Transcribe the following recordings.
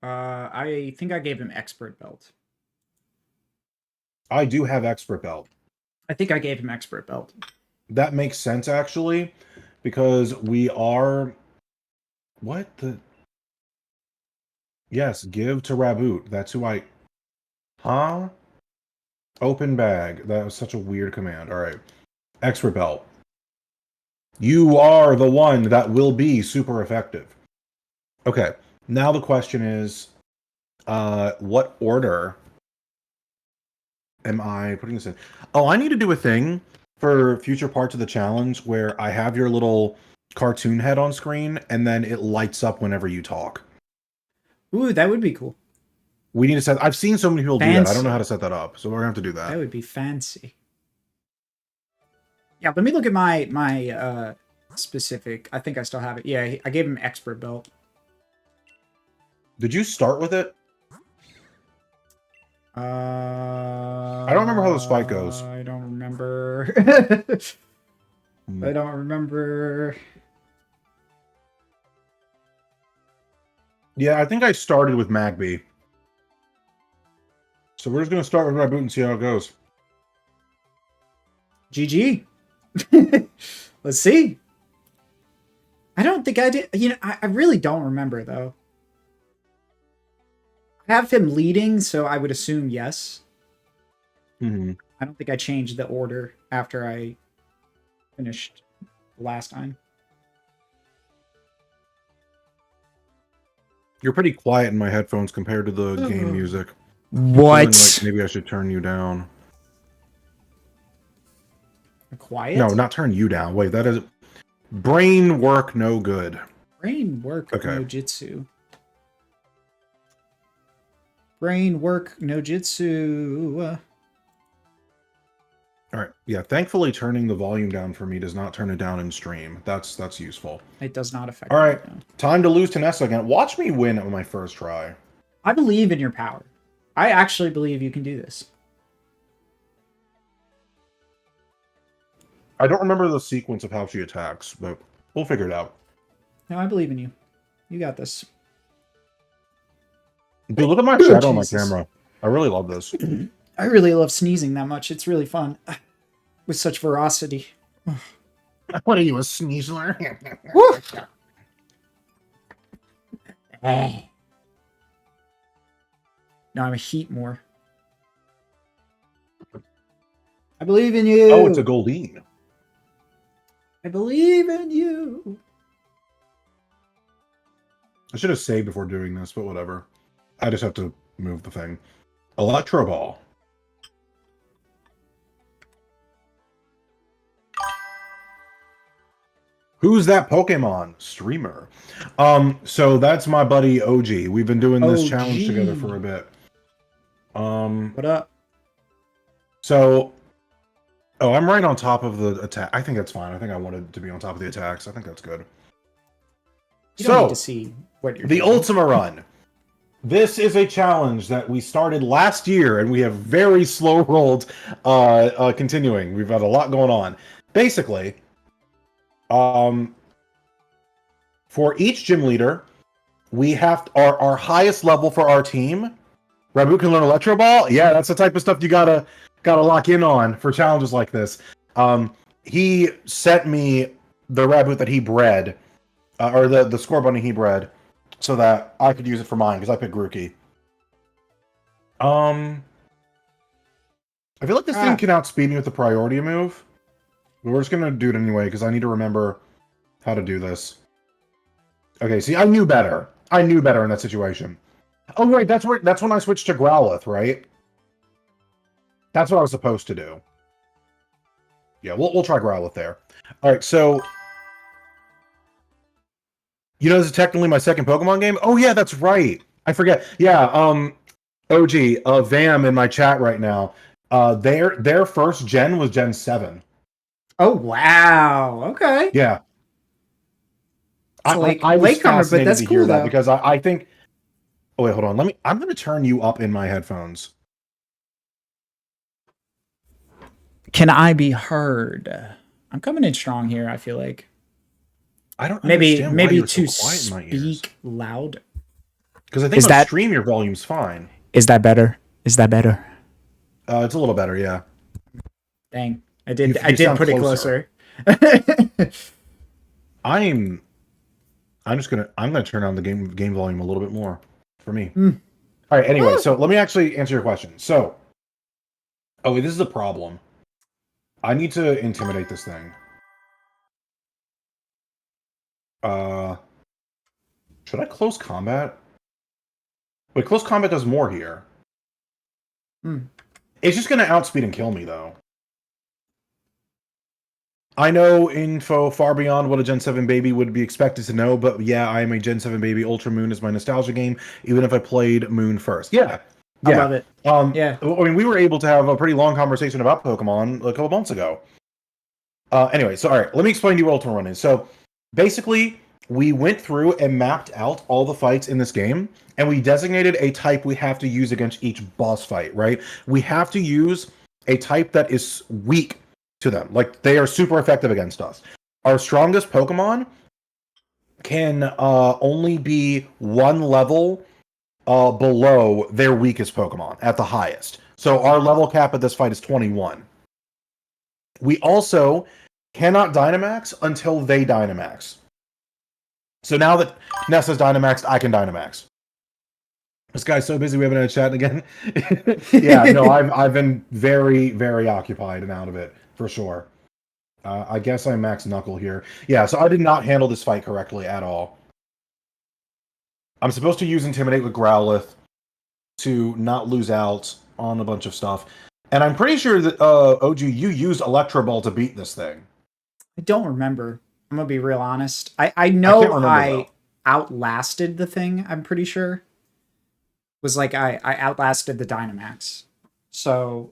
I think I gave him expert belt. I do have expert belt. I think I gave him expert belt. That makes sense, actually, because we are... What the... Yes, give to Raboot. That's who I... Huh? Open bag. That was such a weird command. All right. Expert belt. You are the one that will be super effective. Okay. Now the question is, what order am I putting this in? Oh, I need to do a thing for future parts of the challenge where I have your little cartoon head on screen and then it lights up whenever you talk. Ooh, that would be cool. We need to set... I've seen so many people do that. I don't know how to set that up, so we're gonna have to do That that. would be fancy. Yeah, let me look at my specific. I think I still have it. Yeah, I gave him expert belt. Did you start with it? I don't remember how this fight goes. I don't remember. I don't remember. Yeah, I think I started with Magby. So we're just going to start with Raboot and see how it goes. GG. Let's see. I don't think I did. You know, I really don't remember, though. I have him leading, so I would assume yes. Mm-hmm. I don't think I changed the order after I finished last time. You're pretty quiet in my headphones compared to the game music. What? Like maybe I should turn you down. Quiet? No, not turn you down. Wait, that is... Brain work no good. Brain work Okay. no jitsu. Brain work no jitsu. All right. Yeah, thankfully turning the volume down for me does not turn it down in stream. That's useful. It does not affect All right. me, no. Time to lose to Nessa again. Watch me win on my first try. I believe in your power. I actually believe you can do this. I don't remember the sequence of how she attacks, but we'll figure it out. No, I believe in you. You got this. Dude, look at my shadow on my camera. I really love this. I really love sneezing that much. It's really fun. With such veracity. What are you, a sneezler? No, I'm a heat more. I believe in you. Oh, it's a Goldeen. I believe in you. I should have saved before doing this, but whatever. I just have to move the thing. Electro Ball. Who's that Pokemon? Streamer. So that's my buddy OG. We've been doing this challenge together for a bit. What up? So, oh, I'm right on top of the attack. I think that's fine. I think I wanted to be on top of the attacks. I think that's good. You don't need to see what you're doing. The Ultima Run. This is a challenge that we started last year, and we have very slow rolled continuing. We've got a lot going on. Basically, for each gym leader, we have our highest level for our team. Raboot can learn Electro Ball. Yeah, that's the type of stuff you gotta lock in on for challenges like this. He sent me the Raboot that he bred, or the Score Bunny he bred, so that I could use it for mine, because I picked Grookey. I feel like this thing can outspeed me with the priority move. But we're just going to do it anyway, because I need to remember how to do this. Okay, see, I knew better. I knew better in that situation. Oh, right, that's when I switched to Growlithe, right? That's what I was supposed to do. Yeah, we'll try Growlithe there. All right, so... You know, this is technically my second Pokemon game? Oh, yeah, that's right. I forget. Yeah, OG, Vam in my chat right now. Their first gen was Gen 7. Oh, wow. Okay. Yeah. I was fascinated but to hear that, because I think... Oh, wait, hold on. I'm going to turn you up in my headphones. Can I be heard? I'm coming in strong here, I feel like. I don't maybe understand why you're to so quiet in my ears. Speak loud. Because I think Is on that stream your volume's fine. is that better? Is that better? It's a little better, yeah. Dang. You, I you did sound put closer. it closer. I'm I'm gonna turn on the game volume a little bit more for me. Hmm. All right. Anyway, Ah. so let me actually answer your question. So, oh, this is a problem. I need to intimidate this thing. Uh, should I close combat? Wait, close combat does more here. Hmm. It's just gonna outspeed and kill me though. I know info far beyond what a Gen 7 baby would be expected to know, but yeah, I am a Gen 7 baby. Ultra Moon is my nostalgia game, even if I played Moon first. Yeah. I Yeah. love it. I Yeah. mean, we were able to have a pretty long conversation about Pokemon a couple months ago. Anyway, so all right, let me explain to you what Ultima Run is. So basically, we went through and mapped out all the fights in this game, and we designated a type we have to use against each boss fight, right? We have to use a type that is weak to them. Like, they are super effective against us. Our strongest Pokemon can only be one level below their weakest Pokemon at the highest. So our level cap at this fight is 21. We also cannot Dynamax until they Dynamax. So now that Nessa's Dynamaxed, I can Dynamax. This guy's so busy we haven't had a chat again. Yeah, no, I've been very, very occupied and out of it, for sure. I guess I'm Max Knuckle here. Yeah, so I did not handle this fight correctly at all. I'm supposed to use Intimidate with Growlithe to not lose out on a bunch of stuff. And I'm pretty sure that, OG, you used Electro Ball to beat this thing. I don't remember. I'm gonna be real honest. I can't know remember, I outlasted the thing, I'm pretty sure. Was like I outlasted the Dynamax. So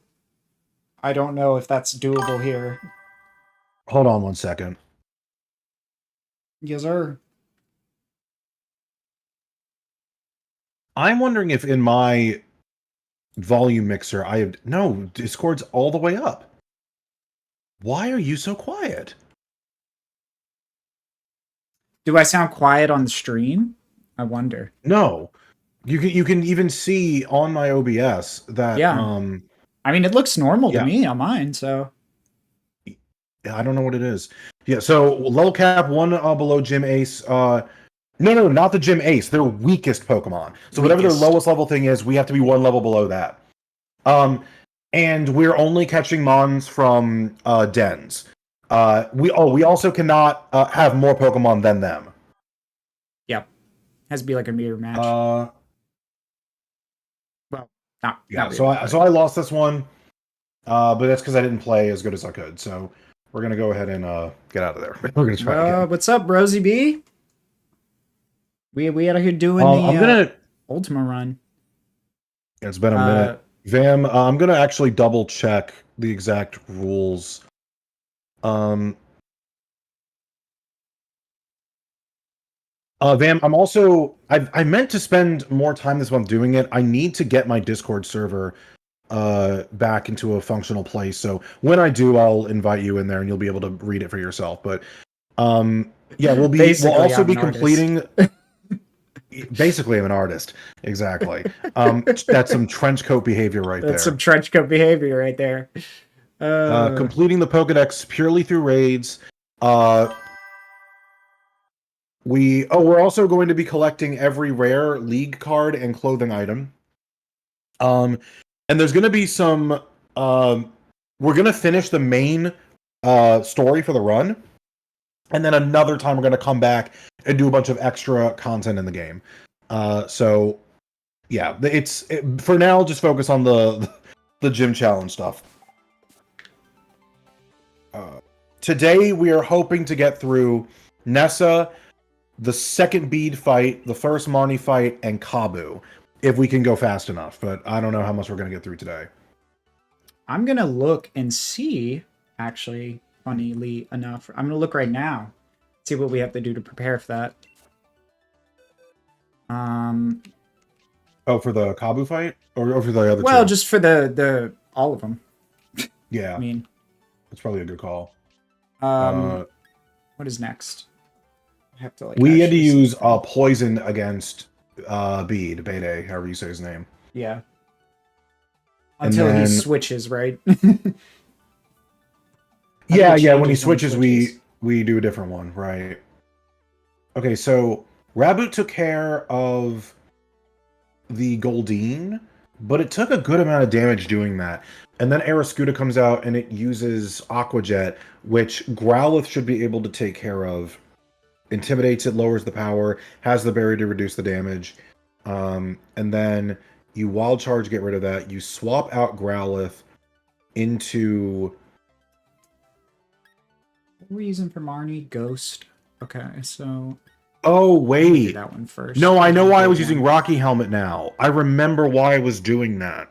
I don't know if that's doable here. Hold on one second. Yes, sir. I'm wondering if in my volume mixer I have... No, Discord's all the way up. Why are you so quiet? Do I sound quiet on the stream? I wonder. No. You can even see on my OBS that Yeah. I mean, it looks normal to me on mine, so I don't know what it is. Yeah, so level cap 1 below Gym Ace. No, not the Gym Ace. Their weakest Pokemon. So whatever their lowest level thing is, we have to be 1 level below that. And we're only catching Mons from dens. We also cannot have more Pokemon than them. Yep. Has to be like a mirror match. Well, not really, so I lost this one. But that's because I didn't play as good as I could. So we're gonna go ahead and get out of there. We're gonna try again. What's up, Rosie B? We out here doing I'm gonna Ultima Run. It's been a minute. Vam, I'm gonna actually double check the exact rules. Vam, I'm also I meant to spend more time this month doing it. I need to get my Discord server back into a functional place. So when I do, I'll invite you in there and you'll be able to read it for yourself. But yeah, we'll also be completing. Basically, I'm an artist. Exactly. That's some trench coat behavior right there. That's some trench coat behavior right there. Completing the Pokedex purely through raids. We're also going to be collecting every rare league card and clothing item. And there's going to be some. We're going to finish the main story for the run, and then another time we're going to come back and do a bunch of extra content in the game. So yeah, for now, just focus on the gym challenge stuff. Today we are hoping to get through Nessa, the second Bead fight, the first Marnie fight, and Kabu, if we can go fast enough. But I don't know how much we're going to get through today. I'm going to look and see, actually, funnily enough. I'm going to look right now, see what we have to do to prepare for that. Oh, for the Kabu fight? Or for the other Well, two? just for the all of them. Yeah. I mean, that's probably a good call. What is next? I have to we had to use poison against Bede, Bede, however you say his name. Yeah. And Until he then switches, right? I think yeah, it yeah, when he changes when he switches, switches. we do a different one, right? Okay, so Raboot took care of the Goldeen, but it took a good amount of damage doing that. And then Aeroscuda comes out and it uses Aqua Jet, which Growlithe should be able to take care of. Intimidates it, lowers the power, has the berry to reduce the damage. And then you Wild Charge, get rid of that. You swap out Growlithe into... What were we using for Marnie? Ghost. Okay, so Oh, I'm gonna do wait. that one first. No, I Give know him why I day was using one. Rocky Helmet now. I remember why I was doing that.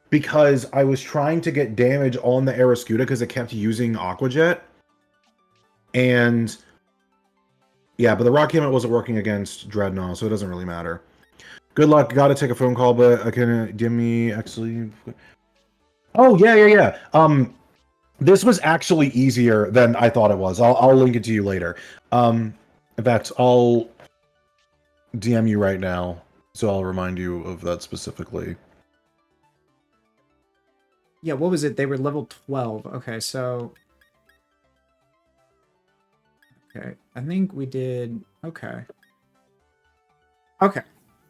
Because I was trying to get damage on the Aeroscuda because it kept using Aqua Jet. And yeah, but the Rocky Helmet wasn't working against Dreadnought, so it doesn't really matter. Good luck. Got to take a phone call, but I can give me actually. Oh yeah, yeah, yeah. This was actually easier than I thought it was. I'll link it to you later. In fact, I'll DM you right now, so I'll remind you of that specifically. Yeah, what was it? They were level 12. Okay, so okay. I think we did okay. Okay.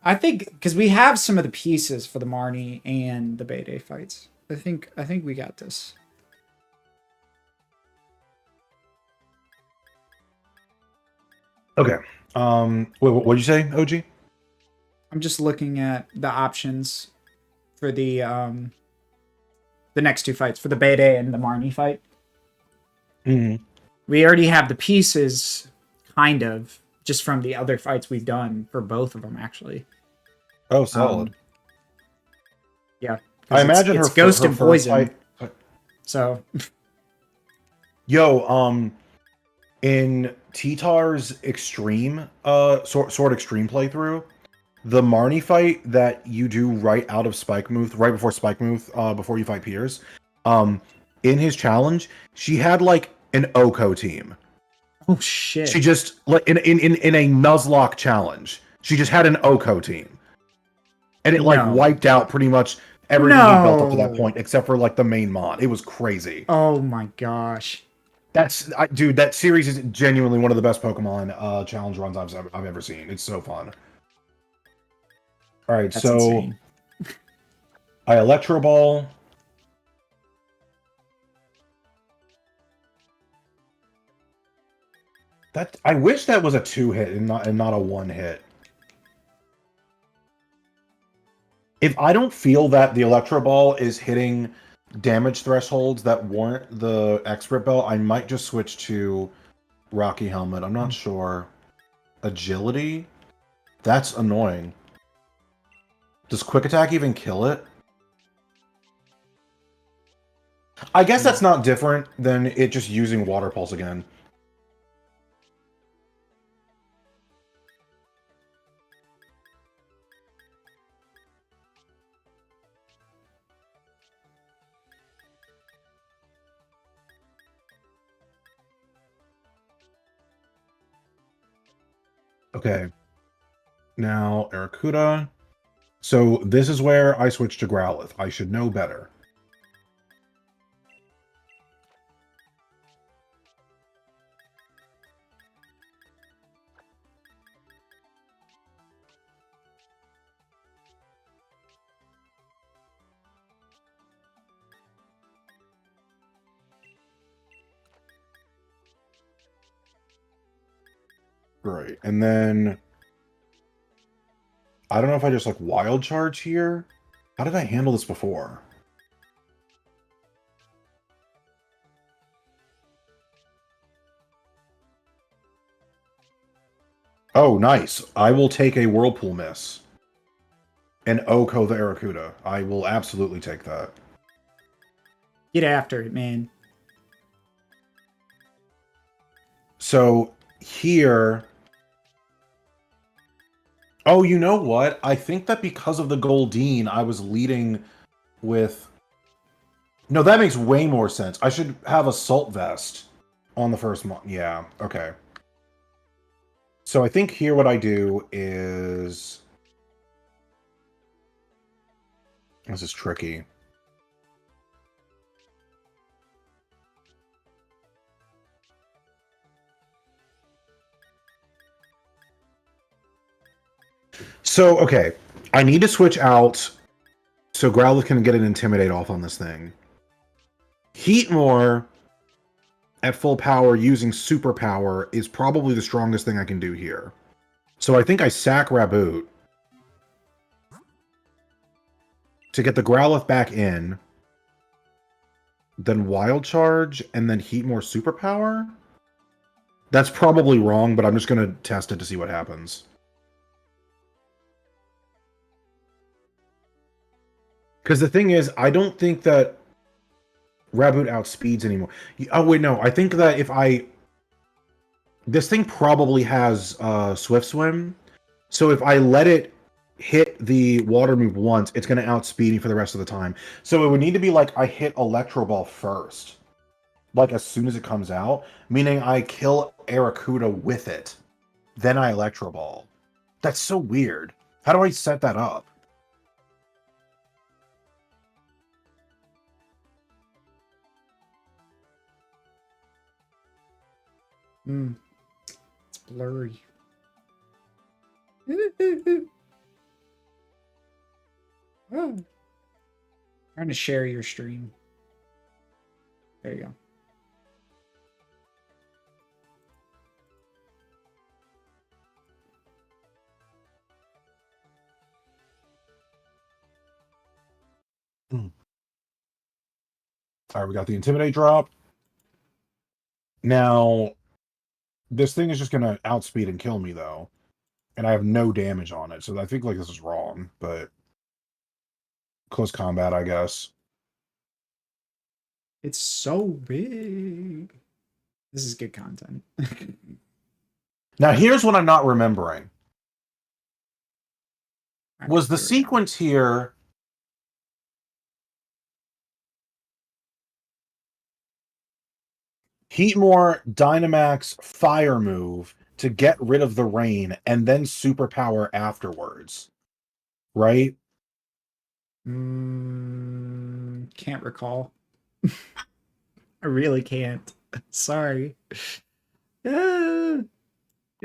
I think because we have some of the pieces for the Marnie and the Bede fights. I think we got this. Okay. What'd you say, OG? I'm just looking at the options for the next two fights for the Bede and the Marnie fight. Mm-hmm. We already have the pieces, kind of, just from the other fights we've done for both of them, actually. Oh, solid. Um, yeah, I because imagine it's Ghost her and first Poison, fight. so Yo, in T-Tar's extreme, sword extreme playthrough, the Marnie fight that you do right out of Spike Muth, right before Spike Muth, before you fight Piers, um, in his challenge, she had like an Oko team. oh She shit, just like in a Nuzlocke challenge, she just had an Oko team, and it like no, wiped out pretty much everything he built up to that no, point, except for like the main mod. It was crazy. oh my gosh, Dude, that series is genuinely one of the best Pokemon challenge runs I've ever seen. It's so fun. All right, that's so insane. I Electro Ball. That I wish that was a 2-hit and not a 1-hit. If I don't feel that the Electro Ball is hitting damage thresholds that warrant the expert belt, I might just switch to Rocky Helmet. I'm not sure. Agility? That's annoying. Does Quick Attack even kill it? I guess that's not different than it just using Water Pulse again. Okay. Now, Aracuda. So this is where I switch to Growlithe. I should know better. Great. And then I don't know if I just like Wild Charge here. How did I handle this before? Oh, nice. I will take a Whirlpool Miss and Oko the Aracuda. I will absolutely take that. Get after it, man. So here... Oh, you know what? I think that because of the Goldeen, I was leading with... No, that makes way more sense. I should have Assault Vest on the first month. Yeah, okay. So I think here what I do is... This is tricky. So, okay. I need to switch out so Growlithe can get an Intimidate off on this thing. Heatmore at full power using superpower is probably the strongest thing I can do here. So I think I sack Raboot to get the Growlithe back in, then Wild Charge, and then Heatmore superpower? That's probably wrong, but I'm just going to test it to see what happens. Because the thing is, I don't think that Raboot outspeeds anymore. Oh, wait, no. I think that if I... This thing probably has Swift Swim. So if I let it hit the water move once, it's going to outspeed me for the rest of the time. So it would need to be like I hit Electro Ball first. Like as soon as it comes out. Meaning I kill Arrokuda with it. Then I Electro Ball. That's so weird. How do I set that up? It's blurry. Oh. Trying to share your stream. There you go. Alright, we got the Intimidate drop. Now, this thing is just going to outspeed and kill me, though. And I have no damage on it, so I think like this is wrong, but... Close combat, I guess. It's so big. This is good content. Now, here's what I'm not remembering. Was the sequence here... Heatmore, Dynamax, Fire move to get rid of the rain, and then Superpower afterwards. Right? Can't recall. I really can't. Sorry. Yeah,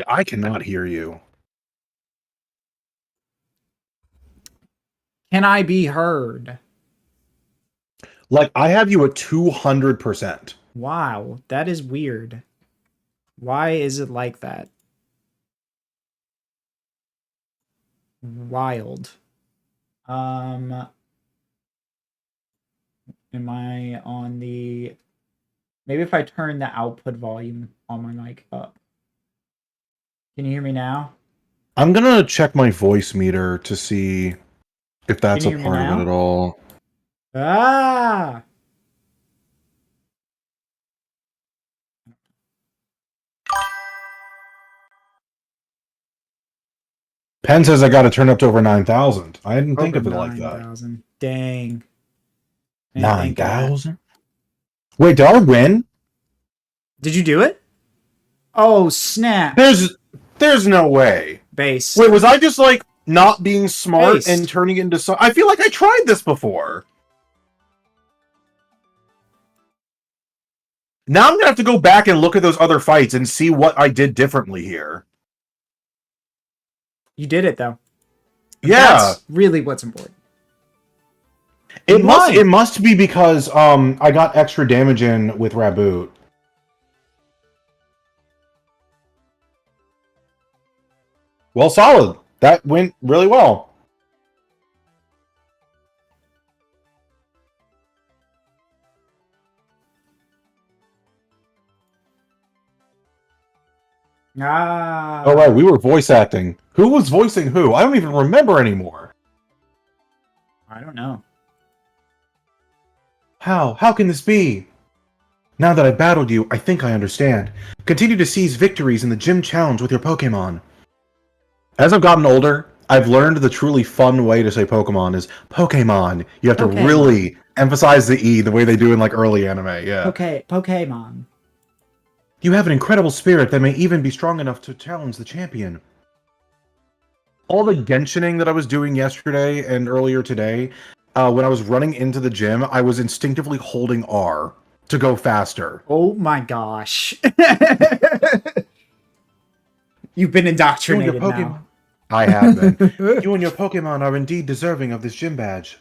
I cannot hear you. Can I be heard? Like, I have you at 200%. Wow, that is weird. Why is it like that? Wild. Am I on the... Maybe if I turn the output volume on my mic up. Can you hear me now? I'm gonna check my voice meter to see if that's a part of it at all. Ah! Penn says I got to turn up to over 9,000. I didn't think of it like that. 9,000. Dang. 9,000? Wait, did I win? Did you do it? Oh, snap. There's no way. Base. Wait, was I just like not being smart Based. and turning it into some... I feel like I tried this before. Now I'm going to have to go back and look at those other fights and see what I did differently here. You did it, though. Yeah. That's really what's important. It must be because I got extra damage in with Raboot. Well, solid. That went really well. Ah. Oh, right. We were voice acting. Who was voicing who? I don't even remember anymore. I don't know. How? How can this be? Now that I've battled you, I think I understand. Continue to seize victories in the gym challenge with your Pokemon. As I've gotten older, I've learned the truly fun way to say Pokemon is Pokemon. You have to really emphasize the E the way they do in like early anime. Yeah. Pokemon. You have an incredible spirit that may even be strong enough to challenge the champion. All the Genshining that I was doing yesterday and earlier today, when I was running into the gym, I was instinctively holding R to go faster. Oh my gosh. You've been indoctrinated now. I have been. You and your Pokemon are indeed deserving of this gym badge.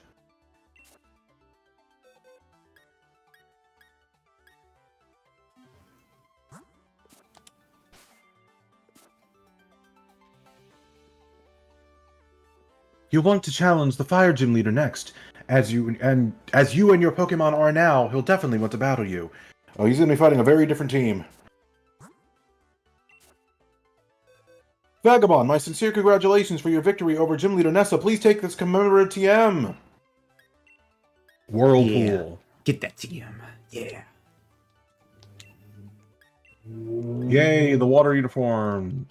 You want to challenge the Fire Gym leader next. As you and your Pokemon are now, he'll definitely want to battle you. Oh, he's going to be fighting a very different team. Vagabond, my sincere congratulations for your victory over Gym Leader Nessa. Please take this commemorative TM. Whirlpool. Yeah. Get that TM. Yeah. Yay, the water uniform.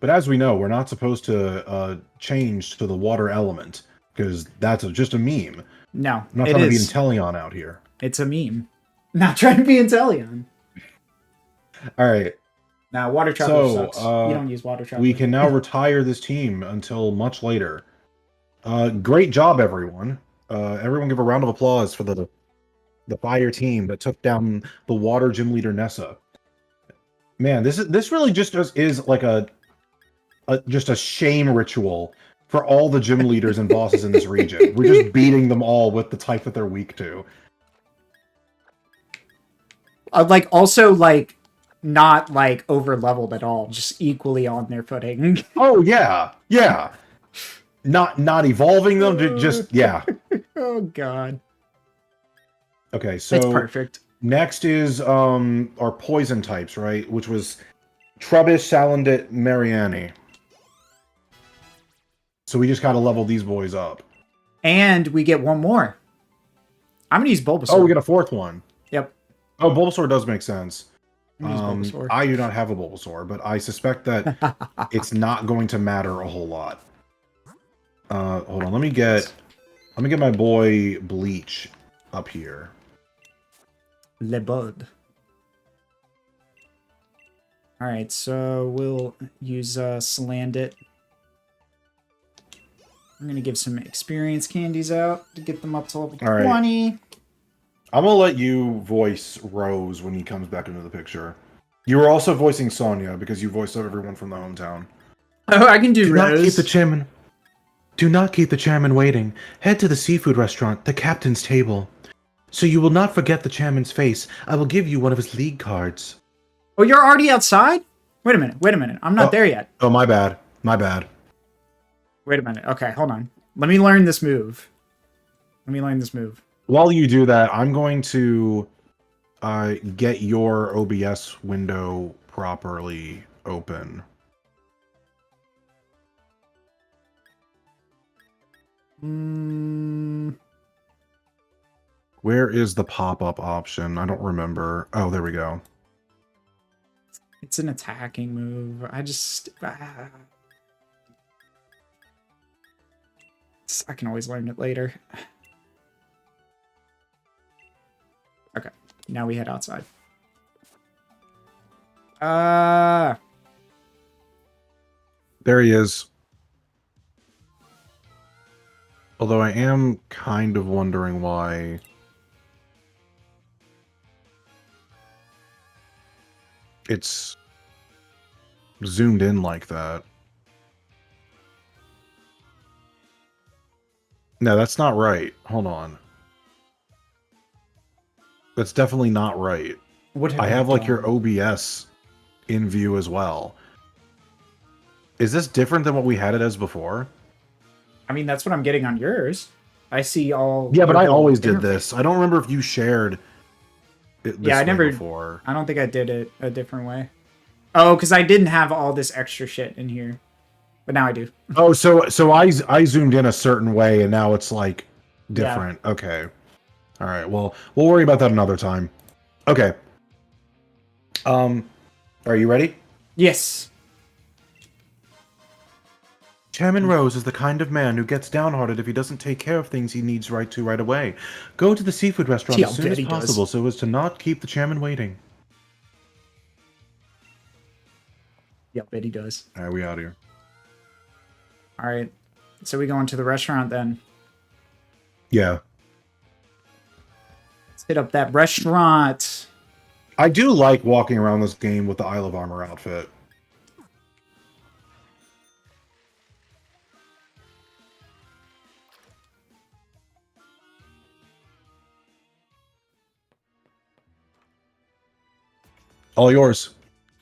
But as we know, we're not supposed to change to the water element, because that's just a meme. No, I'm not trying to be Inteleon out here. It's a meme. Not trying to be Inteleon. All right. Now, water traveler sucks. You don't use water traveler. We can now retire this team until much later. Great job, everyone. Everyone give a round of applause for the fire team that took down the water gym leader Nessa. Man, this really just is like just a shame ritual for all the gym leaders and bosses in this region. We're just beating them all with the type that they're weak to. Not over leveled at all, just equally on their footing. Oh yeah. Not evolving them, just yeah. Oh god. Okay, so it's perfect. Next is our poison types, right? Which was Trubbish, Salandit, Mariani. So we just gotta level these boys up. And we get one more. I'm gonna use Bulbasaur. Oh, we get a fourth one. Yep. Oh, Bulbasaur does make sense. Bulbasaur. I do not have a Bulbasaur, but I suspect that it's not going to matter a whole lot. Hold on, let me get my boy Bleach up here. Le Bud. Alright, so we'll use Salandit. I'm gonna give some experience candies out to get them up to level 20. Right. I'm gonna let you voice Rose when he comes back into the picture. You were also voicing Sonya because you voiced everyone from the hometown. Oh, I can do Rose. Do not keep the chairman waiting. Head to the seafood restaurant, the captain's table. So you will not forget the chairman's face. I will give you one of his league cards. Oh, you're already outside? Wait a minute. I'm not there yet. Oh, my bad. Wait a minute. Okay, hold on. Let me learn this move. While you do that, I'm going to get your OBS window properly open. Where is the pop-up option? I don't remember. Oh, there we go. It's an attacking move. I can always learn it later. Okay, now we head outside. There he is. Although I am kind of wondering why... it's zoomed in like that. No, that's not right. Hold on. That's definitely not right. I have like your OBS in view as well. Is this different than what we had it as before? I mean, that's what I'm getting on yours. I see all... Yeah, but I always did this. I don't remember if you shared it this way before. I don't think I did it a different way. Oh, because I didn't have all this extra shit in here. But now I do. Oh, so I zoomed in a certain way, and now it's like different. Yeah. Okay. All right. Well, we'll worry about that another time. Okay. Are you ready? Yes. Chairman Rose is the kind of man who gets downhearted if he doesn't take care of things he needs right away. Go to the seafood restaurant as soon as possible so as to not keep the chairman waiting. Yep, bet he does. All right, we out here. All right. So we going to the restaurant then. Yeah. Let's hit up that restaurant. I do like walking around this game with the Isle of Armor outfit. All yours.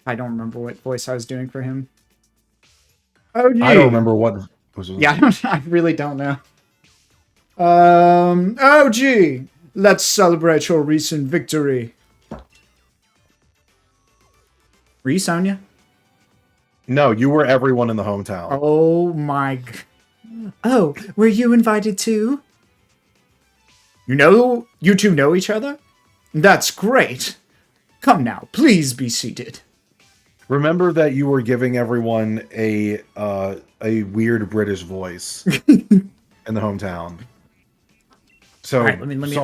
I don't remember what voice I was doing for him. Oh, gee. I don't remember what was. Yeah, I really don't know. Oh, gee. Let's celebrate your recent victory. Were you Sonya? No, you were everyone in the hometown. Oh, my... Oh, were you invited too? You two know each other? That's great. Come now, please be seated. Remember that you were giving everyone a weird British voice in the hometown. So right, let me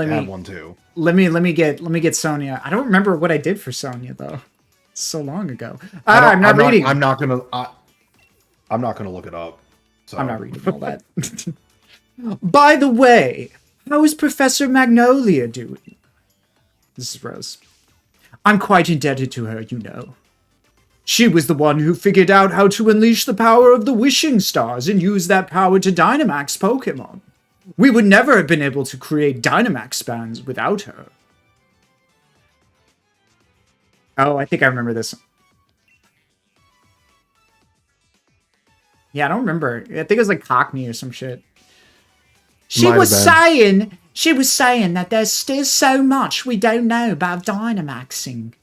had one too. Let me get Sonya. I don't remember what I did for Sonya though. It's so long ago. I'm not reading. I'm not gonna look it up. So. I'm not reading all that. By the way, how is Professor Magnolia doing? This is Rose. I'm quite indebted to her, you know. She was the one who figured out how to unleash the power of the wishing stars and use that power to Dynamax Pokemon. We would never have been able to create Dynamax spans without her. Oh, I think I remember this. Yeah, I don't remember. I think it was like Cockney or some shit. She was saying that there's still so much we don't know about Dynamaxing.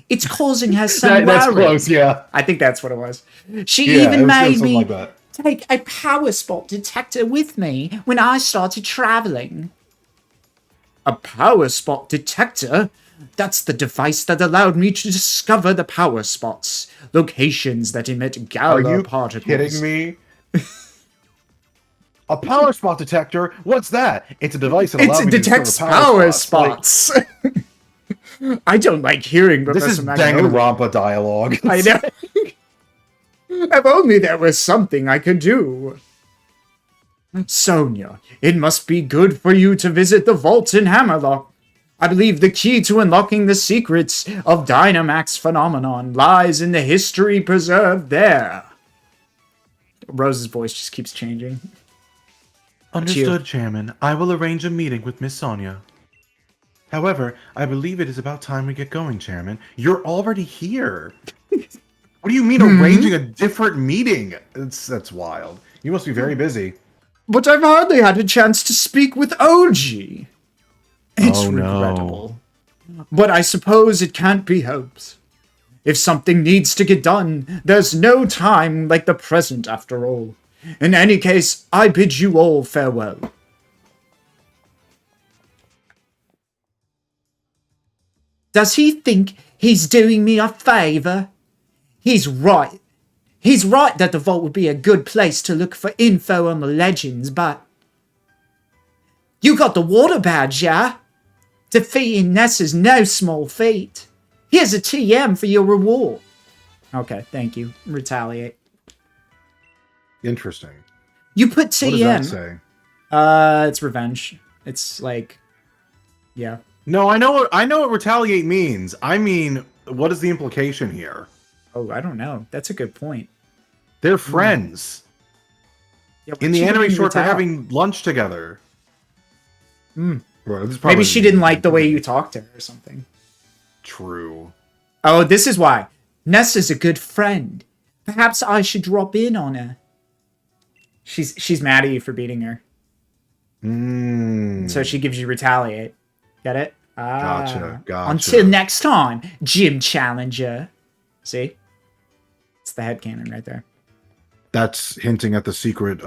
It's causing her some worry. That's close, yeah. I think that's what it was. She even made me like take a power spot detector with me when I started traveling. A power spot detector? That's the device that allowed me to discover the power spots, locations that emit Galar particles. Are you kidding me? A power spot detector? What's that? It's a device that allows me to detect power spots. Like, I don't like hearing Professor Magnolia. This is Danganronpa dialogue. I know. If only there was something I could do. Sonya, it must be good for you to visit the vault in Hammerlock. I believe the key to unlocking the secrets of Dynamax phenomenon lies in the history preserved there. Rose's voice just keeps changing. Understood, Chairman. I will arrange a meeting with Miss Sonya. However, I believe it is about time we get going, Chairman. You're already here. What do you mean arranging a different meeting? That's wild. You must be very busy. But I've hardly had a chance to speak with OG. It's regrettable. But I suppose it can't be helped. If something needs to get done, there's no time like the present after all. In any case, I bid you all farewell. Does he think he's doing me a favor? He's right. He's right that the vault would be a good place to look for info on the legends, but... You got the water badge, yeah? Defeating Ness is no small feat. Here's a TM for your reward. Okay, thank you. Retaliate. Interesting. You put TM. What does that say? It's revenge. It's like... Yeah. No, I know what retaliate means. I mean, what is the implication here? Oh, I don't know. That's a good point. They're friends. Yeah, in the anime short, they're having lunch together. Bro, maybe she didn't like the way you talked to her or something. True. Oh, this is why. Ness is a good friend. Perhaps I should drop in on her. She's mad at you for beating her. So she gives you retaliate. Get it? Gotcha. Until next time, Gym Challenger. See? It's the headcanon right there. That's hinting at the secret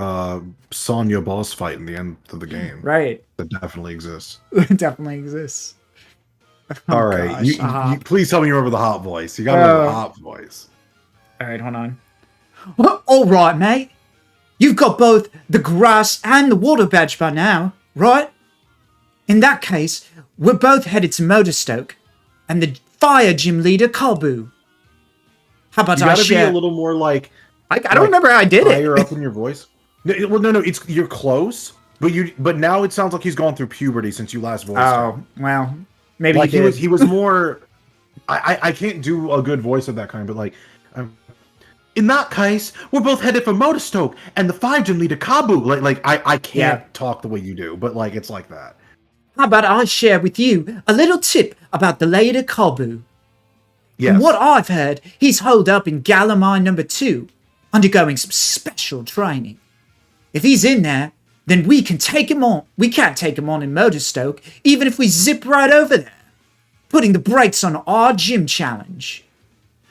Sonya boss fight in the end of the game. Right. That definitely exists. It definitely exists. All right. You, please tell me you remember the hot voice. You gotta remember the hot voice. All right, hold on. All right, mate. You've got both the grass and the water badge by now, right? In that case, we're both headed to Motorstoke and the fire gym leader, Kabu. How about You I gotta be share? a little more like I don't remember how I did higher it. up in your voice. Well, no, it's you're close, but now it sounds like he's gone through puberty since you last voiced him. Oh, well, maybe Like he did. he was more. I can't do a good voice of that kind, but like. In that case, we're both headed for Motorstoke, and the 5 lead to Kabu. I can't talk the way you do, but like it's like that. How about I share with you a little tip about the Lady Kabu? Yes. From what I've heard, he's holed up in Gala Mine number 2, undergoing some special training. If he's in there, then we can take him on. We can't take him on in Motorstoke, even if we zip right over there, putting the brakes on our gym challenge.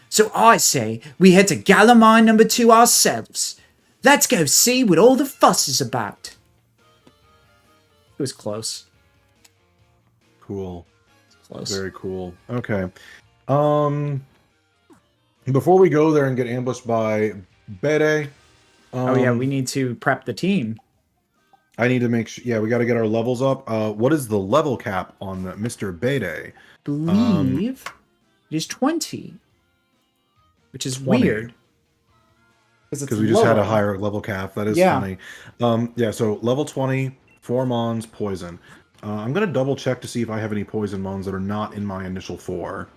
So I say we head to Gala Mine number 2 ourselves. Let's go see what all the fuss is about. It was close. Cool. Close. Very cool. Okay. Before we go there and get ambushed by Bede. Oh yeah, we need to prep the team. I need to make sure. Yeah, we got to get our levels up. What is the level cap on Mr. Bede? Believe it is 20, which is 20. Weird. Because we just had a higher level cap. That is funny. Yeah, so level 20, 4 Mons, poison. I'm going to double check to see if I have any poison Mons that are not in my initial 4.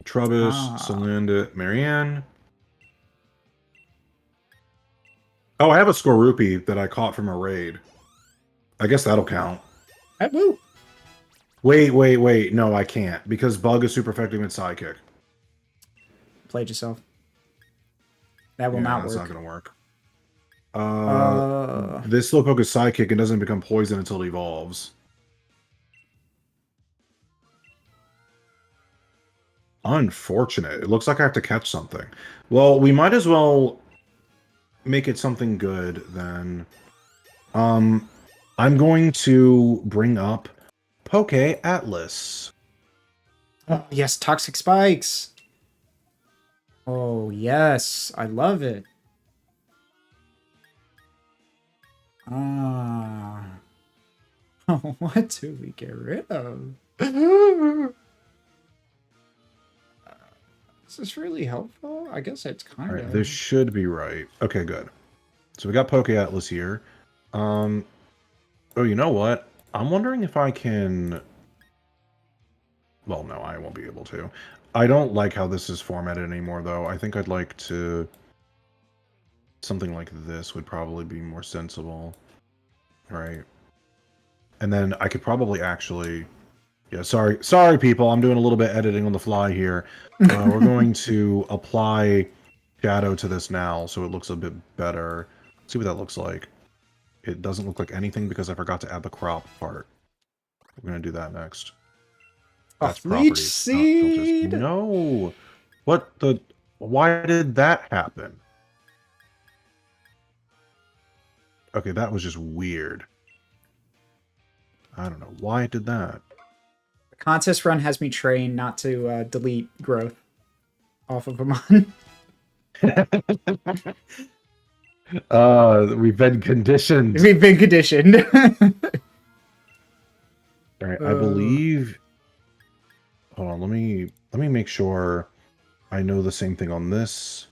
Trubus, Celinda, Marianne. Oh, I have a Skorupi that I caught from a raid. I guess that'll count. Woo. Wait. No, I can't. Because Bug is super effective with Sidekick. Played yourself. That will not work. That's not going to work. This Slowpoke is Sidekick and doesn't become poison until it evolves. Unfortunate. It looks like I have to catch something. Well, we might as well make it something good then. I'm going to bring up Poke Atlas. Oh, yes, Toxic Spikes. Oh, yes. I love it. What do we get rid of? Is this really helpful? I guess it's kind of. This should be right. Okay, good. So we got Poke Atlas here. Oh, you know what? I'm wondering if I can... Well, no, I won't be able to. I don't like how this is formatted anymore, though. I think I'd like to... Something like this would probably be more sensible. Right. And then I could probably actually... Yeah, sorry, people. I'm doing a little bit editing on the fly here. We're going to apply shadow to this now, so it looks a bit better. Let's see what that looks like. It doesn't look like anything because I forgot to add the crop part. We're going to do that next. That's Leech Seed! No! What the... Why did that happen? Okay, that was just weird. I don't know why it did that. The contest run has me trained not to delete growth off of Amon. We've been conditioned. We've been conditioned. All right, I believe... Hold on, let me make sure I know the same thing on this.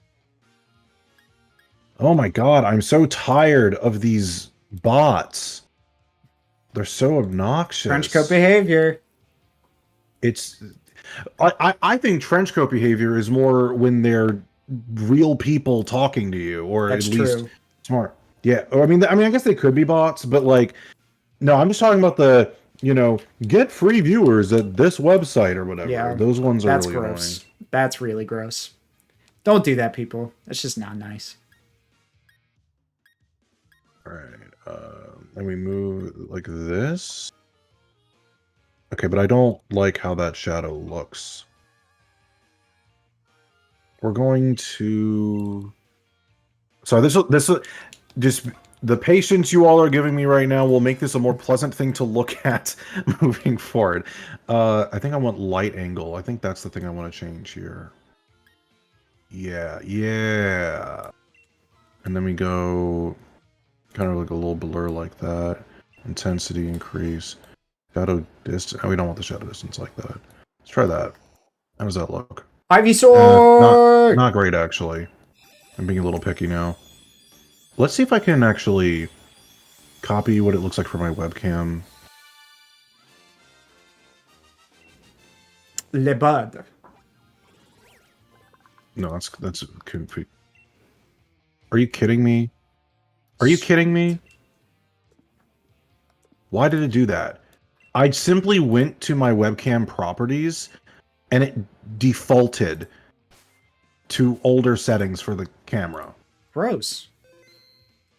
Oh my god, I'm so tired of these bots. They're so obnoxious. Trenchcoat behavior. It's... I think trenchcoat behavior is more when they're real people talking to you, or That's at least true. Smart. Yeah, I mean, I guess they could be bots, but like, no, I'm just talking about the, get free viewers at this website or whatever. Yeah, those ones are really gross. annoying. That's really gross. Don't do that, people. That's just not nice. All right, let me move like this. Okay, but I don't like how that shadow looks. We're going to... So this just the patience you all are giving me right now will make this a more pleasant thing to look at moving forward. I think I want light angle. I think that's the thing I want to change here. Yeah. And then we go kind of like a little blur like that. Intensity increase. Shadow distance. Oh, we don't want the shadow distance like that. Let's try that. How does that look? Ivysaur! Not great, actually. I'm being a little picky now. Let's see if I can actually copy what it looks like for my webcam. Le Bud. No, that's goofy. Are you kidding me? Are you kidding me? Why did it do that? I simply went to my webcam properties and it defaulted to older settings for the camera. Gross.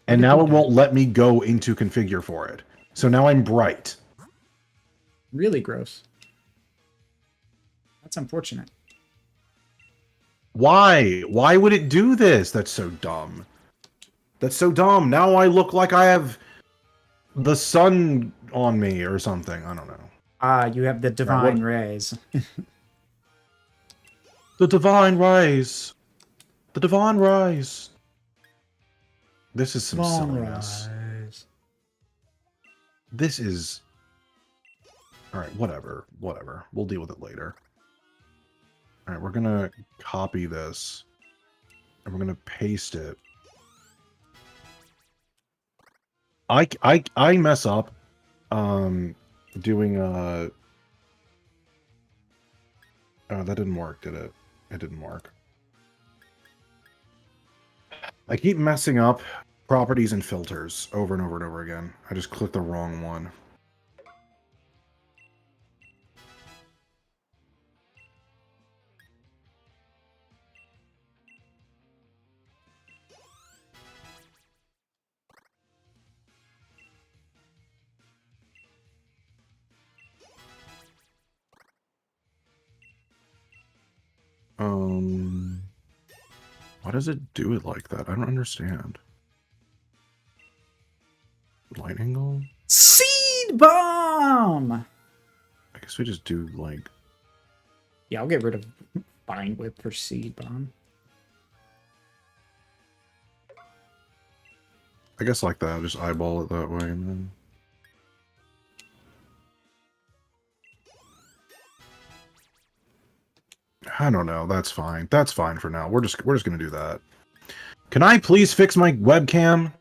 And now it won't let me go into configure for it. So now I'm bright. Really gross. That's unfortunate. Why? Why would it do this? That's so dumb. That's so dumb. Now I look like I have the sun on me or something. I don't know. You have the divine rays. The divine rise. The divine rise. This is some silliness. This is... Alright, whatever. Whatever. We'll deal with it later. Alright, we're gonna copy this. And we're gonna paste it. I mess up doing oh, that didn't work, did it? It didn't work. I keep messing up properties and filters over and over and over again. I just clicked the wrong one. Why does it do it like that? I don't understand. Light angle? Seed bomb! I guess we just do like... Yeah, I'll get rid of bind whip for seed bomb. I guess like that. Just eyeball it that way and then... I don't know. That's fine. That's fine for now. We're just gonna do that. Can I please fix my webcam?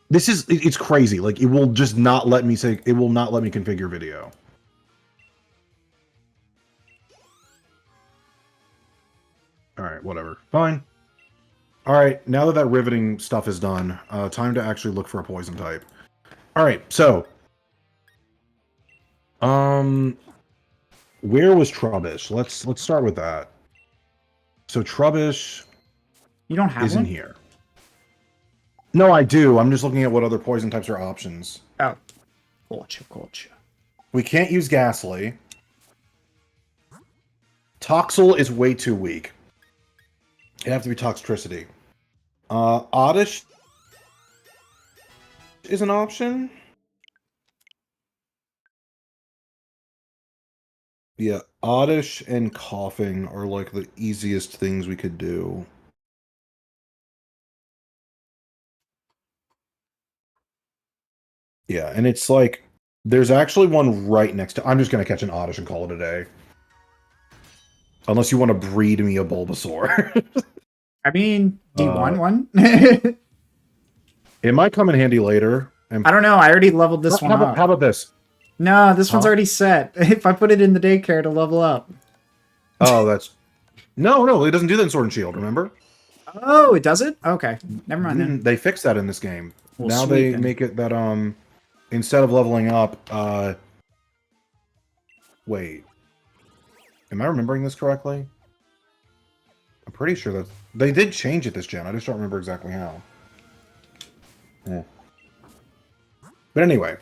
This is it's crazy. Like it will just not let me say it will not let me configure video. All right, whatever. Fine. All right, now that riveting stuff is done, time to actually look for a poison type. All right, so where was Trubbish? Let's start with that. So Trubbish, you don't have isn't one? here. No, I do. I'm just looking at what other poison types are options. Oh, gotcha. We can't use Ghastly. Toxel is way too weak. It'd have to be Toxtricity. Oddish is an option. Yeah, Oddish and Coughing are like the easiest things we could do. Yeah, and it's like, there's actually one right next to... I'm just going to catch an Oddish and call it a day. Unless you want to breed me a Bulbasaur. I mean, do you want one? It might come in handy later. And I don't know. I already leveled this one up. How about this? No, this one's already set. If I put it in the daycare, it'll level up. Oh, that's... No, it doesn't do that in Sword and Shield, remember? Oh, it does it? Okay. Never mind then. They fixed that in this game. Well, now sweet, they then. make it that, instead of leveling up, wait. Am I remembering this correctly? I'm pretty sure that... They did change it this gen, I just don't remember exactly how. Yeah. But anyway...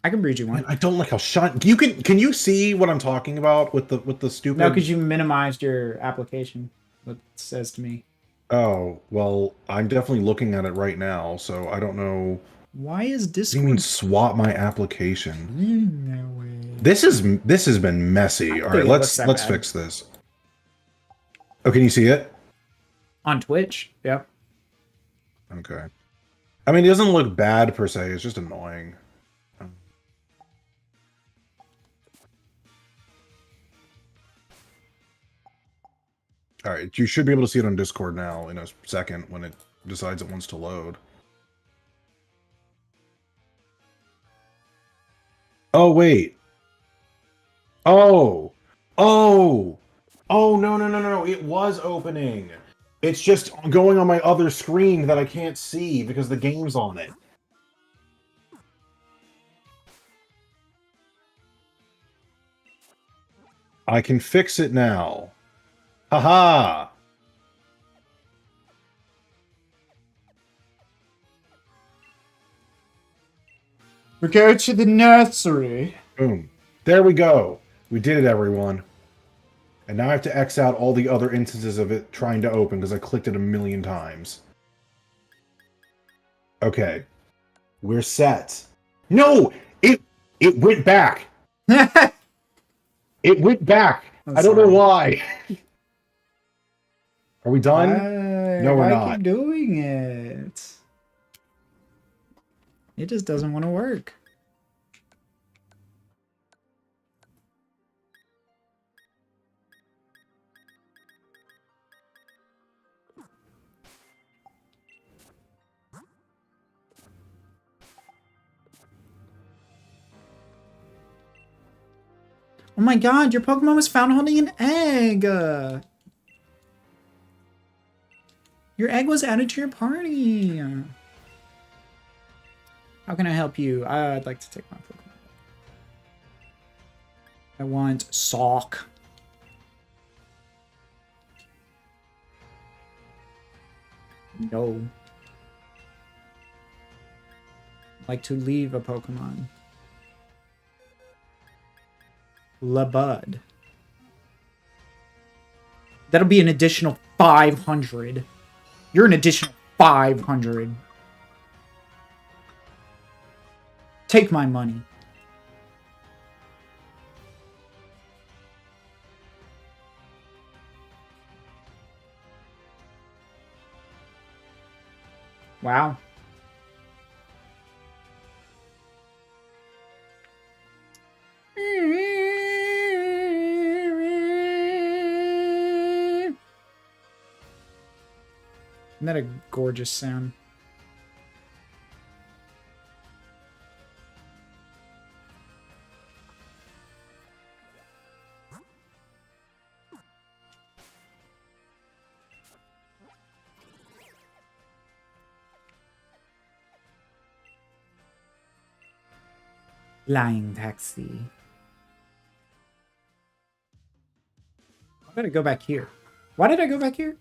I can breed you one. Man, I don't like how shiny... Can you see what I'm talking about with the stupid... No, because you minimized your application. What it says to me. Oh, well, I'm definitely looking at it right now, so I don't know... Why is Discord... What do you mean swap my application? No way. This has been messy. All right, let's fix this. Oh, can you see it? On Twitch? Yep. Okay. I mean, it doesn't look bad per se. It's just annoying. All right, you should be able to see it on Discord now in a second when it decides it wants to load. Oh, wait. Oh. Oh. Oh, no. It was opening. It's just going on my other screen that I can't see because the game's on it. I can fix it now. Haha. We go to the nursery. Boom. There we go. We did it, everyone. And now I have to X out all the other instances of it trying to open because I clicked it a million times. Okay. We're set. No! It went back! It went back! I don't know why. Are we done? No, we're not. Why keep doing it? It just doesn't want to work. Oh my god, your Pokemon was found holding an egg! Your egg was added to your party! How can I help you? I'd like to take my Pokemon. I want Sock. No. I'd like to leave a Pokemon. Labud. That'll be an additional 500. You're an additional 500. Take my money. Wow. Isn't that a gorgeous sound? Flying taxi. I gotta go back here. Why did I go back here?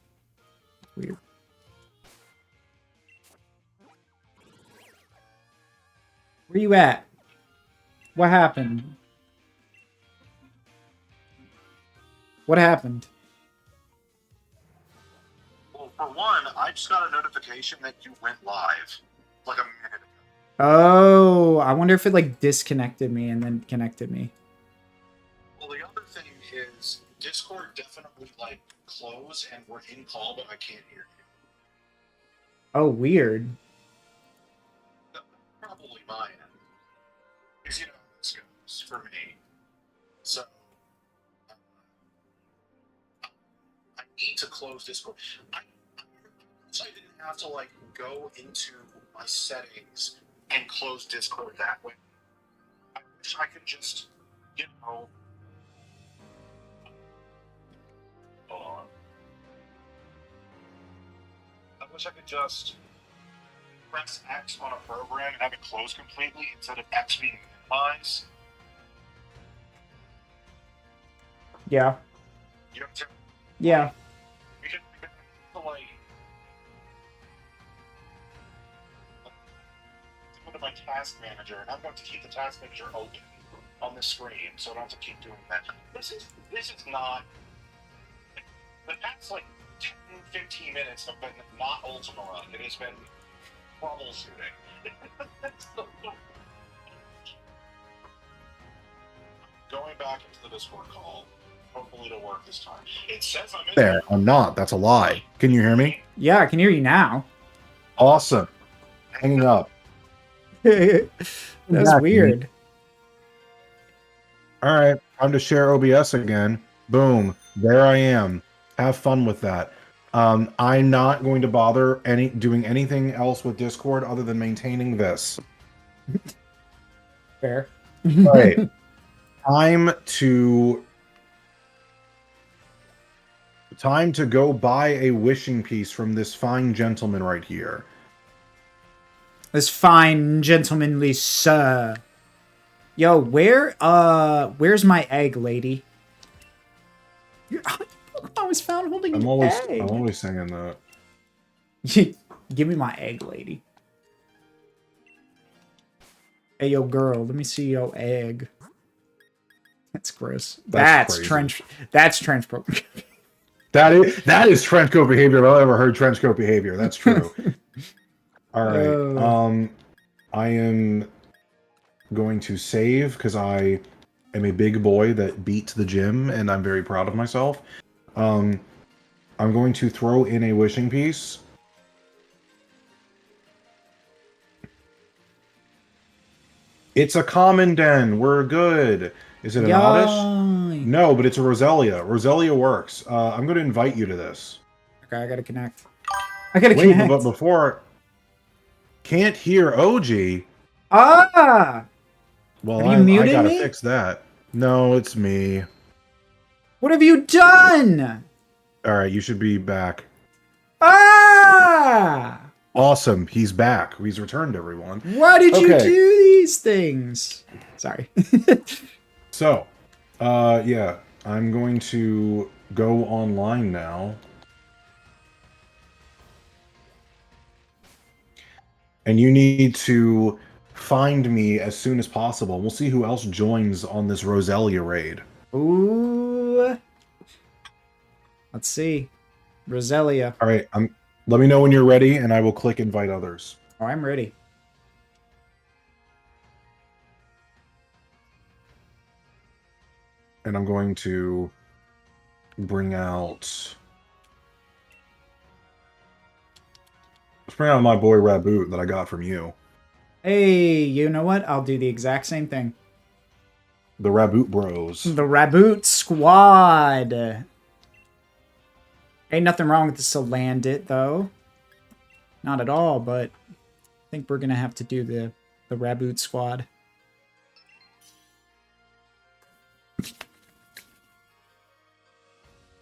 Weird. Where you at? What happened? What happened? Well, for one, I just got a notification that you went live like a minute ago. Oh, I wonder if it like disconnected me and then connected me. Well, the other thing is Discord definitely like closed and we're in call, but I can't hear you. Oh, weird. Probably my end. Because you know how this goes for me. So I need to close Discord. I didn't have to like go into my settings and close Discord that way. I wish I could just, you know. Hold on. I wish I could just press X on a program and have it close completely instead of X being minimized. Yeah. You know what I'm saying? Yeah. We could like go to my task manager, and I'm going to keep the task manager open on the screen, so I don't have to keep doing that. This is not the past like 10-15 minutes have been not Ultima Run. It has been troubleshooting. Going back into the Discord call. Hopefully it'll work this time. It says I'm in There, I'm not. That's a lie. Can you hear me? Yeah, I can hear you now. Awesome. hanging up. That's Exactly. weird. All right, time to share OBS again. Boom, there I am. Have fun with that. I'm not going to bother doing anything else with Discord other than maintaining this. Fair. All right, time to go buy a wishing piece from this fine gentleman right here. This fine gentlemanly sir. Yo, where's my egg, lady? Pokemon was found holding I'm an always egg. saying that. Give me my egg, lady. Hey, yo, girl, let me see your egg. That's gross. That's crazy. trench. That's trench Pokemon. That is trench coat behavior if I've ever heard trench coat behavior. That's true. All right. I am going to save because I am a big boy that beat the gym, and I'm very proud of myself. I'm going to throw in a wishing piece. It's a common den. We're good. Is it an Oddish? No, but it's a Roselia. Roselia works. I'm going to invite you to this. Okay, I gotta connect. Connect. But before... Can't hear OG. Ah! Well, Have you muted I gotta me? fix that. No, it's me. What have you done? All right, you should be back. Ah! Awesome, he's back. He's returned, everyone. Why did you do these things? Sorry. So, yeah, I'm going to go online now. And you need to find me as soon as possible. We'll see who else joins on this Roselia raid. Ooh. Let's see. Roselia. All right, let me know when you're ready, and I will click invite others. Oh, I'm ready. And I'm going to bring out... Let's bring out my boy Raboot that I got from you. Hey, you know what? I'll do the exact same thing. The Raboot Bros. The Raboot Squad. Ain't nothing wrong with the Salandit, though. Not at all, but I think we're gonna have to do the Raboot Squad.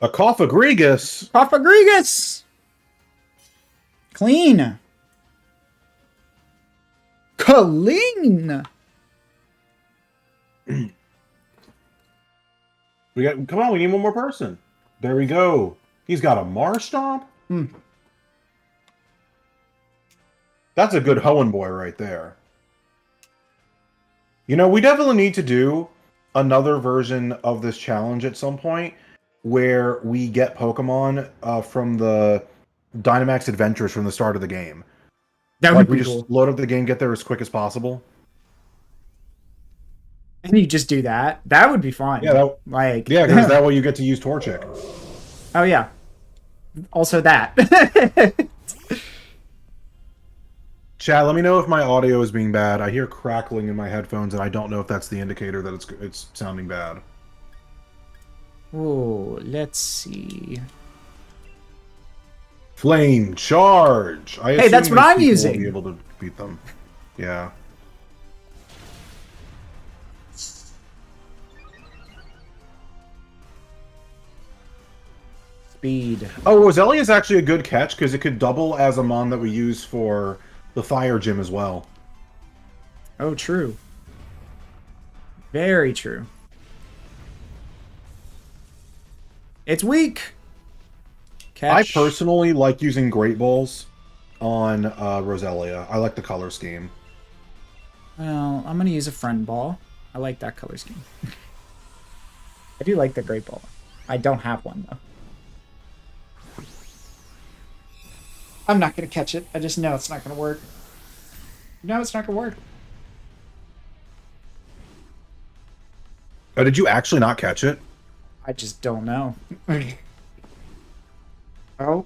A Cophagrigus! Cophagrigus! Clean! Clean! Come on, we need one more person. There we go. He's got a Marshtomp? That's a good Hoenn boy right there. You know, we definitely need to do another version of this challenge at some point where we get Pokemon from the Dynamax Adventures from the start of the game. That Like, would we be just cool. load up the game, get there as quick as possible. And you just do that. That would be fun. Yeah, because that way you get to use Torchic. Oh, yeah. Also that. Chat, let me know if my audio is being bad. I hear crackling in my headphones, and I don't know if that's the indicator that it's sounding bad. Oh, let's see. Flame charge. Hey, that's what I'm using. Will be able to beat them. Yeah. Speed. Oh, Roselia is actually a good catch because it could double as a mon that we use for the fire gym as well. Oh, true. Very true. It's weak. Catch. I personally like using Great Balls on Roselia. I like the color scheme. Well, I'm going to use a friend ball. I like that color scheme. I do like the great ball. I don't have one, though. I'm not going to catch it. I just know it's not going to work. No, it's not going to work. Oh, did you actually not catch it? I just don't know. Oh.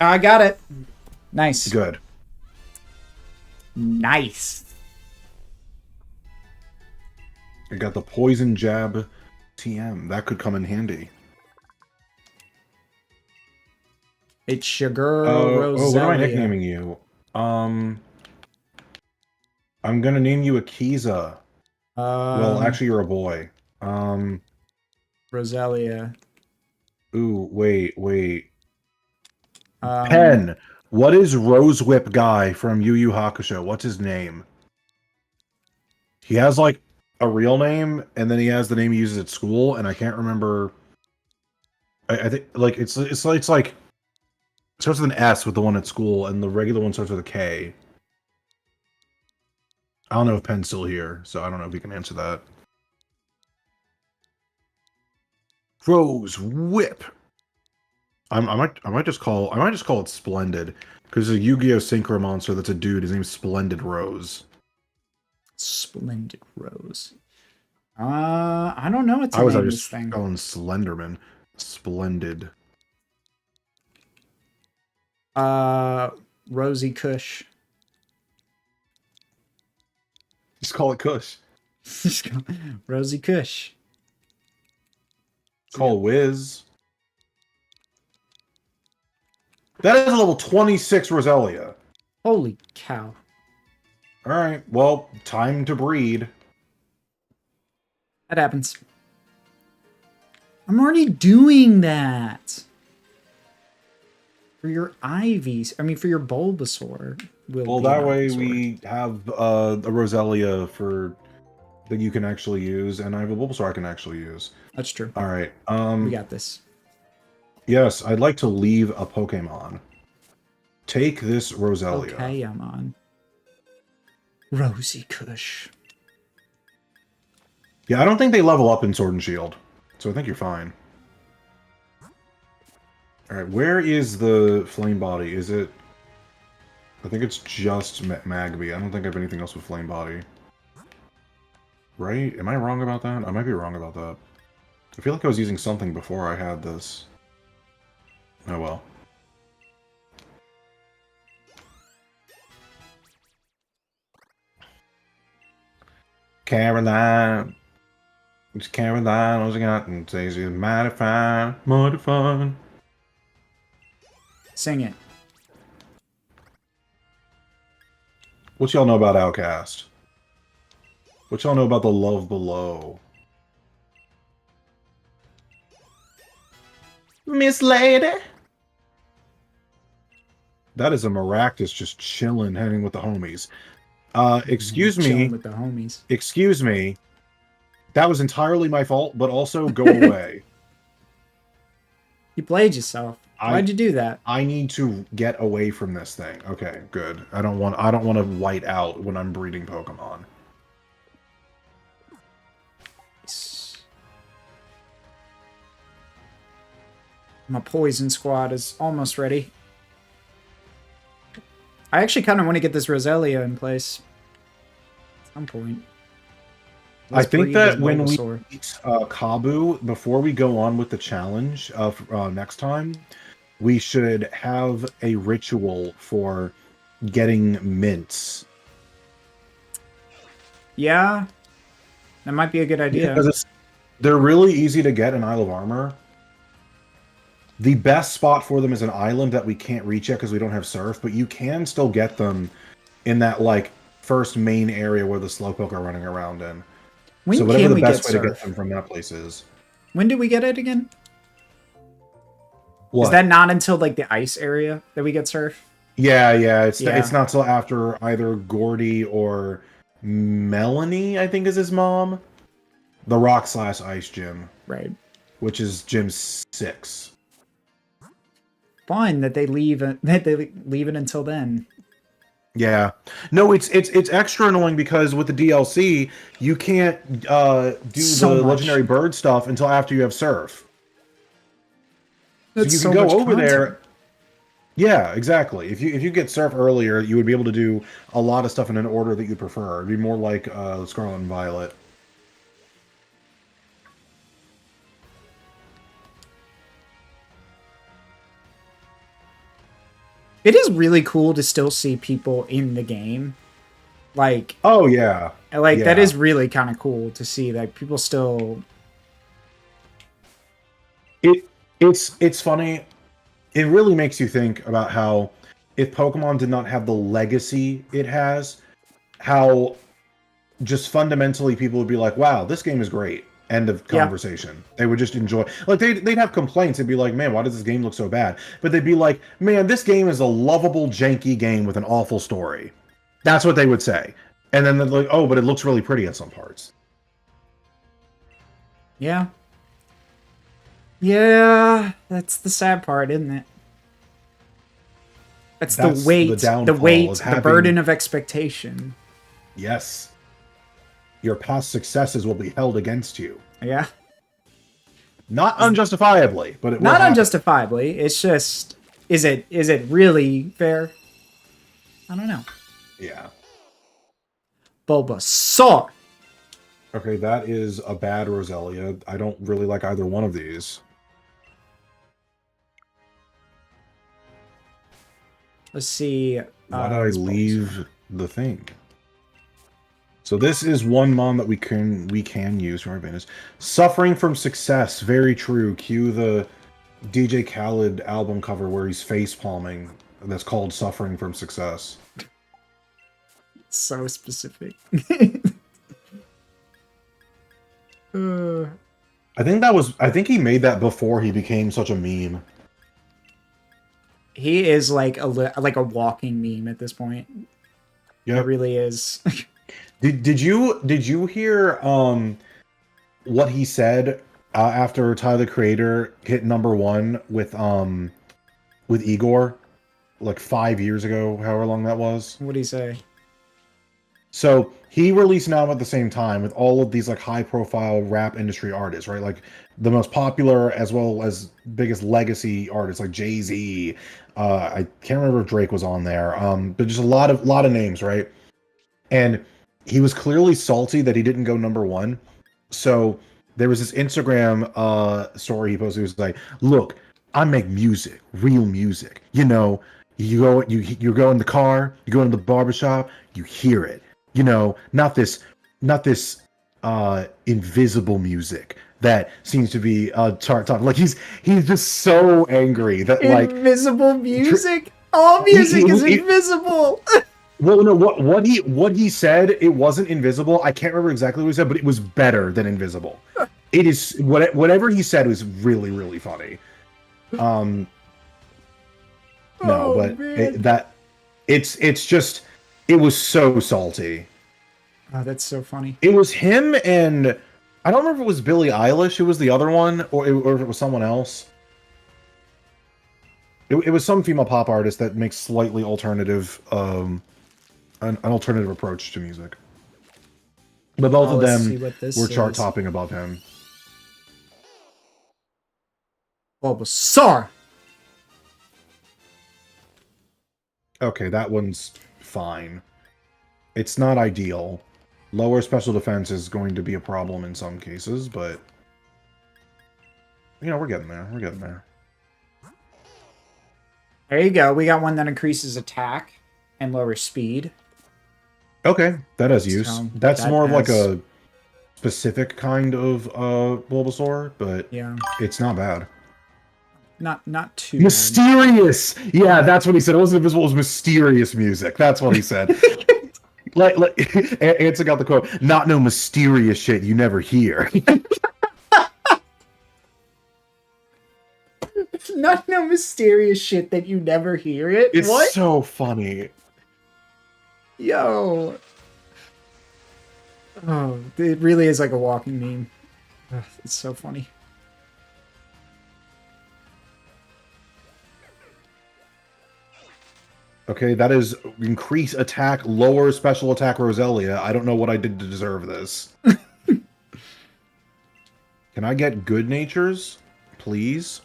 I got it. Nice. Good. Nice. I got the poison jab TM. That could come in handy. It's your girl, Rosalia. What am I nicknaming you? I'm gonna name you Akiza. Well, actually, you're a boy. Rosalia. Ooh, wait. Um, Pen. What is Rose Whip guy from Yu Yu Hakusho? What's his name? He has like a real name, and then he has the name he uses at school, and I can't remember. I think like it's like it starts with an S with the one at school, and the regular one starts with a K. I don't know if Pen's still here, so I don't know if he can answer that. Rose Whip. I might just call it Splendid because there's a Yu-Gi-Oh Synchro monster that's a dude. His name's Splendid Rose. Splendid Rose. I don't know what to I was name just this thing. calling Slenderman. Splendid. Rosie Kush. Just call it Kush. Rosie Kush. Call Wiz. That is a level 26 Roselia. Holy cow. Alright, well, time to breed. That happens. I'm already doing that. For your Ivies. I mean, for your Bulbasaur. Well, that way we have a Roselia that you can actually use, and I have a Bulbasaur I can actually use. That's true. Alright, We got this. yes, I'd like to leave a Pokemon. Take this Roselia. Okay, I'm on. Rosie Kush. Yeah, I don't think they level up in Sword and Shield, so I think you're fine. Alright, where is the Flame Body? Is it... I think it's just Magby. I don't think I have anything else with Flame Body. Right? Am I wrong about that? I might be wrong about that. I feel like I was using something before I had this. Oh well. Caroline. It's Caroline. All she got and says she's mighty fine. Mighty fine. Sing it. What y'all know about Outcast? What y'all know about the Love Below? Miss Lady. That is a Maractus just chilling, hanging with the homies. Excuse me. Chilling with the homies. Excuse me. That was entirely my fault, but also go away. You played yourself. Why'd you do that? I need to get away from this thing. Okay, good. I don't want to white out when I'm breeding Pokemon. My poison squad is almost ready. I actually kind of want to get this Roselia in place. At some point. I think that when we Bulbasaur. meet Kabu, before we go on with the challenge next time, we should have a ritual for getting mints. Yeah. That might be a good idea. Because they're really easy to get in Isle of Armor. The best spot for them is an island that we can't reach yet because we don't have surf, but you can still get them in that like first main area where the Slowpoke are running around in. When so whatever can the we best get way to surf? get them from that place is. When do we get it again? What? Is that not until like the ice area that we get surf? Yeah. It's Yeah. it's not till after either Gordy or Melanie, I think is his mom. The Rock/Ice gym. Right. Which is gym 6. Fun that they leave it until then. Yeah. No, it's extra annoying because with the DLC, you can't do So the much. legendary bird stuff until after you have surf. That's so you can so go much over content. there. Yeah, exactly. If you get surf earlier, you would be able to do a lot of stuff in an order that you prefer. It'd be more like Scarlet and Violet. It is really cool to still see people in the game. Like, Oh yeah. that Yeah. is really kind of cool to see that people still. It's funny. It really makes you think about how if Pokemon did not have the legacy it has, how just fundamentally people would be like, wow, this game is great. End of Yeah. conversation. They would just enjoy, like they'd have complaints. They'd be like, man, why does this game look so bad? But they'd be like, man, this game is a lovable, janky game with an awful story. That's what they would say. And then they're like, oh, but it looks really pretty at some parts. Yeah. Yeah, that's the sad part, isn't it? That's the weight, the burden of expectation. Yes. Your past successes will be held against you. Yeah. Not unjustifiably, but it will Not happen. unjustifiably. It's just, is it really fair? I don't know. Yeah. Bulbasaur. Okay, that is a bad Roselia. I don't really like either one of these. Let's see. Why did I leave the thing? So this is one mon that we can use for our advantage. Suffering from success, very true. Cue the DJ Khaled album cover where he's face palming. That's called Suffering from Success. So specific. I think he made that before he became such a meme. He is like a walking meme at this point. Yeah, It really is. Did you hear what he said after Tyler the Creator hit #1 with Igor like 5 years ago, however long that was? What do you say? So he released an album at the same time with all of these like high profile rap industry artists, right? Like the most popular as well as biggest legacy artists like Jay-Z. I can't remember if Drake was on there. But just a lot of names, right? And he was clearly salty that he didn't go #1. So there was this Instagram story he posted. He was like, "Look, I make music, real music. You know, you go in the car, you go in the barbershop, you hear it. You know, not this invisible music that seems to be talk. Like he's just so angry that like invisible music. All music is invisible. Well, no, what he said, it wasn't invisible. I can't remember exactly what he said, but it was better than invisible. It is whatever he said was really, really funny. No, Oh, but man. it's just it was so salty. Oh, that's so funny. It was him and I don't remember if it was Billie Eilish who was the other one, or if it was someone else. It was some female pop artist that makes slightly alternative an alternative approach to music. But both of let's them see what this were chart is. topping above him. Bulbasaur. Okay, that one's fine. It's not ideal. Lower special defense is going to be a problem in some cases, but you know, we're getting there. We're getting there. There you go. We got one that increases attack and lowers speed. Okay, that has use. So, That's that more of like has- a specific kind of Bulbasaur, but Yeah. it's not bad. Not too bad. Mysterious! Yeah, that's what he said. It wasn't invisible, it was mysterious music. That's what he said. like Anson got the quote, not no mysterious shit you never hear. Not no mysterious shit that you never hear it. It's What? so funny. Yo. Oh, it really is like a walking meme. Ugh, it's so funny. Okay, that is increase attack, lower special attack Roselia. I don't know what I did to deserve this. Can I get good natures, please?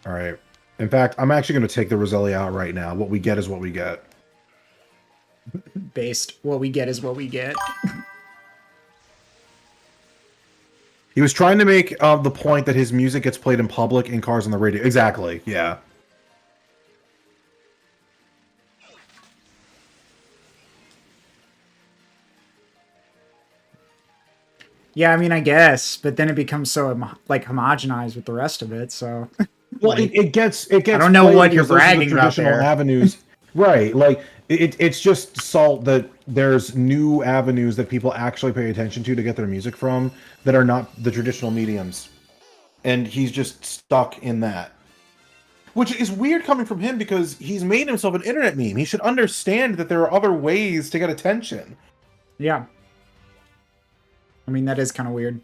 All right. In fact, I'm actually going to take the Roselia out right now. What we get is what we get. Based. What we get is what we get. He was trying to make the point that his music gets played in public in cars on the radio. Exactly. Yeah. Yeah, I mean, I guess, but then it becomes so like homogenized with the rest of it. So, Well, like, it gets. I don't know played what you're because those are the bragging about traditional there. avenues, right? Like it's just salt that there's new avenues that people actually pay attention to get their music from that are not the traditional mediums, and he's just stuck in that. Which is weird coming from him because he's made himself an internet meme. He should understand that there are other ways to get attention. Yeah. I mean, that is kind of weird.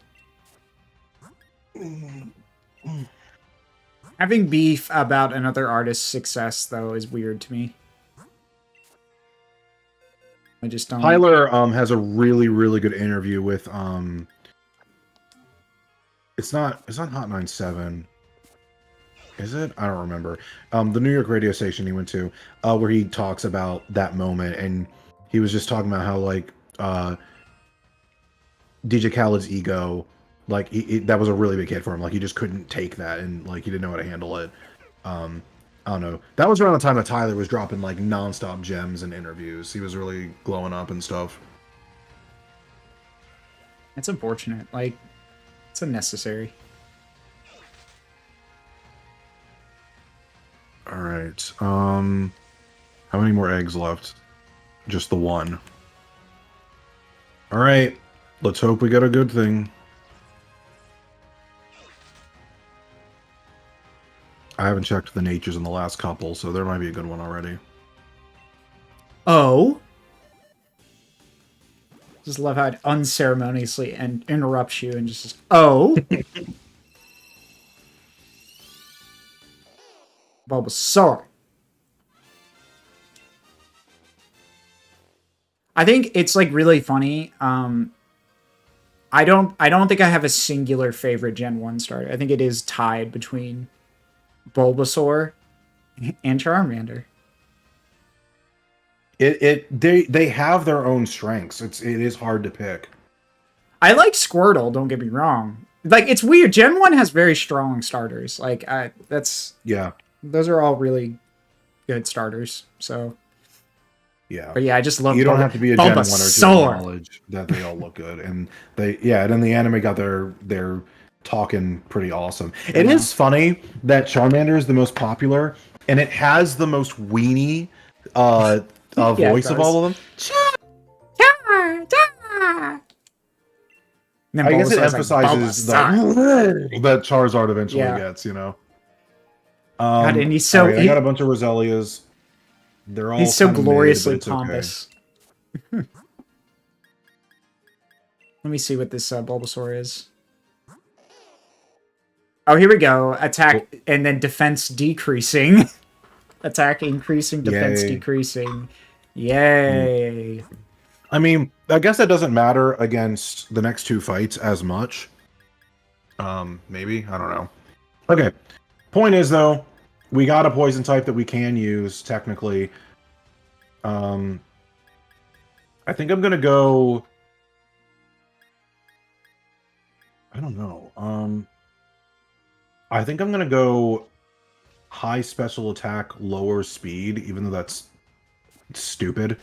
Having beef about another artist's success, though, is weird to me. I just don't. Tyler has a really, really good interview with it's not Hot 97. Is it? I don't remember. The New York radio station he went to, where he talks about that moment, and he was just talking about how like DJ Khaled's ego, like that was a really big hit for him. Like he just couldn't take that, and like he didn't know how to handle it. I don't know. That was around the time that Tyler was dropping like nonstop gems and interviews. He was really glowing up and stuff. It's unfortunate. Like, it's unnecessary. All right. How many more eggs left? Just the one. All right. Let's hope we get a good thing. I haven't checked the natures in the last couple, so there might be a good one already. Oh. Just love how it unceremoniously and interrupts you and just oh. Bulbasaur. I think it's like really funny. I don't think I have a singular favorite Gen 1 starter. I think it is tied between Bulbasaur and Charmander. They have their own strengths. It is hard to pick. I like Squirtle, don't get me wrong. Like, it's weird. Gen 1 has very strong starters. Like, Yeah. those are all really good starters. So, Yeah. but yeah, I just love You don't have to be a Gen 1 or 2 Bulbasaur. knowledge that they all look good. And and then the anime got their talking pretty awesome. It is funny that Charmander is the most popular, and it has the most weenie voice of all of them. I guess it emphasizes that Charizard eventually gets, you know. God, and he's so I got a bunch of Roselias. They're all he's so kinda gloriously mid, but it's okay. pompous. Let me see what this Bulbasaur is. Oh, here we go. Attack and then defense decreasing. Attack increasing, defense decreasing. Yay. I mean, I guess that doesn't matter against the next two fights as much. Maybe? I don't know. Okay. Point is, though, we got a poison type that we can use, technically. I think I'm gonna go... I don't know. I think I'm gonna go high special attack, lower speed, even though that's stupid.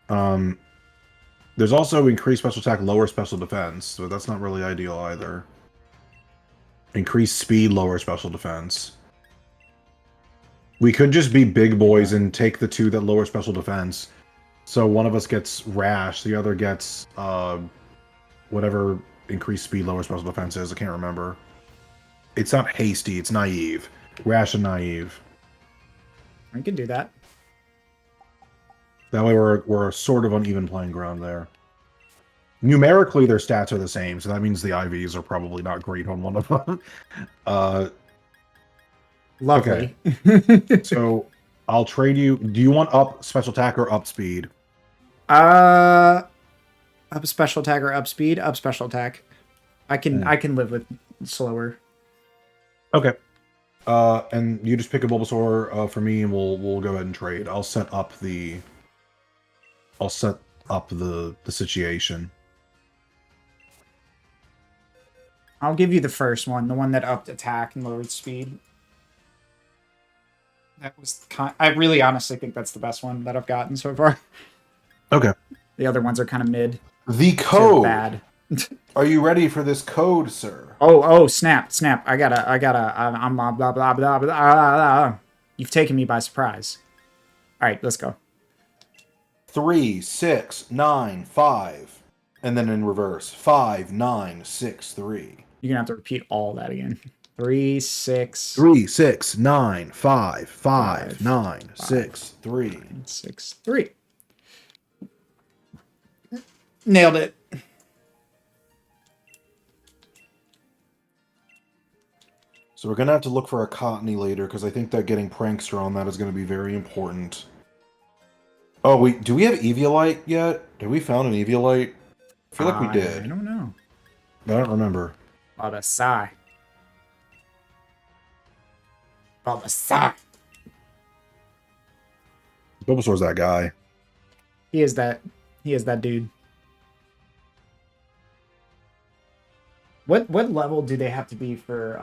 There's also increased special attack, lower special defense, so that's not really ideal either. Increased speed, lower special defense. We could just be big boys and take the two that lower special defense. So one of us gets Rash, the other gets whatever increased speed, lower special defense is. I can't remember. It's not hasty, it's naive. Rash and naive. I can do that. That way we're sort of on even playing ground there. Numerically, their stats are the same, so that means the IVs are probably not great on one of them. Lovely. Okay. So I'll trade you. Do you want up special attack or up speed? Up special attack or up speed? Up special attack. I can live with slower. Okay. And you just pick a Bulbasaur for me, and we'll go ahead and trade. I'll set up the situation. I'll give you the first one, the one that upped attack and lowered speed. That was I really honestly think that's the best one that I've gotten so far. Okay. The other ones are kind of mid. The To code. bad. Are you ready for this code, sir? Oh, snap. I'm blah, blah, blah, blah, blah. You've taken me by surprise. All right, let's go. 3, 6, 9, 5. And then in reverse. 5, 9, 6, 3. You're going to have to repeat all that again. 3, 6. 3, 6, 9, 5, 5, 5, 9, 5, 6, 3. 9, 6, 3. Nailed it. So we're going to have to look for a Cottony later, because I think that getting Prankster on that is going to be very important. Oh, wait, do we have Eviolite yet? Have we found an Eviolite? I feel like we did. I don't know. I don't remember. Babasai. Babasai. Bulbasaur's that guy. He is that dude. What level do they have to be for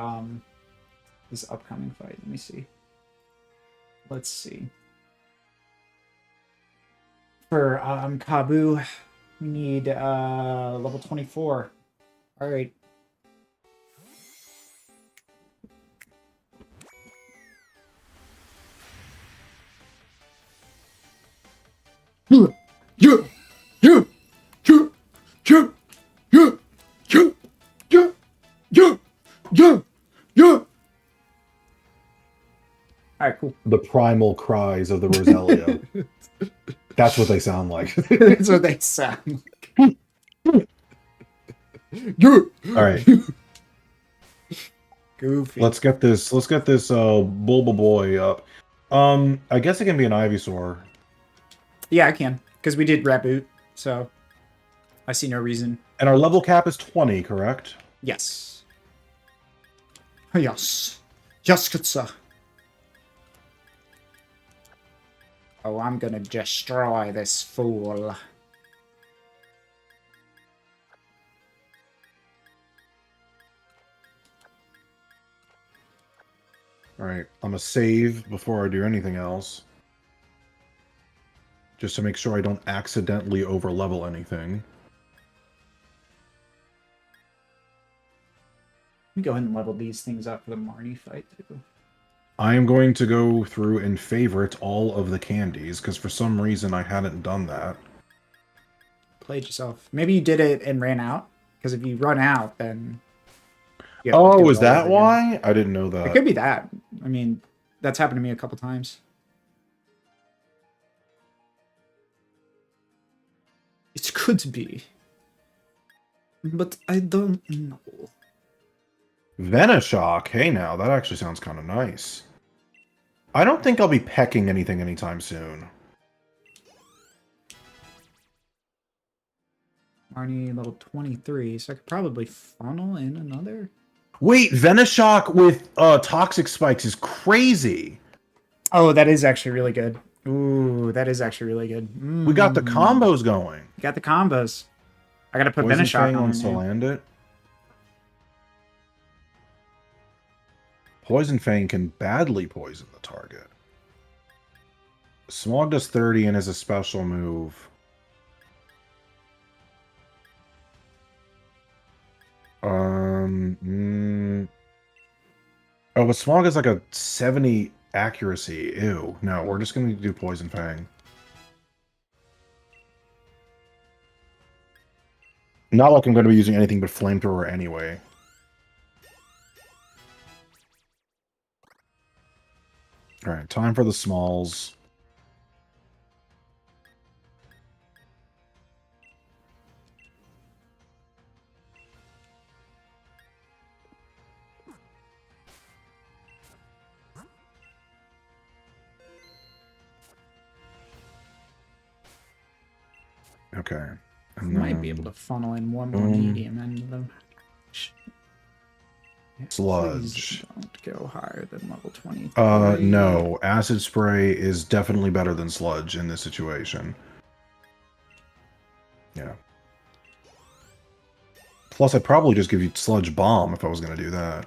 this upcoming fight? Let me see. Let's see. For Kabu, we need level 24. All right. All right, cool. The primal cries of the Roselia. That's what they sound like. That's what they sound like. All right. Goofy. Let's get this Bulba boy up. I guess it can be an Ivysaur. Yeah, I can. Because we did reboot, so I see no reason. And our level cap is 20, correct? Yes. Yes. Yes, good sir. Oh, I'm gonna destroy this fool. Alright, I'm gonna save before I do anything else. Just to make sure I don't accidentally overlevel anything. Let me go ahead and level these things up for the Marnie fight, too. I am going to go through and favorite all of the candies, because for some reason I hadn't done that. Played yourself. Maybe you did it and ran out. Because if you run out, then... you have to Oh, do is it all that over why? again. I didn't know that. It could be that. I mean, that's happened to me a couple times. It could be. But I don't know. Venoshock, hey now, that actually sounds kind of nice. I don't think I'll be pecking anything anytime soon. Marnie level 23, so I could probably funnel in another. Wait, Venoshock with Toxic Spikes is crazy. Oh, that is actually really good. Ooh, that is actually really good. We got the combos going. You got the combos. I gotta put Poison Venoshock Fang on on there. Salandit. Poison Fang can badly poison the target. Smog does 30 and is a special move. Oh, but Smog is like a 70 accuracy. Ew. No, we're just going to do Poison Fang. Not like I'm going to be using anything but Flamethrower anyway. Alright, time for the smalls. Okay. I might be able to funnel in one more medium end of them. Sludge. Please don't go higher than level 20. No. Acid Spray is definitely better than Sludge in this situation. Yeah. Plus, I'd probably just give you Sludge Bomb if I was going to do that.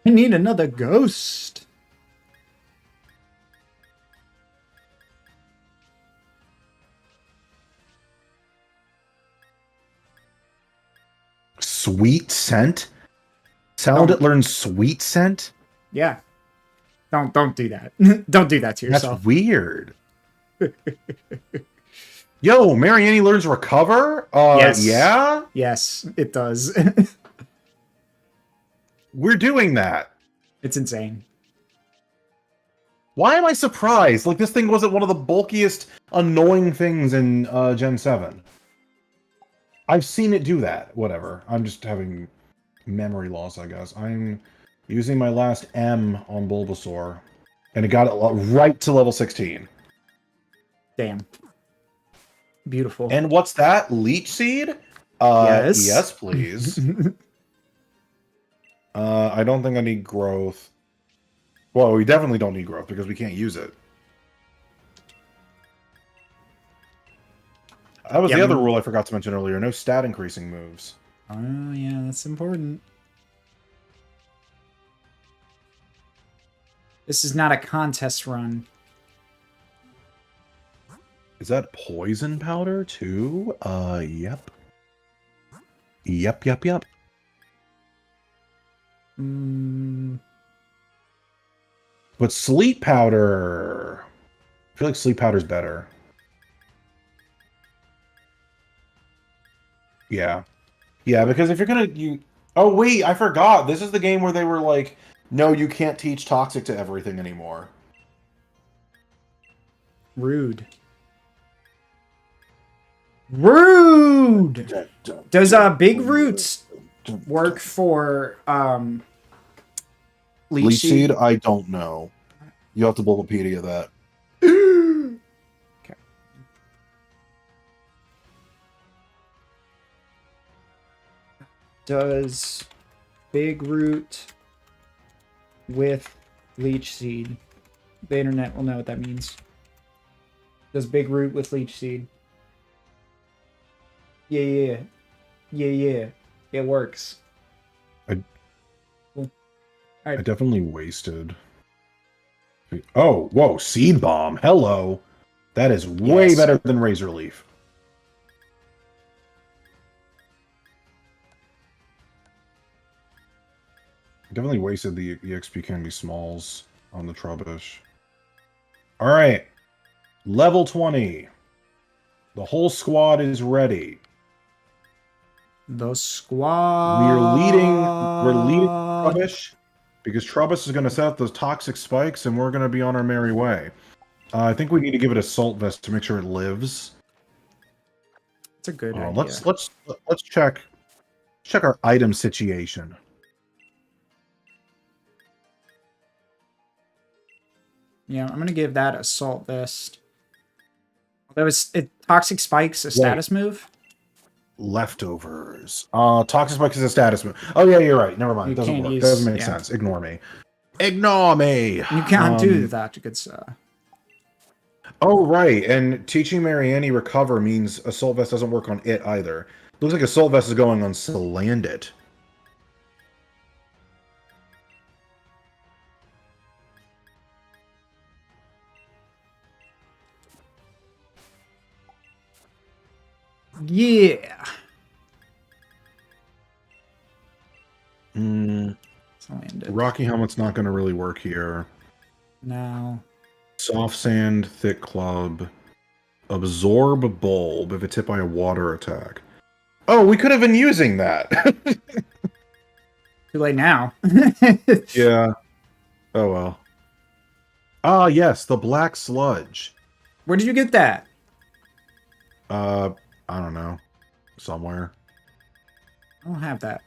I need another ghost. Sweet Scent? Salandit learns Sweet Scent? Yeah. Don't do that. Don't do that to That's yourself. weird. Yo, Marianne learns Recover? Yes. Yeah? Yes, it does. We're doing that. It's insane. Why am I surprised? Like, this thing wasn't one of the bulkiest, annoying things in Gen 7. I've seen it do that. Whatever. I'm just having memory loss, I guess. I'm using my last M on Bulbasaur, and it got it right to level 16. Damn. Beautiful. And what's that? Leech Seed? Yes. Yes, please. I don't think I need growth. Well, we definitely don't need growth because we can't use it. That was the other rule I forgot to mention earlier. No stat increasing moves. Oh, yeah, that's important. This is not a contest run. Is that poison powder too? Yep. Yep. But sleep powder. I feel like sleep powder's better. Yeah. Yeah, because if you're gonna oh wait, I forgot. This is the game where they were like, no, you can't teach toxic to everything anymore. Rude. Does Big Roots work for Leech Seed? I don't know. You have to Bulbapedia that. Okay. Does Big Root with Leech Seed? The internet will know what that means. Does Big Root with Leech Seed? Yeah. It works. Cool. I definitely wasted. Oh, whoa, Seed Bomb. Hello. That is way better than Razor Leaf. I definitely wasted the EXP Candy Smalls on the Trubbish. Alright. Level 20. The whole squad is ready. The squad. We're leading Trubbish because Trubbish is going to set up those toxic spikes and we're going to be on our merry way. I think we need to give it a Salt Vest to make sure it lives. It's a good idea. Let's check our item situation. Yeah, I'm gonna give that a Salt Vest. That was Toxic Spike's a status move. Leftovers. Toxic Spike is a status move. Oh yeah, you're right. Never mind. It doesn't work. Use, Doesn't make sense. Ignore me. Ignore me. You can't do that, good sir. Oh right, and teaching Marianne Recover means Assault Vest doesn't work on it either. Looks like Assault Vest is going on Salandit. Yeah. Rocky Helmet's not going to really work here. No. Soft Sand, Thick Club, Absorb Bulb if it's hit by a water attack. Oh, we could have been using that. Too late now. Yeah. Oh well. Ah, yes, the Black Sludge. Where did you get that? I don't know. Somewhere. I don't have that.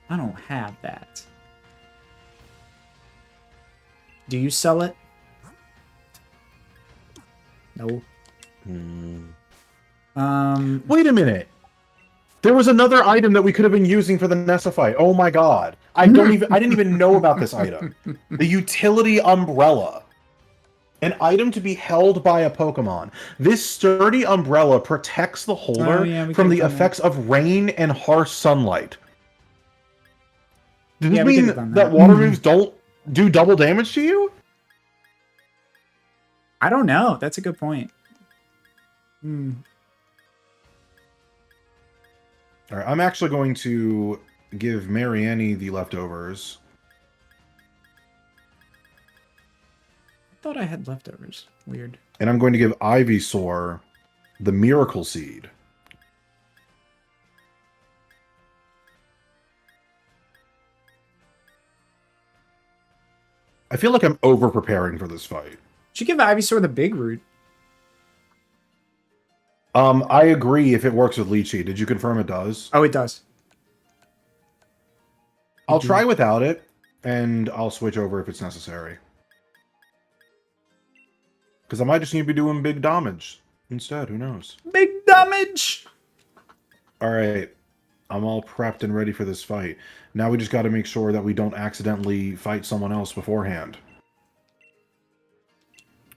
I don't have that. Do you sell it? No. Wait a minute. There was another item that we could have been using for the Nessa fight. Oh my god. I didn't even know about this item. The utility umbrella. An item to be held by a Pokemon. This sturdy umbrella protects the holder from the effects of rain and harsh sunlight. Does this mean that water moves don't do double damage to you? I don't know. That's a good point. All right, I'm actually going to give Marianne the leftovers. I thought I had leftovers. Weird. And I'm going to give Ivysaur the Miracle Seed. I feel like I'm over-preparing for this fight. Should give Ivysaur the big root. I agree if it works with Lychee. Did you confirm it does? Oh, it does. I'll try without it, and I'll switch over if it's necessary. Because I might just need to be doing big damage instead. Who knows? Big damage! Alright. I'm all prepped and ready for this fight. Now we just got to make sure that we don't accidentally fight someone else beforehand.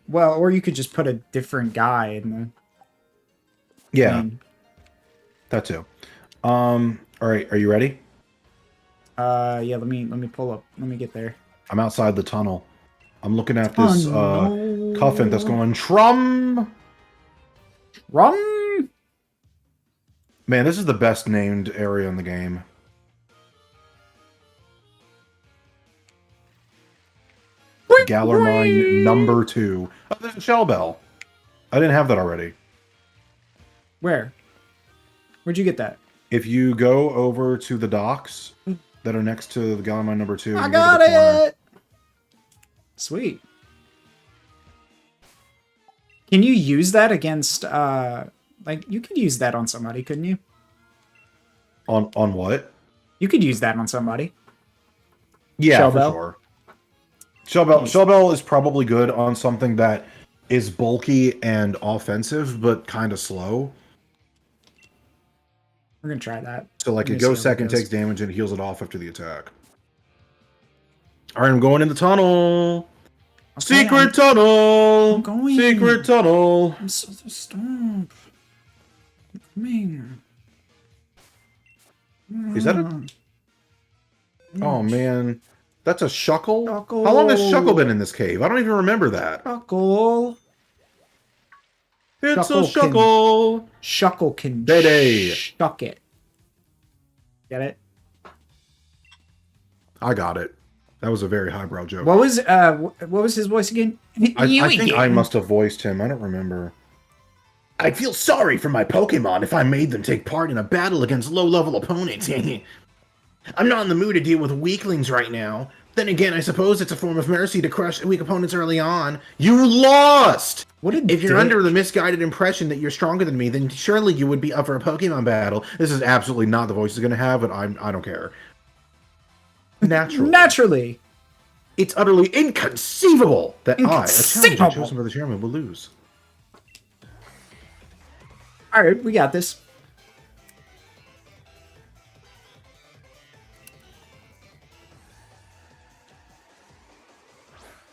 Well, or you could just put a different guy in the... Yeah. That too. Alright, are you ready? Yeah, let me pull up. Let me get there. I'm outside the tunnel. I'm looking at this coffin that's going Trum! Rum! Man, this is the best named area in the game. Galarmine number 2. Oh, there's a Shell Bell. I didn't have that already. Where? Where'd you get that? If you go over to the docks that are next to the Galarmine number 2, I got it! Sweet. Can you use that against, like, you could use that on somebody, couldn't you? On what? You could use that on somebody. Yeah, Shell for Bell? sure. Shell Bell is probably good on something that is bulky and offensive, but kind of slow. We're gonna try that. So, like, it goes second, takes damage, and heals it off after the attack. Alright, I'm going in the tunnel! Okay, Secret tunnel! I'm going. Secret tunnel! I'm so stop. I'm coming. Is that a... Oh, man. That's a Shuckle? Shuckle. How long has Shuckle been in this cave? I don't even remember that. Shuckle. It's a Shuckle! Shuckle can Day. shuck it. Get it? I got it. That was a very highbrow joke. What was his voice again? I think I must have voiced him. I don't remember. I'd feel sorry for my Pokemon if I made them take part in a battle against low-level opponents. I'm not in the mood to deal with weaklings right now. Then again, I suppose it's a form of mercy to crush weak opponents early on. You lost! If you're under the misguided impression that you're stronger than me, then surely you would be up for a Pokemon battle. This is absolutely not the voice he's going to have, but I don't care. Naturally. It's utterly inconceivable that I, a challenger chosen by the chairman, will lose. Alright, we got this.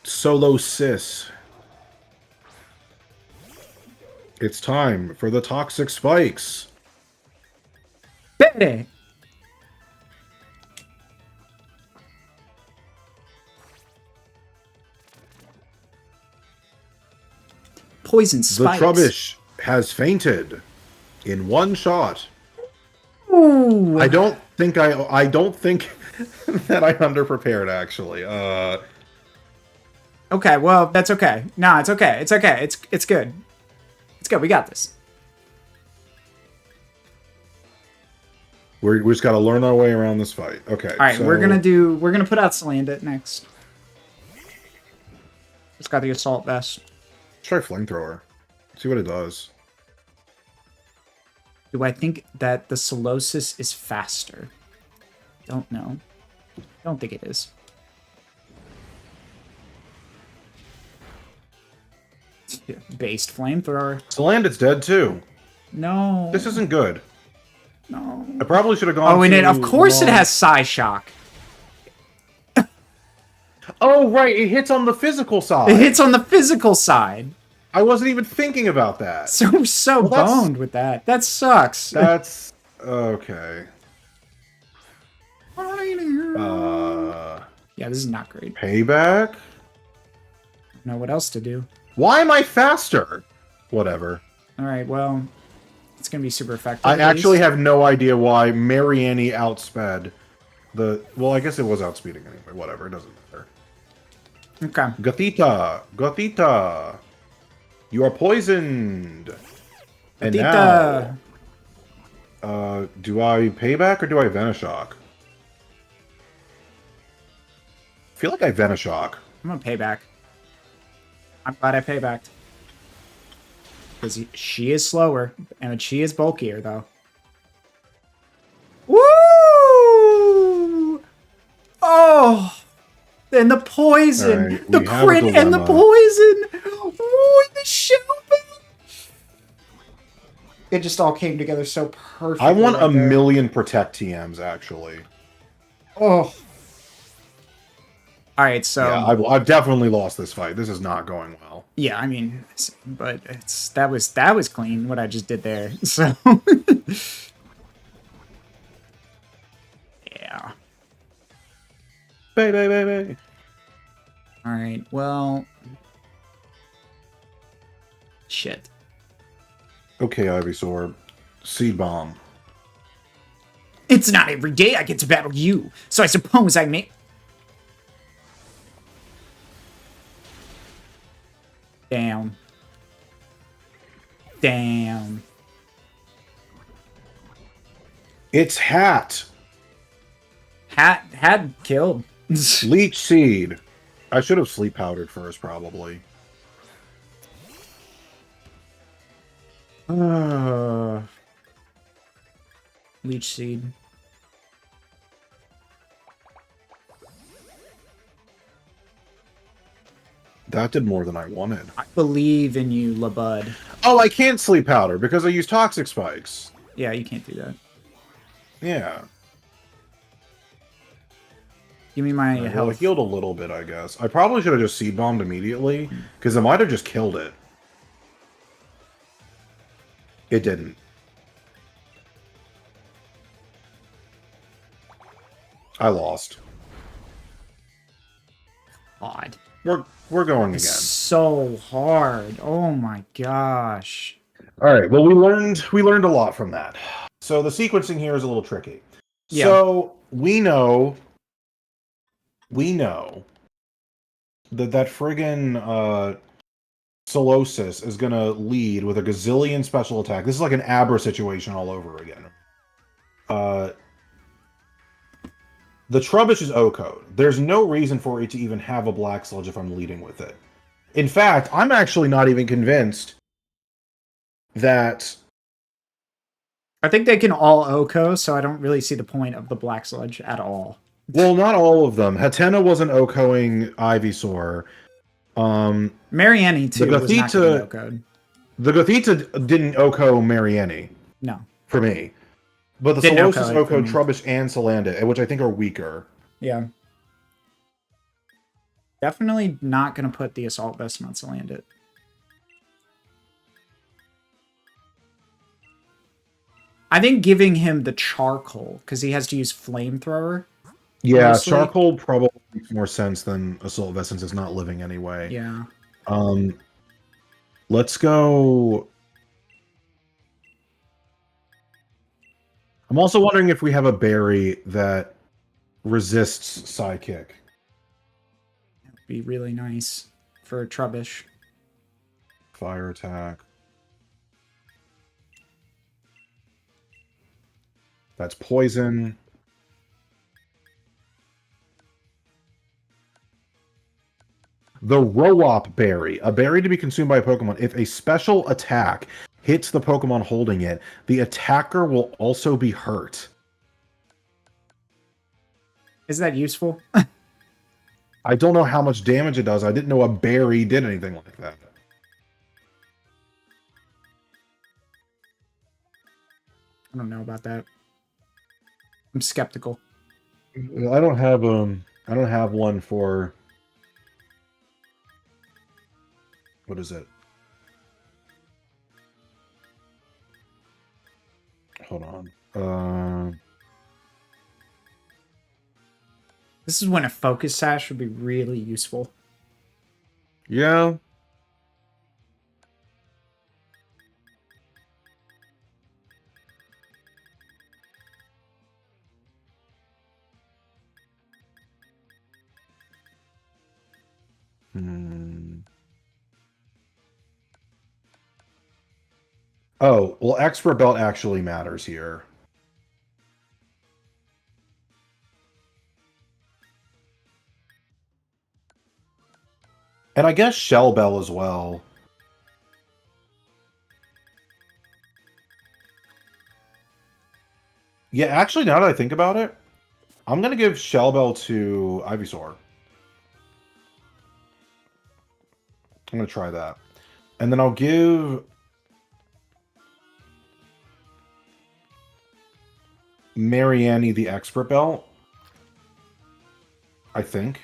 Solo Sis. It's time for the toxic spikes. Bene. Poison spikes. The Trubbish has fainted in one shot. Ooh. I don't think that I underprepared actually. Okay, well, that's okay. No, it's okay. It's okay. It's good. It's good. We got this. We just got to learn our way around this fight. Okay. All right, we're gonna put out Salandit next. It's got the assault vest. Try flamethrower. See what it does. Do I think that the Solosis is faster? Don't know. Don't think it is. Based flamethrower. Salandit's dead too. No. This isn't good. No. I probably should have gone. Oh, and to of course it long- has Psyshock. Oh, right. It hits on the physical side. It hits on the physical side. I wasn't even thinking about that. So Well, that's- boned with that. That sucks. That's okay. Yeah, this is not great. Payback? Know what else to do. Why am I faster? Whatever. All right, well, it's gonna be super effective. I at actually least. have no idea why Marianne outsped the. Well, I guess it was outspeeding anyway. Whatever, it doesn't matter. Okay. Gothita, you are poisoned. And Gothita. now, do I payback or do I Venoshock? I feel like I Venoshock. I'm gonna pay back. I'm glad I pay back. Because she is slower, and she is bulkier, though. Woo! Oh! And the poison! Alright, The we have a crit and the dilemma. poison! Ooh, and the shell bell! It just all came together so perfectly. I want a right there. million Protect TMs, actually. Oh. Alright, so... Yeah, I've definitely lost this fight. This is not going well. Yeah, I mean, but that was clean what I just did there. So yeah. Baby. All right. Well, shit. Okay, Ivysaur. Seed Bomb. It's not every day I get to battle you, so I suppose I may. Damn. Damn. It's Hat. Had killed. Leech Seed. I should have Sleep Powdered first, probably. Leech seed. That did more than I wanted. I believe in you, LaBud. Oh, I can't Sleep Powder because I use Toxic Spikes. Yeah, you can't do that. Yeah. Give me my Well, it health. healed a little bit, I guess. I probably should have just Seed Bombed immediately, because it might have just killed it. It didn't. I lost. God. We're going It's again. so hard. Oh my gosh. All right. Well, we learned a lot from that. So the sequencing here is a little tricky. Yeah. So we know that friggin' Solosis is gonna lead with a gazillion special attack. This is like an Abra situation all over again. The Trubbish is O-code. There's no reason for it to even have a Black Sludge if I'm leading with it. In fact, I'm actually not even convinced that... I think they can all OHKO, so I don't really see the point of the Black Sludge at all. Well, not all of them. Hatena wasn't OHKOing Ivysaur. Marianne, too, was not Gothita- getting OHKO'd. The Gothita didn't OHKO Marianne, No. for me. But the Didn't Solosis OHKO it for OHKO me. Trubbish and Salandit, which I think are weaker. Yeah. Definitely not going to put the Assault Vest on Salandit. I think giving him the Charcoal, because he has to use Flamethrower. Yeah, Mostly. Charcoal probably makes more sense than Assault Vest since it's not living anyway. Yeah. Let's go... I'm also wondering if we have a berry that resists Psychic. That'd be really nice for a Trubbish. Fire attack. That's poison. The Roop berry, a berry to be consumed by a Pokemon. If a special attack hits the Pokemon holding it, the attacker will also be hurt. Is that useful? I don't know how much damage it does. I didn't know a berry did anything like that. I don't know about that. I'm skeptical. I don't have one for. What is it? Hold on. This is when a focus sash would be really useful. Yeah. Oh, well, expert belt actually matters here. And I guess shell bell as well. Yeah, actually, now that I think about it, I'm going to give shell bell to Ivysaur. I'm going to try that. And then I'll give Marianne the expert belt. I think.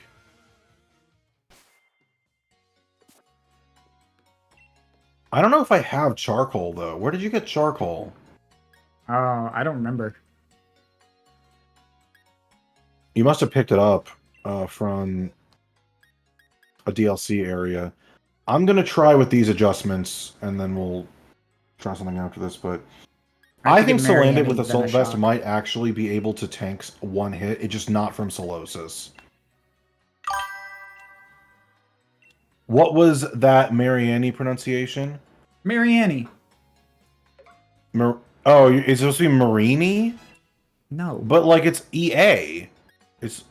I don't know if I have charcoal, though. Where did you get charcoal? Oh, I don't remember. You must have picked it up from a DLC area. I'm going to try with these adjustments, and then we'll try something after this, but I think Salandit with Assault Vest might actually be able to tank one hit. It's just not from Solosis. What was that Marianne pronunciation? Marianne. Oh, it's supposed to be Marini? No. But, like, it's EA. It's...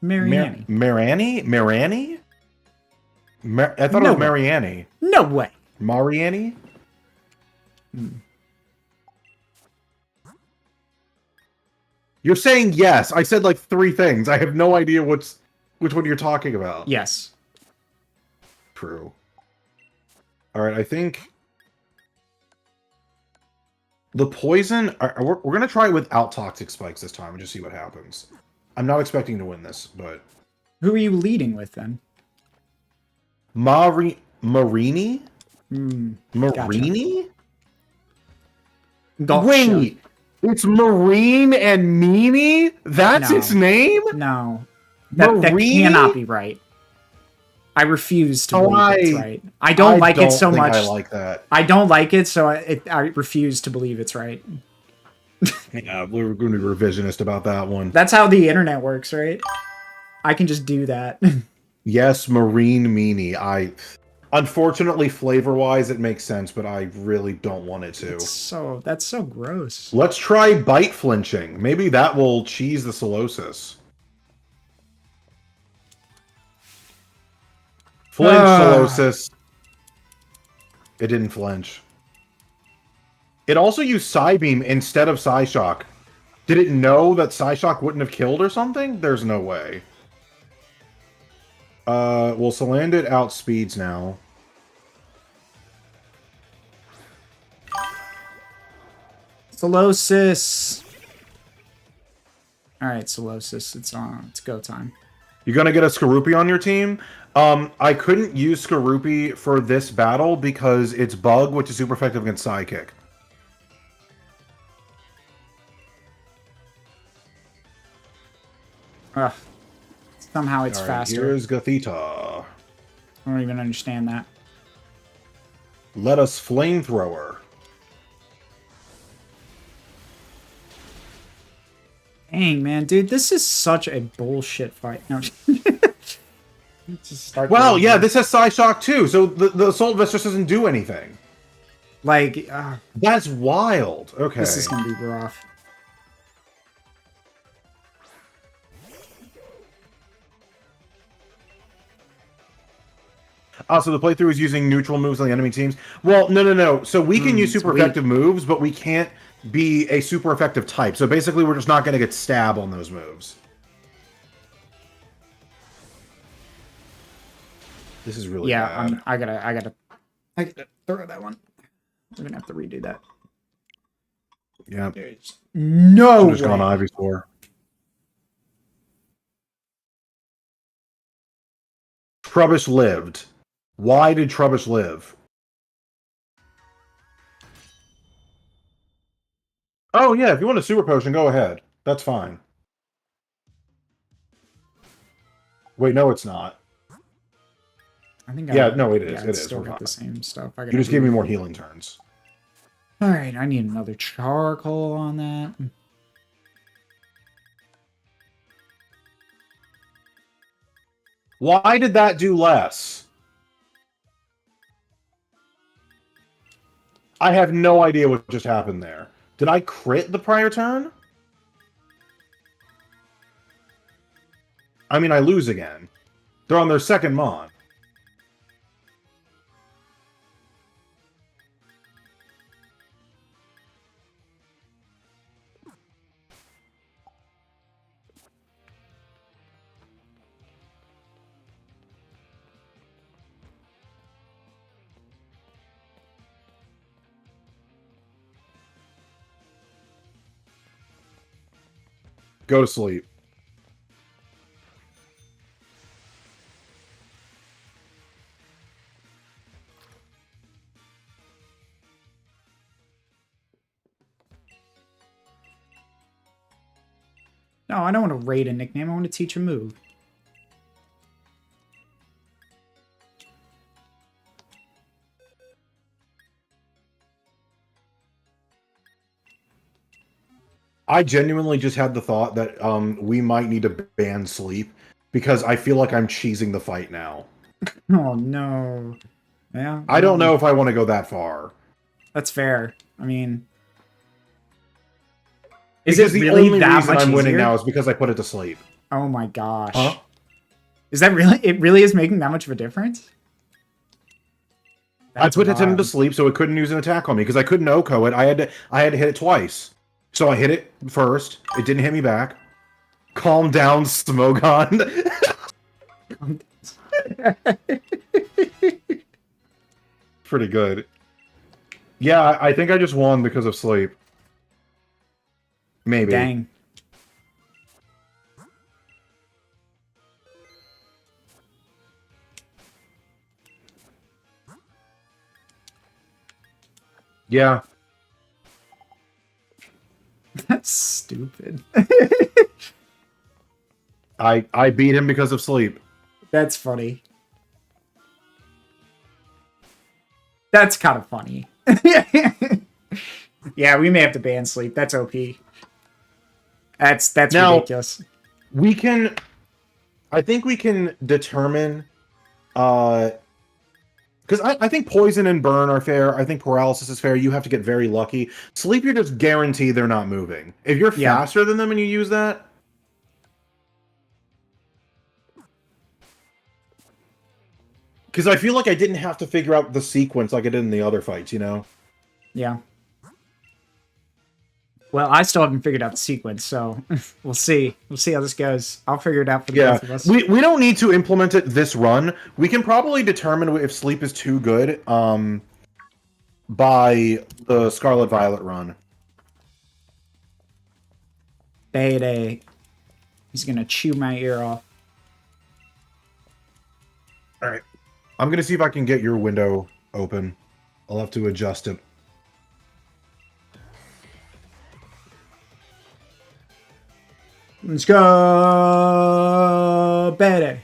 Marianne. Marani? I thought it was Marianne. No way. Marianne? You're saying yes. I said like 3 things. I have no idea which one you're talking about. Yes. True. All right, I think the poison. We're gonna try it without toxic spikes this time and just see what happens. I'm not expecting to win this, but who are you leading with then? Marini? Marini? Gotcha. Wait, it's Marine and Meanie? That's its name? No. That cannot be right. I refuse to believe it's right. I don't like it so much. I like that. I don't like it, so I refuse to believe it's right. Yeah, we're going to be revisionist about that one. That's how the internet works, right? I can just do that. Yes, Marine Meanie. Unfortunately, flavor-wise, it makes sense, but I really don't want it to. That's so gross. Let's try bite flinching. Maybe that will cheese the Solosis. Flinch, Solosis. It didn't flinch. It also used Psybeam instead of Psyshock. Did it know that Psyshock wouldn't have killed or something? There's no way. Well, Salandit outspeeds now. Solosis. Alright, Solosis. It's on. It's go time. You gonna get a Skorupi on your team? I couldn't use Skorupi for this battle because it's Bug, which is super effective against Psychic. Ugh. Somehow it's faster. Here's Gothita. I don't even understand that. Let us Flamethrower. Dang, man, dude, this is such a bullshit fight. No. Well, yeah, this has Psyshock too, so the Assault Vest just doesn't do anything. Like, that's wild. Okay. This is gonna be rough. So the playthrough is using neutral moves on the enemy teams. Well, no. So we can use super effective moves, but we can't be a super effective type. So basically, we're just not going to get stab on those moves. This is really bad. I gotta throw that one. We're gonna have to redo that. Yeah. There's no Should have just gone way. Ivysaur. Trubbish lived. Why did Trubbish live? Oh, yeah, if you want a super potion, go ahead. That's fine. Wait, no, it's not. I think Yeah, no, it is. Yeah, It it's is. still We're got the fine. same stuff. I You gotta just gave me do- more healing turns. All right, I need another charcoal on that. Why did that do less? I have no idea what just happened there. Did I crit the prior turn? I mean, I lose again. They're on their second mon. Go to sleep. No, I don't want to rate a nickname. I want to teach a move. I genuinely just had the thought that we might need to ban sleep because I feel like I'm cheesing the fight now. Oh no. Yeah. I don't know if I want to go that far. That's fair. I mean, is Because it the really only that reason much I'm winning easier? now is because I put it to sleep. Oh my gosh. Huh? Is that really? It really is making that much of a difference? I put it wild. to sleep so it couldn't use an attack on me because I couldn't OHKO it. I had to hit it twice. So I hit it first. It didn't hit me back. Calm down, Smogon. Pretty good. Yeah, I think I just won because of sleep. Maybe. Dang. Yeah. That's stupid. I beat him because of sleep. That's funny. That's kind of funny. Yeah, we may have to ban sleep. That's OP. That's Now- ridiculous. We can I think we can determine because I think poison and burn are fair. I think paralysis is fair. You have to get very lucky. Sleep, you're just guaranteed they're not moving. If you're Yeah. faster than them and you use that, because I feel like I didn't have to figure out the sequence like I did in the other fights, you know? Yeah. Well, I still haven't figured out the sequence, so we'll see. We'll see how this goes. I'll figure it out for the Yeah, both of us. we don't need to implement it this run. We can probably determine if sleep is too good by the Scarlet Violet run. Day. He's gonna chew my ear off. All right. I'm going to see if I can get your window open. I'll have to adjust it. Let's go, Betty.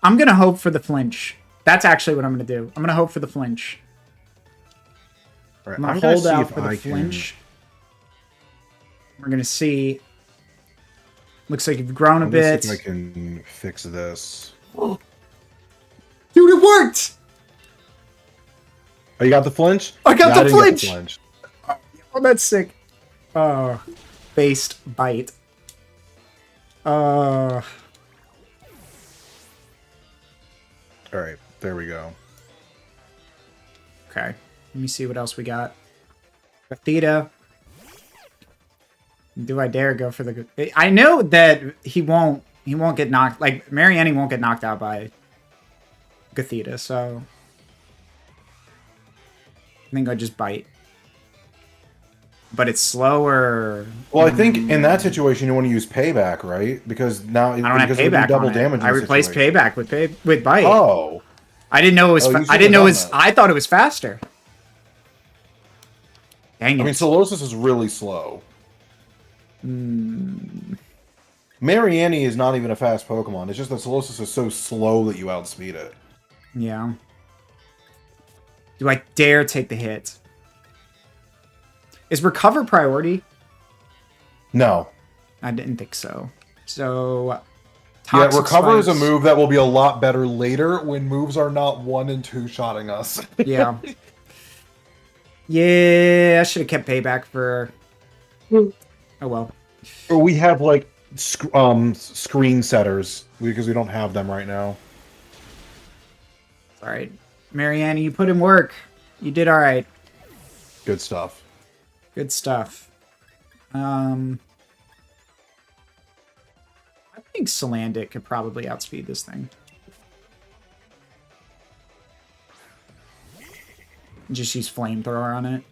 I'm gonna hope for the flinch. That's actually what I'm gonna do. I'm gonna hope for the flinch. All right, I'm gonna gonna hold see out if for the I flinch. We're gonna see. Looks like you've grown a I'm gonna bit. see if I can fix this. Dude, it worked! Oh, you got the flinch? I got the didn't get flinch! Oh, that's sick. Based bite. All right, there we go. Okay. Let me see what else we got. Theta. Do I dare go for the good? I know that he won't get knocked, like, Mariani won't get knocked out by Gothita, so I think I'll just bite. But it's slower. Well, I think in that situation you want to use payback, right? Because now I don't have payback double on it. damage. I replaced payback with bite. Oh, I didn't know it was. Oh, you I should've didn't know it done was. that. I thought it was faster. Dang it. I mean, Solosis is really slow. Mariani is not even a fast Pokemon. It's just that Solosis is so slow that you outspeed it. Yeah. Do I dare take the hit? Is recover priority? No. I didn't think so. So, Yeah, Toxic recover is a Spikes. move that will be a lot better later when moves are not 1 and 2 shotting us. Yeah. Yeah, I should have kept payback for. Oh well. Or we have like screen setters because we don't have them right now. All right, Marianne, you put in work. You did all right. Good stuff. Good stuff. I think Salandit could probably outspeed this thing. Just use flamethrower on it.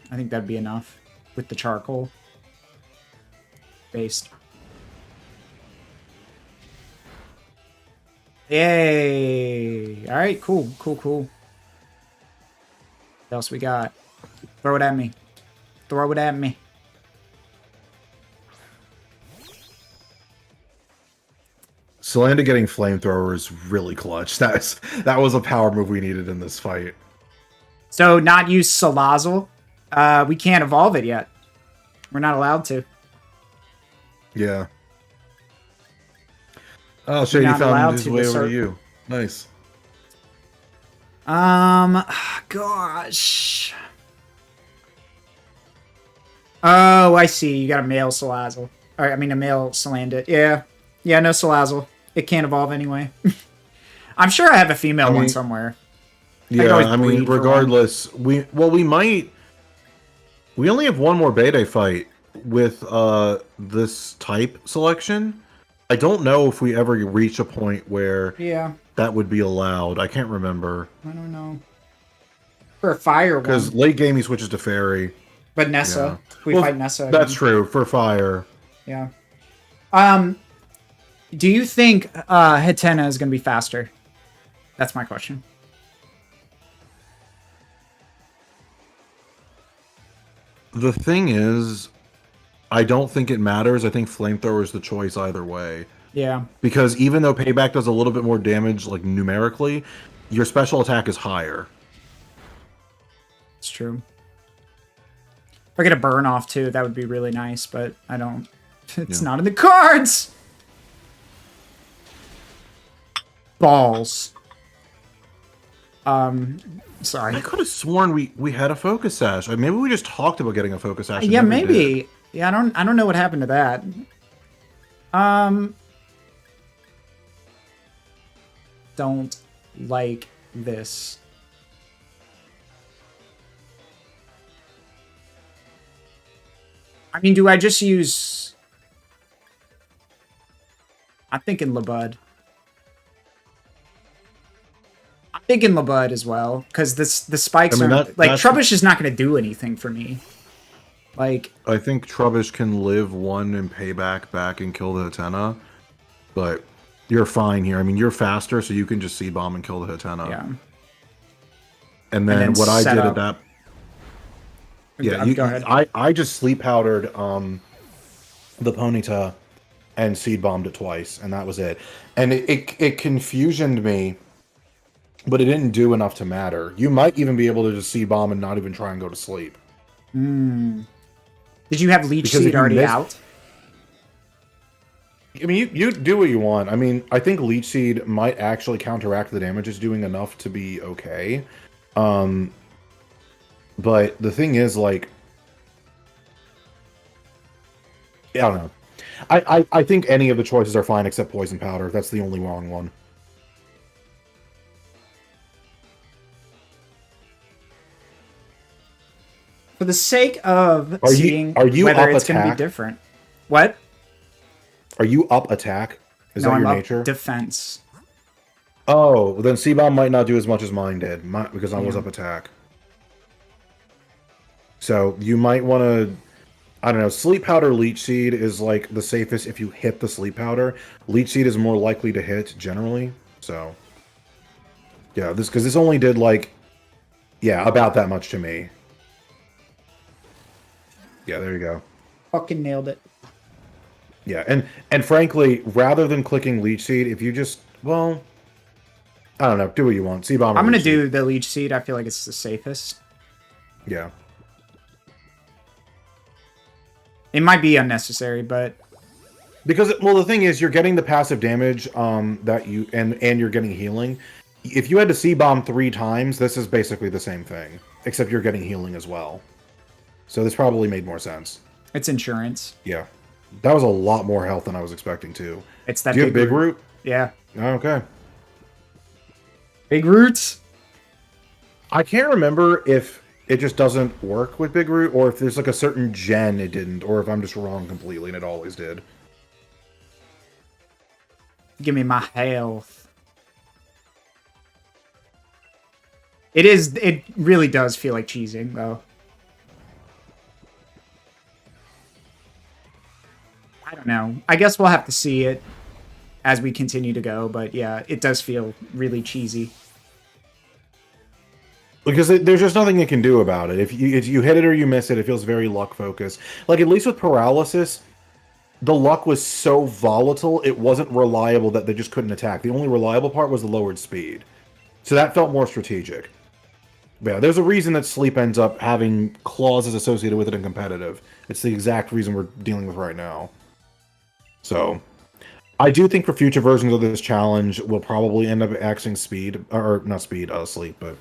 I think that'd be enough with the charcoal based. Yay! All right, cool. What else we got? Throw it at me. Throw it at me. Solanda getting flamethrower is really clutch. That was a power move we needed in this fight. So not use Salazzle. We can't evolve it yet. We're not allowed to. Yeah. Oh, Shady not allowed found his to way this over are- to you. Nice. Gosh. Oh, I see. You got a male Salazzle. Or, I mean, a male Salandit. Yeah. Yeah, no Salazzle. It can't evolve anyway. I'm sure I have a female one somewhere. Yeah, always I mean, breed for regardless, we only have one more Beta fight with this type selection. I don't know if we ever reach a point where Yeah. that would be allowed. I can't remember. I don't know. For a fire Because one. late game he switches to Fairy. But Nessa. Yeah. We Well, fight Nessa. That's again. true. For Fire. Yeah. Do you think Hitena is going to be faster? That's my question. The thing is, I don't think it matters. I think Flamethrower is the choice either way. Yeah. Because even though Payback does a little bit more damage, like numerically, your special attack is higher. It's true. If I get a burn off too, that would be really nice, but I don't. It's not in the cards! Balls. Sorry. I could have sworn we had a Focus Sash. Maybe we just talked about getting a Focus Sash. and Yeah, never did. maybe. Yeah, I don't know what happened to that. Don't like this. I mean, do I just use... I'm thinking Labud. I'm thinking Labud as well, because the spikes I mean, are... Like, that's- Trubbish is not going to do anything for me. Like... I think Trubbish can live one and Payback back and kill the Hatena, but you're fine here. I mean, you're faster, so you can just Seed Bomb and kill the Hatena. Yeah. And then, then what I set did up- at that... Yeah, Go ahead. I just Sleep Powdered the Ponyta and Seed Bombed it twice, and that was it. And it confusioned me, but it didn't do enough to matter. You might even be able to just Seed Bomb and not even try and go to sleep. Did you have Leech Because if Seed you already miss- out? I mean, you do what you want. I mean, I think Leech Seed might actually counteract the damage it's doing enough to be okay. But the thing is, like, I don't know. I think any of the choices are fine except Poison Powder. That's the only wrong one. For the sake of Are you- seeing are you whether up it's going to be attack? different. What? Are you up attack? Is No, that I'm your up nature? defense. Oh, well, then C-Bomb might not do as much as mine did, because I was Yeah. up attack. So you might want to, I don't know, Sleep Powder Leech Seed is like the safest if you hit the Sleep Powder. Leech Seed is more likely to hit generally, so. Yeah, because this only did like, yeah, about that much to me. Yeah, there you go. Fucking nailed it. Yeah, and frankly, rather than clicking Leech Seed, if you just, well, I don't know, do what you want. C-Bomb or I'm gonna Leech Seed. do the leech seed. I feel like it's the safest. Yeah. It might be unnecessary, but Because, well, the thing is, you're getting the passive damage that you, and you're getting healing. If you had to C-Bomb 3 times, this is basically the same thing, except you're getting healing as well. So this probably made more sense. it's insurance. Yeah. That was a lot more health than I was expecting, too. It's that Do you have Big Root? Yeah. Okay. Big roots? I can't remember if it just doesn't work with Big Root, or if there's like a certain gen it didn't, or if I'm just wrong completely and it always did. Give me my health. It really does feel like cheesing, though. I don't know. I guess we'll have to see it as we continue to go, but yeah, it does feel really cheesy. Because there's just nothing it can do about it. If you hit it or you miss it, it feels very luck focused. Like, at least with Paralysis, the luck was so volatile, it wasn't reliable that they just couldn't attack. The only reliable part was the lowered speed. So that felt more strategic. But yeah, there's a reason that Sleep ends up having clauses associated with it in competitive. It's the exact reason we're dealing with right now. So, I do think for future versions of this challenge, we'll probably end up axing speed, or not speed, sleep, but...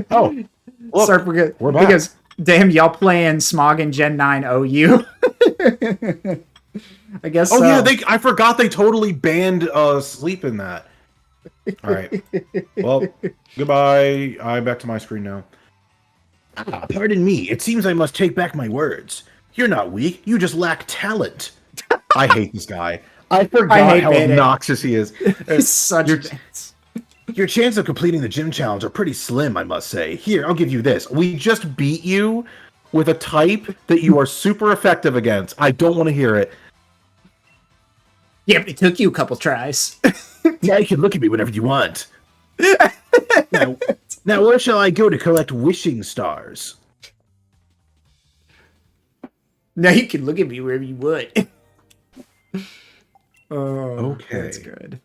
Oh, look, Sorry, we're back. because, damn, y'all playing Smog and Gen 9 OU. I guess Oh so. yeah, I forgot they totally banned sleep in that. All right. Well, goodbye. I'm back to my screen now. Ah, pardon me. It seems I must take back my words. You're not weak. You just lack talent. I hate this guy. I forgot hate how Beta. obnoxious he is. He's such Your- a dance. Your chance of completing the gym challenge are pretty slim, I must say. Here, I'll give you this. We just beat you with a type that you are super effective against. I don't want to hear it. Yeah, but it took you a couple tries. Now you can look at me whenever you want. now, where shall I go to collect wishing stars? Now you can look at me wherever you would. Oh, Okay. that's good.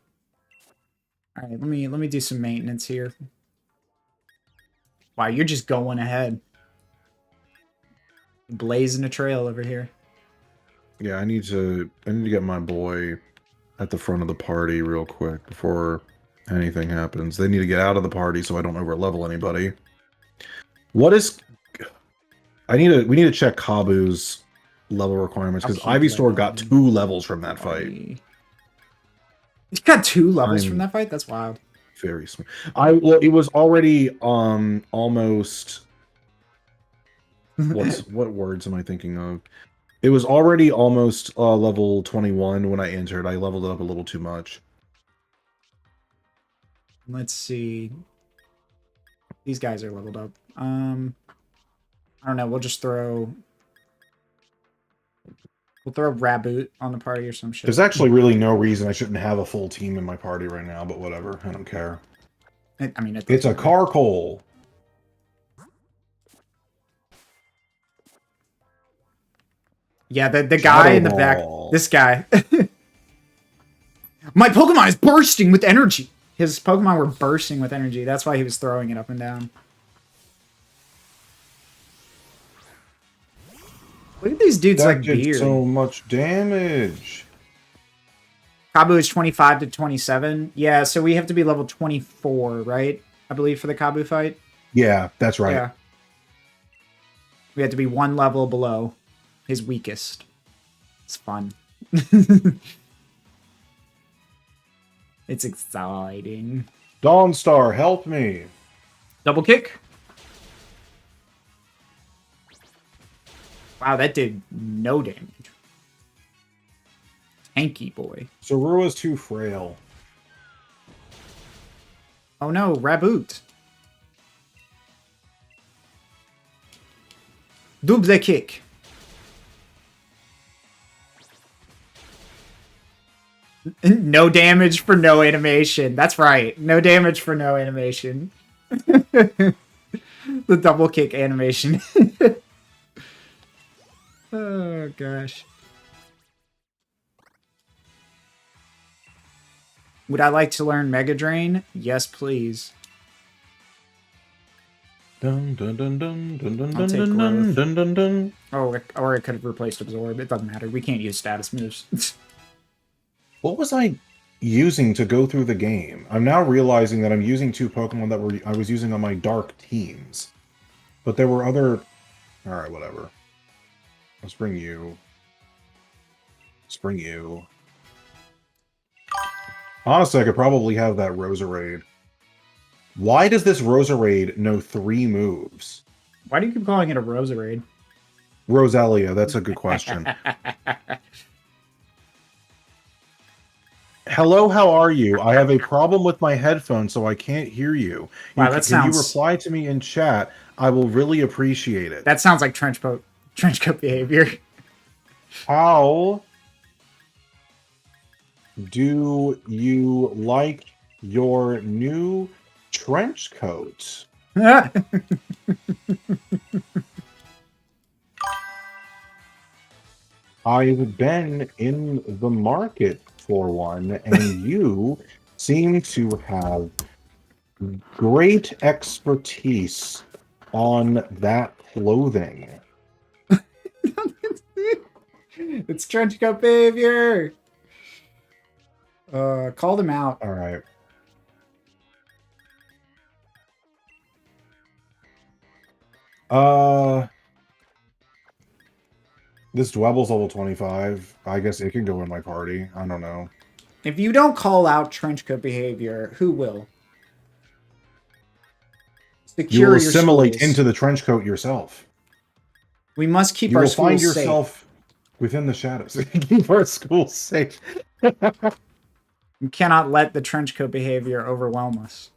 All right, let me do some maintenance here. Wow, you're just going ahead, blazing a trail over here. Yeah, I need to get my boy at the front of the party real quick before anything happens. They need to get out of the party so I don't over-level anybody. What is... we need to check Kabu's level requirements, because Ivysaur got 2 levels from that fight. He's got 2 levels from that fight? That's wild. Very smart. Well, it was already almost... what words am I thinking of? It was already almost level 21 when I entered. I leveled it up a little too much. Let's see. These guys are leveled up. I don't know. We'll just throw... We'll throw Raboot on the party or some shit. There's actually really no reason I shouldn't have a full team in my party right now, but whatever. I don't care. I mean, It's a Carcole. Yeah, the guy in the back. This guy. My Pokemon is bursting with energy. His Pokemon were bursting with energy. That's why he was throwing it up and down. Look at these dudes like did beard. so much damage. Kabu is 25 to 27. Yeah, so we have to be level 24, right? I believe for the Kabu fight. Yeah, that's right. Yeah. We have to be 1 level below his weakest. It's fun. It's exciting. Dawnstar, help me. Double kick. Wow, that did no damage. Hanky boy. Zorua is too frail. Oh no, Raboot. Double kick. No damage for no animation. That's right. No damage for no animation. The double kick animation. Oh gosh. Would I like to learn Mega Drain? Yes, please. Dun dun dun dun dun dun I'll dun take dun growth. dun dun dun. Oh, or I could have replaced Absorb. It doesn't matter. We can't use status moves. What was I using to go through the game? I'm now realizing that I'm using 2 Pokemon that I was using on my dark teams. But there were other... Alright, whatever. Let's bring you. Let's bring you. Honestly, I could probably have that Roserade. Why does this Roserade know 3 moves? Why do you keep calling it a Roserade? Roselia, that's a good question. Hello, how are you? I have a problem with my headphones, so I can't hear you. Wow, that Can you sounds... reply to me in chat? I will really appreciate it. That sounds like trench coat behavior. How do you like your new trench coat? I've been in the market for one, and you seem to have great expertise on that clothing. It's trench coat behavior. Call them out. All right. This Dwebble's level 25. I guess it can go in my party. I don't know. If you don't call out trench coat behavior, who will? You will Secure assimilate schools. into the trench coat yourself. We must keep You our will find schools yourself within the shadows. Keep our schools safe. safe. You cannot let the trench coat behavior overwhelm us.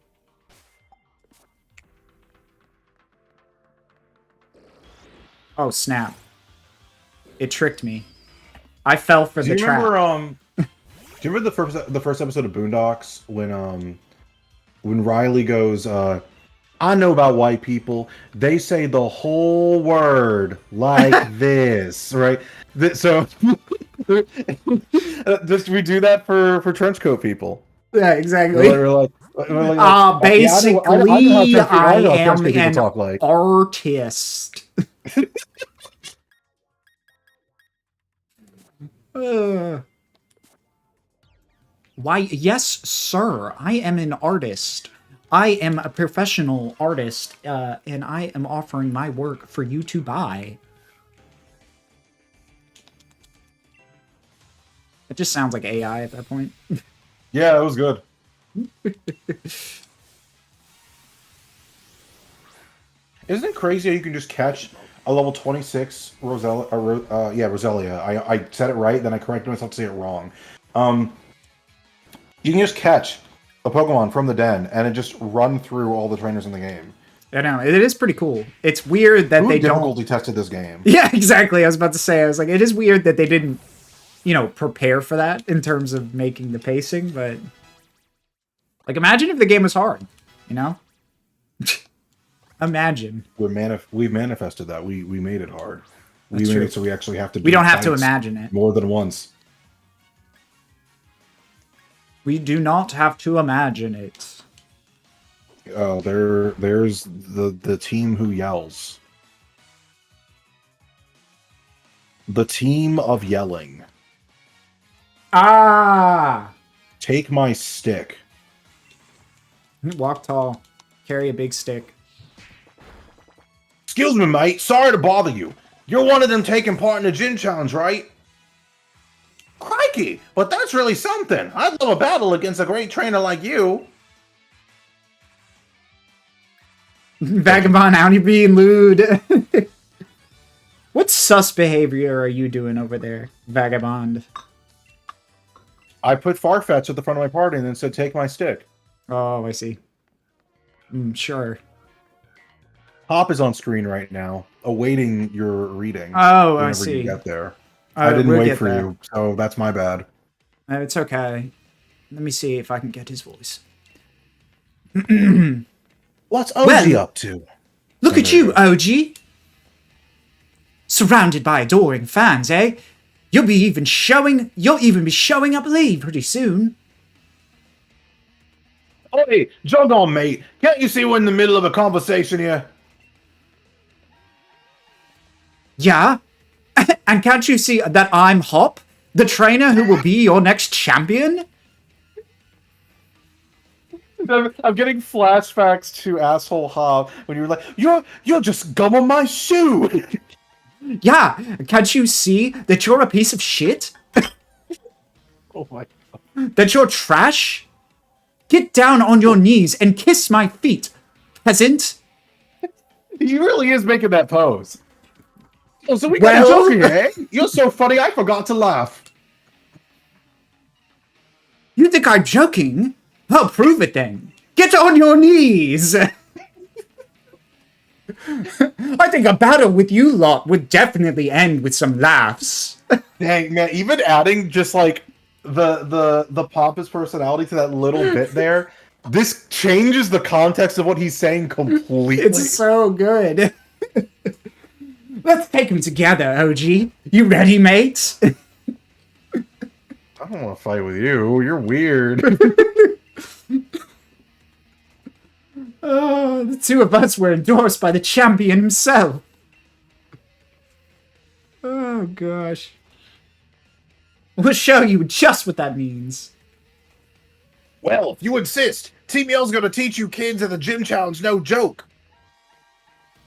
Oh, snap. It tricked me. I fell for the trap. Do you remember the first episode of Boondocks when Riley goes, I know about white people. They say the whole word like this, right? So just we do that for trenchcoat people. Yeah, exactly. We're like, Basically, I am an talk like. artist. Why, yes, sir. I am an artist. I am a professional artist, and I am offering my work for you to buy. It just sounds like AI at that point. Yeah, it was good. Isn't it crazy how you can just catch a level 26 Roselia? I said it right, then I corrected myself to say it wrong. You can just catch a Pokemon from the den and it just run through all the trainers in the game. I know, it is pretty cool. It's weird that they difficulty tested this game. Yeah, exactly. I was about to say, I was like, it is weird that they didn't, prepare for that in terms of making the pacing, but like, imagine if the game was hard, Imagine. We've manifested that. We made it hard. That's we made true. it so we actually have to do We don't have to fights imagine it. more than once. We do not have to imagine it. Oh, there's the team who yells. The team of yelling. Ah! Take my stick. Walk tall. Carry a big stick. Excuse me, mate. Sorry to bother you. You're one of them taking part in the gym challenge, right? Crikey, but that's really something. I'd love a battle against a great trainer like you. Vagabond, Honeybee, lewd. What sus behavior are you doing over there, Vagabond? I put Farfetch at the front of my party and then said, take my stick. Oh, I see. Sure. Hop is on screen right now, awaiting your reading. Oh, I whenever see. you get there. I didn't we'll wait get for there. you, so that's my bad. It's okay. Let me see if I can get his voice. What's OG Well, up to? Look at you, OG. Surrounded by adoring fans, eh? You'll even be showing up late pretty soon. Hey, jog on, mate. Can't you see we're in the middle of a conversation here? Yeah? And can't you see that I'm Hop, the trainer who will be your next champion? I'm getting flashbacks to asshole Hop when you were like, you're just gum on my shoe. Yeah, can't you see that you're a piece of shit? Oh my. That you're trash? Get down on your knees and kiss my feet, peasant. He really is making that pose. Oh, so we Well- got a joke here, eh? You're so funny, I forgot to laugh. You think I'm joking? Well, prove it then. Get on your knees. I think a battle with you lot would definitely end with some laughs. Dang, man, even adding just like the pompous personality to that little bit there, this changes the context of what he's saying completely. It's so good. Let's take him together, OG. You ready, mate? I don't want to fight with you. You're weird. The two of us were endorsed by the champion himself. Oh, gosh. We'll show you just what that means. Well, if you insist, Team Yell's gonna teach you kids that the gym challenge no joke.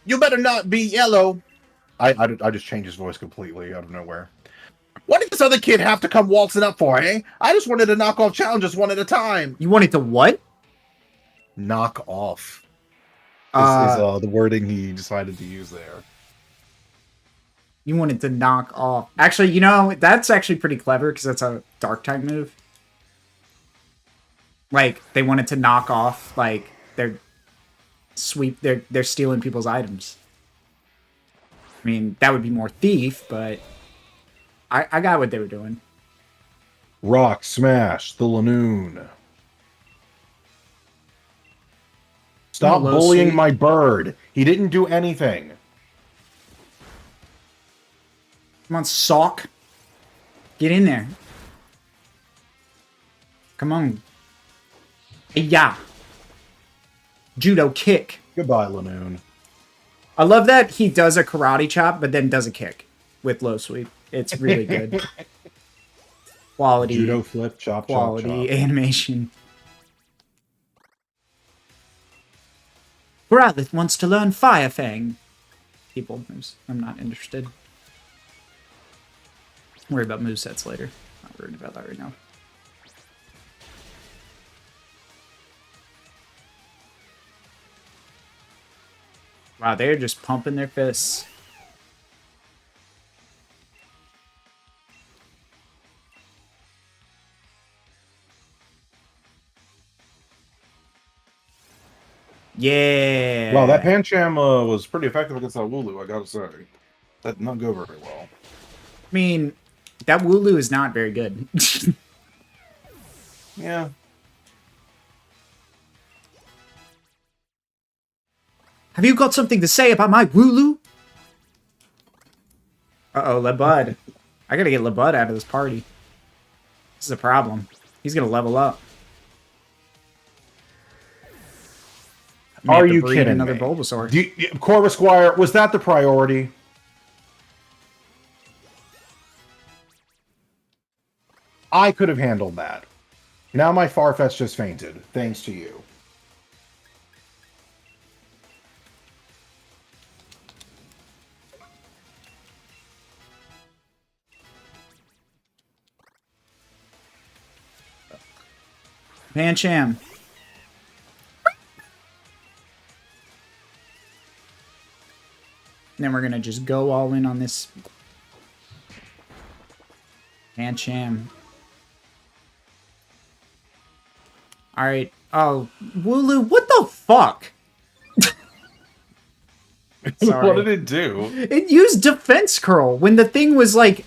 You better not be yellow. I just changed his voice completely out of nowhere. What did this other kid have to come waltzing up for, eh? I just wanted to knock off challenges one at a time. You wanted to what? Knock off. Is the wording he decided to use there. You wanted to knock off. Actually, you know, that's actually pretty clever because that's a dark type move. Like, they wanted to knock off, like, they're stealing people's items. I mean, that would be more thief, but I got what they were doing. Rock smash the Lanoon. Stop Hello, bullying sweet. my bird. He didn't do anything. Come on, sock. Get in there. Come on. Yeah. Judo kick. Goodbye, Lanoon. I love that he does a karate chop, but then does a kick with low sweep. It's really good. Quality. Judo flip, chop, Quality chop, chop. animation. Growlithe wants to learn Fire Fang. People moves. I'm not interested. Worry about movesets later. Not worried about that right now. Wow, they're just pumping their fists. Yeah. Wow, that Pancham was pretty effective against that Wooloo, I gotta say. That did not go very well. I mean, that Wooloo is not very good. Yeah. Have you got something to say about my Wooloo? Uh-oh, Lebud. I gotta get Lebud out of this party. This is a problem. He's gonna level up. May Are have to you breed kidding another me? Bulbasaur. Corvus Squire, was that the priority? I could have handled that. Now my Farfetch just fainted, thanks to you. Pancham. Then we're gonna just go all in on this Pancham. All right. Oh, Wooloo, what the fuck? Sorry. What did it do? It used defense curl when the thing was like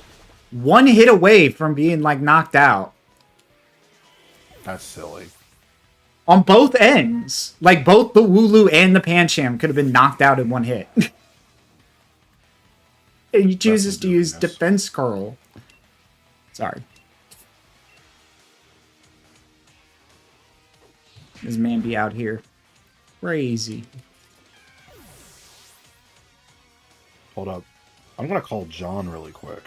one hit away from being like knocked out. That's silly. On both ends. Like both the Wooloo and the Pancham could have been knocked out in one hit. And he chooses to use defense curl. Sorry. This man be out here. Crazy. Hold up. I'm gonna call John really quick.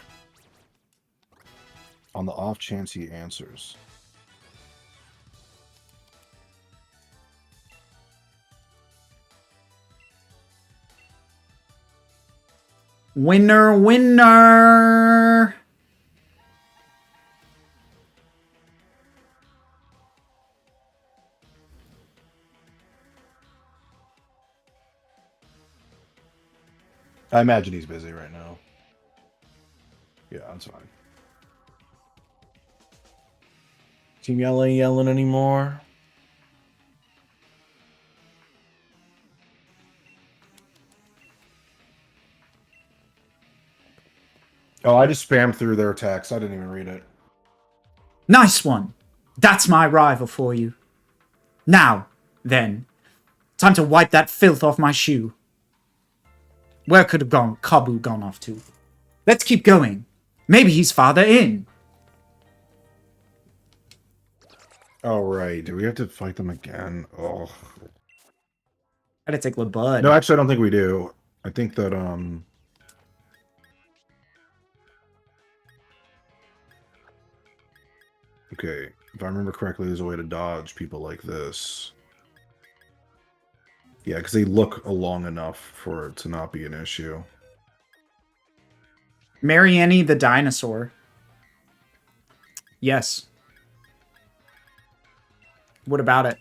On the off chance he answers. Winner, winner! I imagine he's busy right now. Yeah, that's fine. Team Yell ain't yelling anymore. Oh, I just spammed through their text. I didn't even read it. Nice one! That's my rival for you. Now, then, time to wipe that filth off my shoe. Where could have Kabu gone off to? Let's keep going. Maybe he's farther in. Oh, right. Do we have to fight them again? Oh. Gotta take LeBud. No, actually, I don't think we do. I think that, Okay, if I remember correctly, there's a way to dodge people like this. Yeah, because they look long enough for it to not be an issue. Marianne the dinosaur. Yes. What about it?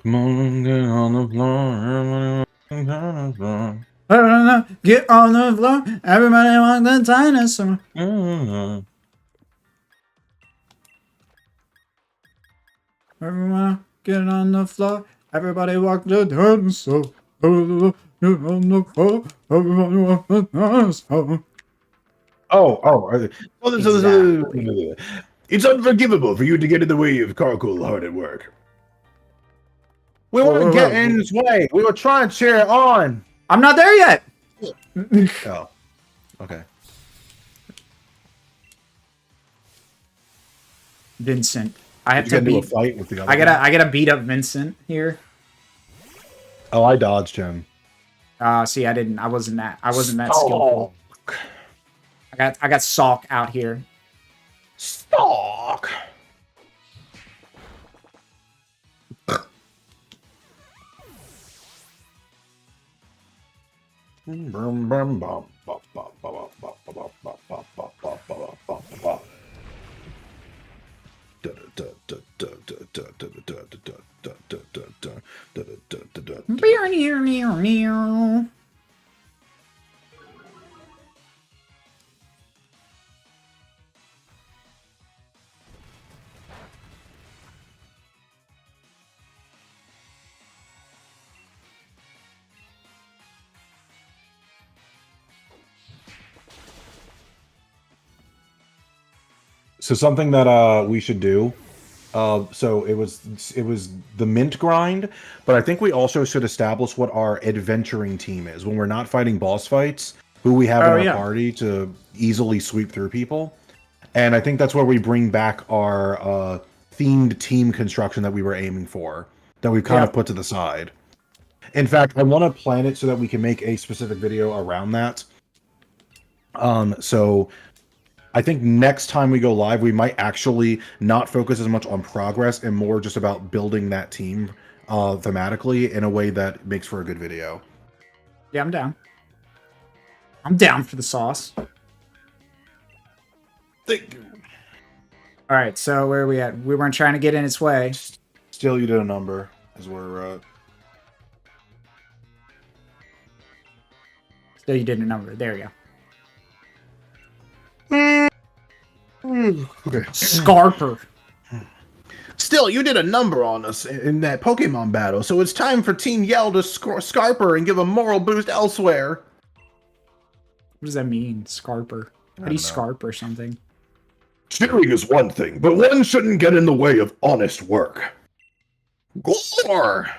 Come on, get on the floor. Everybody on the floor. Get on the floor. Everybody want the dinosaur. Everyone get on the floor. Everybody walk the dinosaur. Get on the floor. Everybody walk the dinosaur. Exactly. It's unforgivable for you to get in the way of Carcool hard at work. We weren't getting in his way. We were trying to cheer it on. I'm not there yet. Oh, okay. Vincent. I have Did you to get into beat. a fight with the other I guy? gotta beat up Vincent here. Oh, I dodged him. See, I wasn't that skillful. I got Salk out here. Stalk. So something that we should do. So it was the mint grind, but I think we also should establish what our adventuring team is when we're not fighting boss fights. Who we have in our party to easily sweep through people, and I think that's where we bring back our themed team construction that we were aiming for, that we've kind of put to the side. In fact, I want to plan it so that we can make a specific video around that. So I think next time we go live, we might actually not focus as much on progress and more just about building that team thematically in a way that makes for a good video. Yeah, I'm down. I'm down for the sauce. Thank you. All right, so where are we at? We weren't trying to get in its way. Still, you did a number, is where we're at. Still, you did a number. There you go. Okay. Scarper. Still, you did a number on us in that Pokemon battle, so it's time for Team Yell to Scarper and give a moral boost elsewhere. What does that mean, Scarper? How do you Scarp or something? Cheering is one thing, but one shouldn't get in the way of honest work. Gore!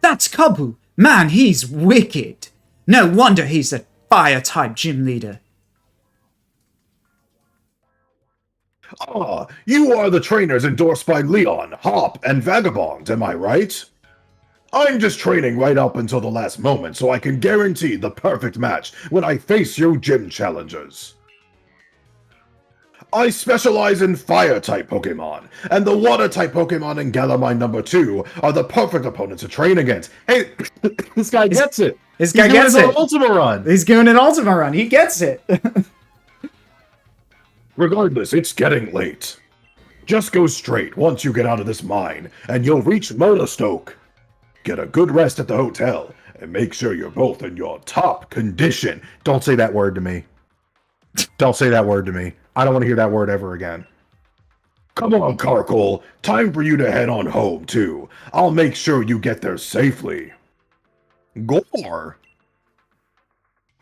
That's Kabu! Man, he's wicked! No wonder he's a fire-type gym leader. Ah, you are the trainers endorsed by Leon, Hop, and Vagabond, am I right? I'm just training right up until the last moment so I can guarantee the perfect match when I face you gym challengers. I specialize in Fire-type Pokemon, and the Water-type Pokemon in Galamine number 2 are the perfect opponents to train against. Hey, this guy gets it. This guy gets it. Ultima Run. He's doing an Ultima Run. He gets it. Regardless, it's getting late. Just go straight once you get out of this mine, and you'll reach Murderstoke. Get a good rest at the hotel, and make sure you're both in your top condition. Don't say that word to me. Don't say that word to me. I don't want to hear that word ever again. Come on, Carkol. Time for you to head on home, too. I'll make sure you get there safely. Gore!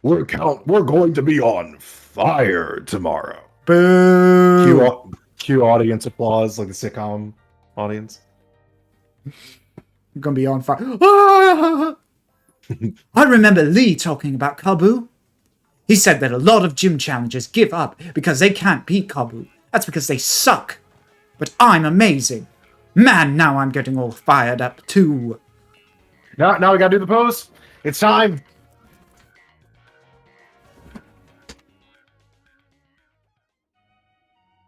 We're going to be on fire tomorrow. Boo! Cue audience applause, like the sitcom audience. I'm gonna be on fire. Ah! I remember Lee talking about Kabu. He said that a lot of gym challengers give up because they can't beat Kabu. That's because they suck. But I'm amazing. Man, now I'm getting all fired up too. Now we gotta do the pose. It's time.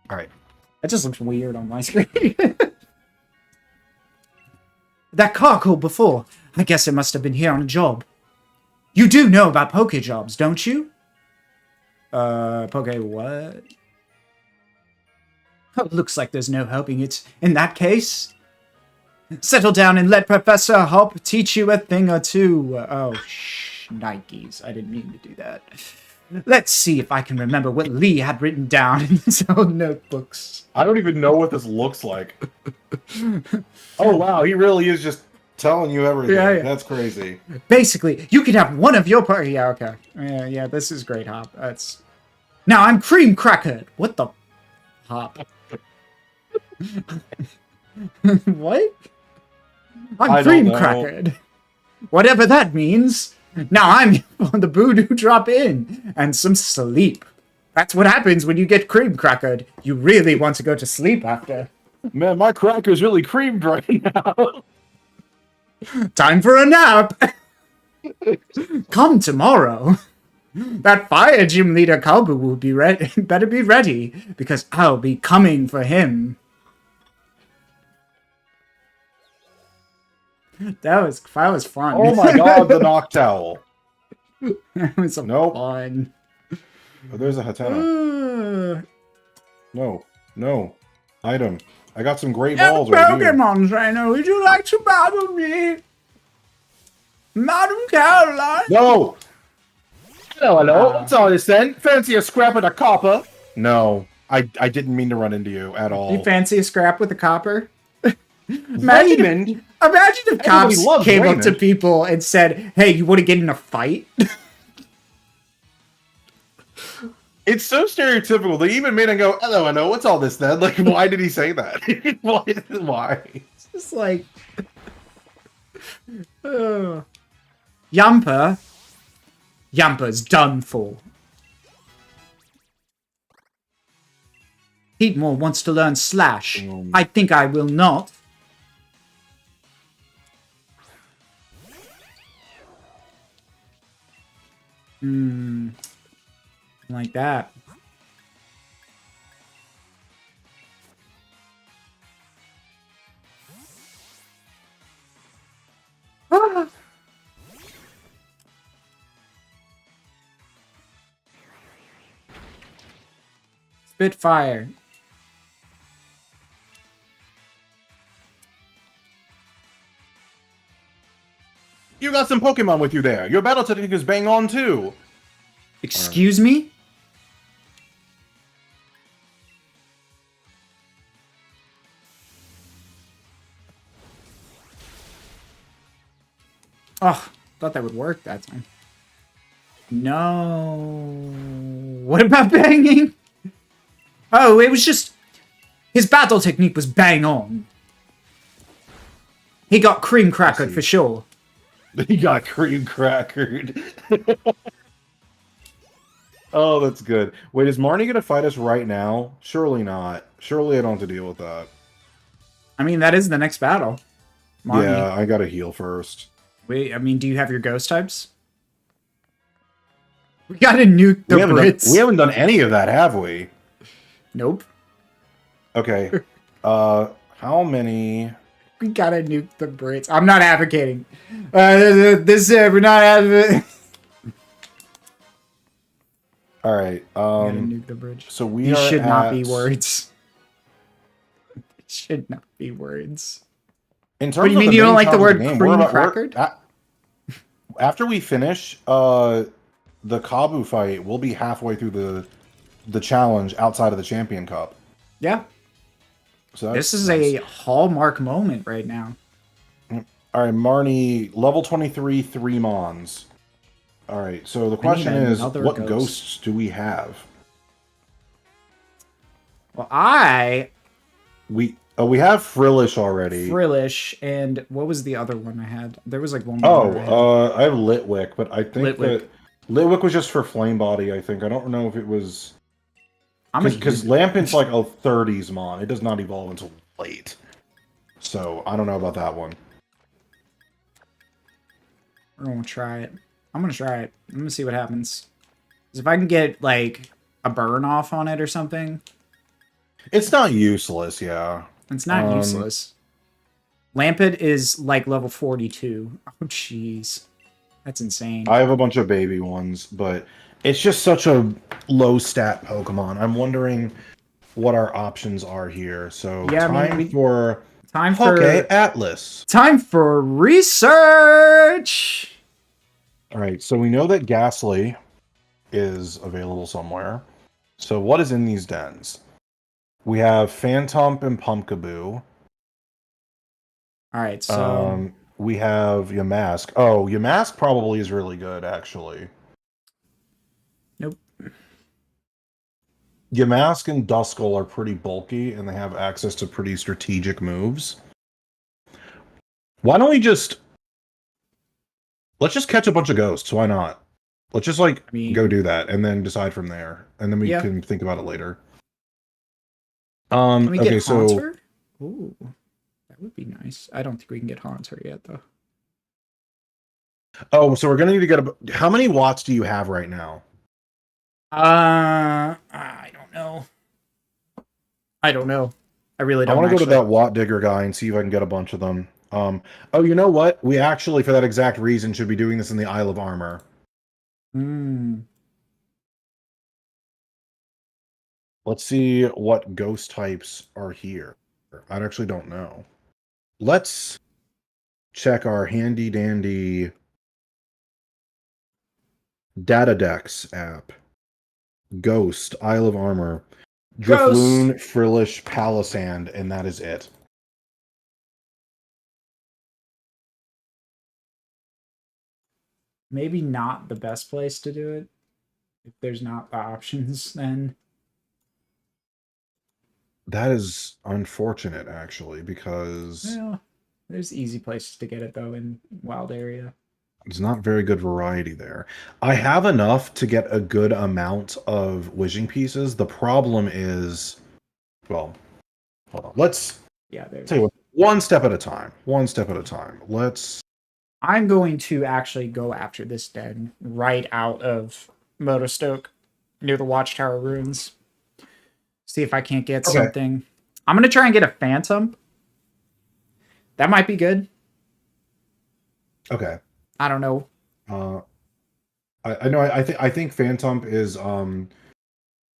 All right. That just looks weird on my screen. That car called before. I guess it must have been here on a job. You do know about Poke Jobs, don't you? Poke what? Oh, looks like there's no helping it. In that case, settle down and let Professor Hop teach you a thing or two. Oh, Nikes. I didn't mean to do that. Let's see if I can remember what Lee had written down in his own notebooks. I don't even know what this looks like. Oh, wow. He really is just telling you everything. Yeah. That's crazy. Basically, you can have one of your Yeah, okay. Yeah, this is great, Hop. That's... Now I'm cream crackered. What the... Hop. What? I'm cream crackered. Whatever that means. Now I'm on the voodoo drop in and some sleep. That's what happens when you get cream crackered. You really want to go to sleep after. Man, my cracker's really creamed right now. Time for a nap. Come tomorrow. That fire gym leader Kalbu will be ready. Better be ready because I'll be coming for him. That was fun. Oh my god, the Noctowl. That was fun. Oh, there's a Hatena. No. Item. I got some great balls right here. Pokemon trainer, would you like to battle me? Madam Caroline? No! Hello. What's all this then? Fancy a scrap with a copper? No, I didn't mean to run into you at all. You fancy a scrap with a copper? Raymond? Imagine if cops came up to Raymond. people and said, hey, you want to get in a fight? It's so stereotypical. They even made him go, hello, I know. What's all this then? Like, why did he say that? Why? It's just like... Yamper. Yamper's done for. Heatmore wants to learn Slash. I think I will not. Like that. Ah. Spitfire. You got some Pokemon with you there. Your battle technique is bang on too. Excuse me? Oh, thought that would work that time. No. What about banging? Oh, it was just... His battle technique was bang on. He got cream crackered for sure. He got cream crackered. Oh, that's good. Wait, is Marnie gonna fight us right now? Surely not. Surely I don't have to deal with that. I mean, that is the next battle. Marnie. Yeah, I gotta heal first. Wait, I mean, do you have your ghost types? We gotta nuke the Brits. We haven't done any of that, have we? Nope. Okay. How many? We gotta nuke the Brits. I'm not advocating. We're not advocating. All right. We gotta nuke the bridge. So we These are should not be at- words. These should not be words. In terms What do you of mean the you don't main like the chunk of word game, cream we're crackered? After we finish the Kabu fight, we'll be halfway through the challenge outside of the Champion Cup. Yeah. So that's This is nice. a hallmark moment right now. All right, Marnie, level 23, 3 Mons. All right, so the question is, another what ghost. ghosts do we have? Well, We have Frillish already. Frillish, and what was the other one I had? There was like one more. Oh, I have Litwick, but I think Litwick. that Litwick was just for Flame Body, I think. I don't know if it was... Because Lampent's like a 30s Mon. It does not evolve until late. So, I don't know about that one. We're gonna try it. I'm gonna try it. I'm gonna see what happens. 'Cause if I can get, like, a burn off on it or something, It's not useless, yeah. it's not useless. Lampet is, like, level 42. Oh, jeez. That's insane. I have a bunch of baby ones, but it's just such a low stat Pokemon. I'm wondering what our options are here. So, Yeah, time for Time Poke for... Atlas. Time for research! Alright, so we know that Ghastly is available somewhere. So what is in these dens? We have Phantomp and Pumpkaboo. Alright, so... We have Yamask. Oh, Yamask probably is really good, actually. Nope. Yamask and Duskull are pretty bulky, and they have access to pretty strategic moves. Why don't we just... Let's just catch a bunch of ghosts. Why not? Let's just, like, go do that, and then decide from there. And then we can think about it later. Can we okay, get so... Haunter? Ooh, that would be nice. I don't think we can get Haunter yet, though. Oh, so we're gonna need to get a... How many watts do you have right now? I don't know. I really don't. I want to go to that Watt Digger guy and see if I can get a bunch of them. Oh, you know what? We actually, for that exact reason, should be doing this in the Isle of Armor. Let's see what ghost types are here. I actually don't know. Let's check our handy dandy Datadex app. Ghost, Isle of Armor, Drifloon, Frillish, Palisand, and that is it. Maybe not the best place to do it. If there's not the options, then... That is unfortunate, actually, because... Well, there's easy places to get it, though, in Wild Area. There's not very good variety there. I have enough to get a good amount of wishing pieces. The problem is... Well, hold on. Let's... Yeah, there's... Tell you what, one step at a time. One step at a time. Let's... I'm going to actually go after this den right out of Motostoke, near the Watchtower Ruins. See if I can't get something. I'm going to try and get a Phantom. That might be good. Okay. I don't know. I know. I think Phantom is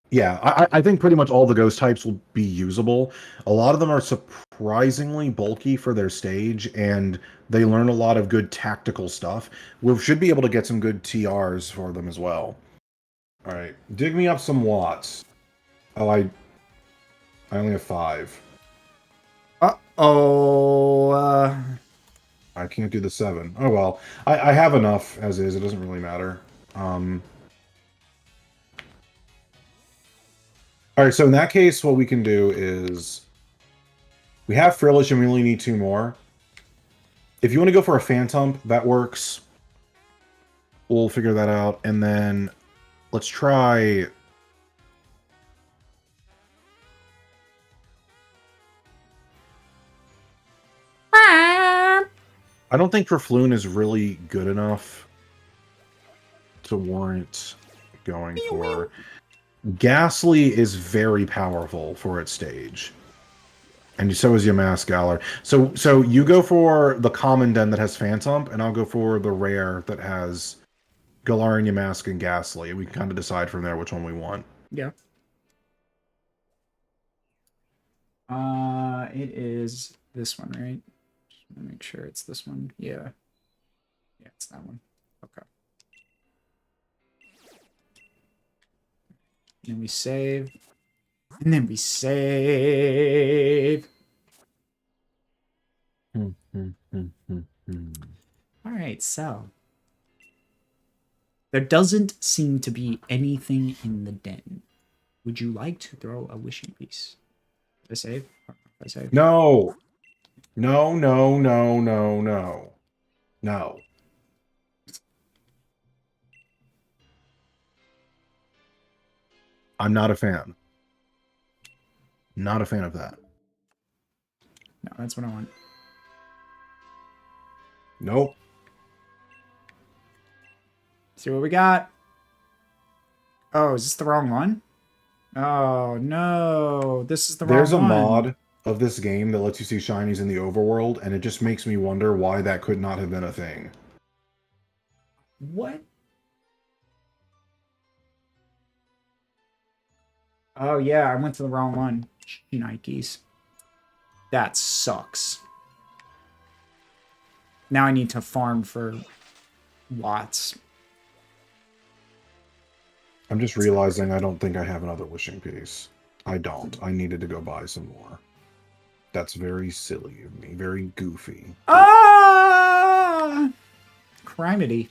yeah. I think pretty much all the ghost types will be usable. A lot of them are surprisingly bulky for their stage, and they learn a lot of good tactical stuff. We should be able to get some good TRs for them as well. All right, dig me up some watts. Oh, I only have 5. I can't do the 7. Oh well. I have enough as is. It doesn't really matter. Alright, so in that case, what we can do is... We have Frillish and we only need 2 more. If you want to go for a Phantom, that works. We'll figure that out. And then let's try... I don't think Drifloon is really good enough to warrant going for. Ghastly is very powerful for its stage. And so is Yamask Galar. So you go for the common den that has Phantom, and I'll go for the rare that has Galarian, Yamask, and Ghastly. We can kind of decide from there which one we want. Yeah. It is this one, right? Just want to make sure it's this one. Yeah. Yeah, it's that one. Okay. And we save. And then we save. All right, so there doesn't seem to be anything in the den. Would you like to throw a wishing piece? Did I save? Did I save? No. No, no, no, no, no. No. I'm not a fan. Not a fan of that. No, that's what I want. Nope. See what we got. Oh, is this the wrong one? Oh, no. This is the wrong one. There's a mod of this game that lets you see shinies in the overworld, and it just makes me wonder why that could not have been a thing. What? Oh, yeah, I went to the wrong one. Nikes. That sucks. Now I need to farm for watts. I'm just realizing I don't think I have another wishing piece. I don't. I needed to go buy some more. That's very silly of me. Very goofy. Ah! Criminy.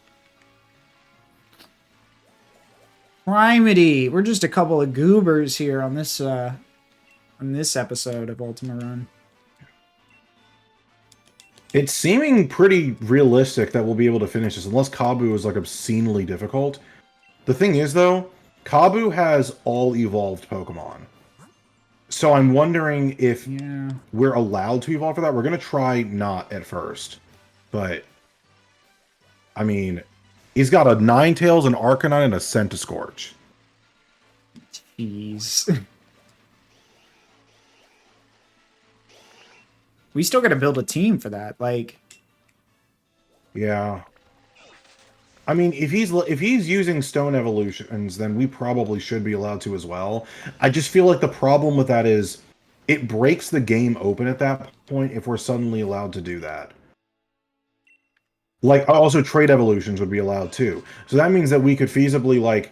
Criminy. We're just a couple of goobers here on this episode of Ultima Run. It's seeming pretty realistic that we'll be able to finish this, unless Kabu is like obscenely difficult. The thing is, though, Kabu has all evolved Pokemon. So I'm wondering if we're allowed to evolve for that. We're going to try not at first. But, I mean, he's got a Ninetales, an Arcanine, and a Centiskorch. Jeez. We still got to build a team for that. Like, yeah. I mean, if he's using Stone Evolutions, then we probably should be allowed to as well. I just feel like the problem with that is it breaks the game open at that point if we're suddenly allowed to do that. Like, also Trade Evolutions would be allowed too. So that means that we could feasibly, like...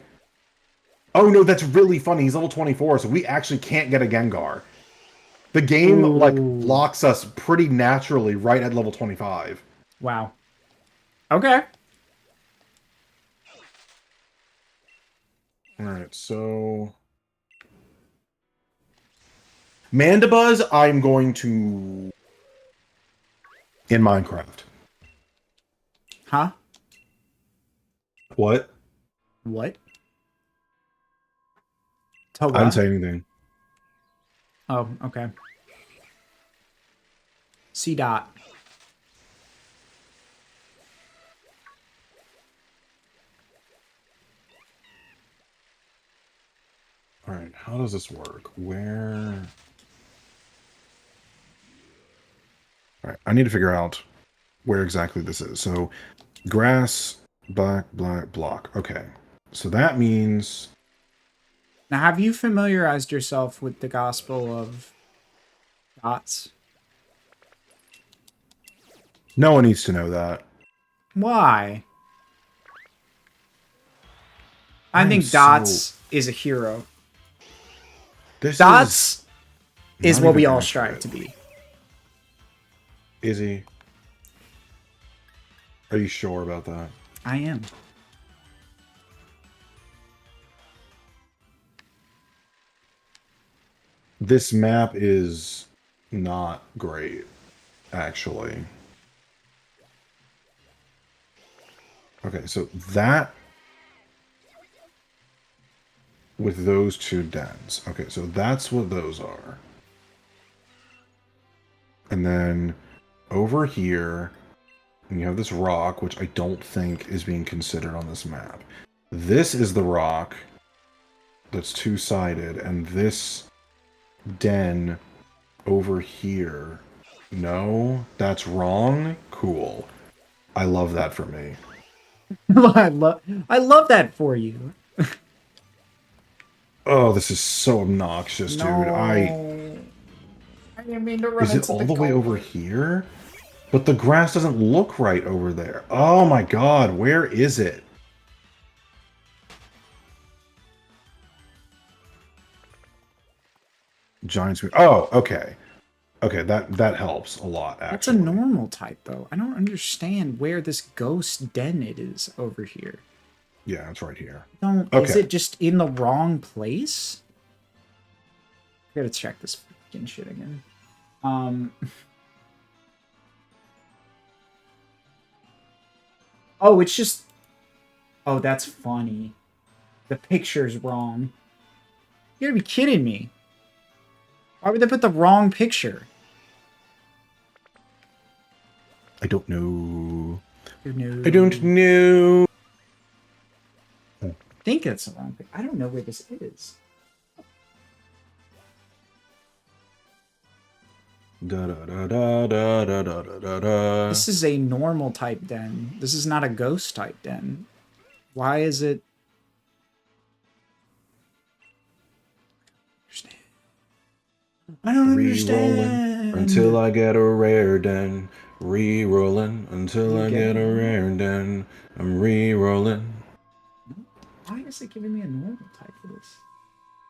Oh no, that's really funny. He's level 24, so we actually can't get a Gengar. The game, like, locks us pretty naturally right at level 25. wow. Okay. Alright, so... Mandibuzz, I'm going to... in Minecraft. Huh? What? What? I didn't say anything. Oh, okay. C dot. Alright, how does this work? Where... Alright, I need to figure out where exactly this is. So, grass, black, block. Okay. So that means... Now, have you familiarized yourself with the Gospel of Dots? No one needs to know that. Why? I think Dots is a hero. Dots is what we all strive to be. Is he? Are you sure about that? I am. This map is not great, actually. Okay, so that with those two dens. Okay, so that's what those are. And then over here, you have this rock, which I don't think is being considered on this map. This is the rock that's two-sided, and this den over here. No, that's wrong? Cool. I love that for me. I love that for you. Oh, this is so obnoxious, dude. I didn't mean to run Is it into all the way culvert. over here? But the grass doesn't look right over there. Oh my god, where is it? Giants. Oh, okay. Okay, that helps a lot, actually. That's a normal type, though. I don't understand where this ghost den it is over here. Yeah, it's right here. Don't. Okay. Is it just in the wrong place? I gotta check this freaking shit again. Oh, it's just. Oh, that's funny. The picture's wrong. You gotta be kidding me. Why would they put the wrong picture? I don't know. No. I don't know. I think that's the wrong picture. I don't know where this is. Da da da da da da da da da. This is a normal type den. This is not a ghost type den. Why is it? I don't understand. Until I get a rare den. Re-rolling until You I get get a one. rare den. I'm re-rolling. Why is it giving me a normal type for this?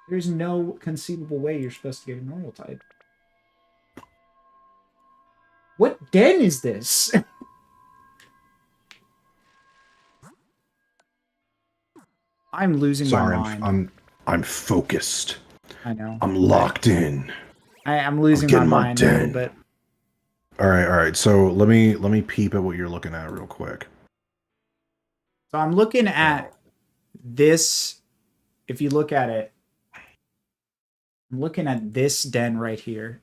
There's no conceivable way you're supposed to get a normal type. What den is this? I'm losing Sorry, my mind. I'm focused. I know. I'm locked in. I'm losing my getting my mind a little den. bit. All right. So let me peep at what you're looking at real quick. So I'm looking at this. If you look at it, I'm looking at this den right here.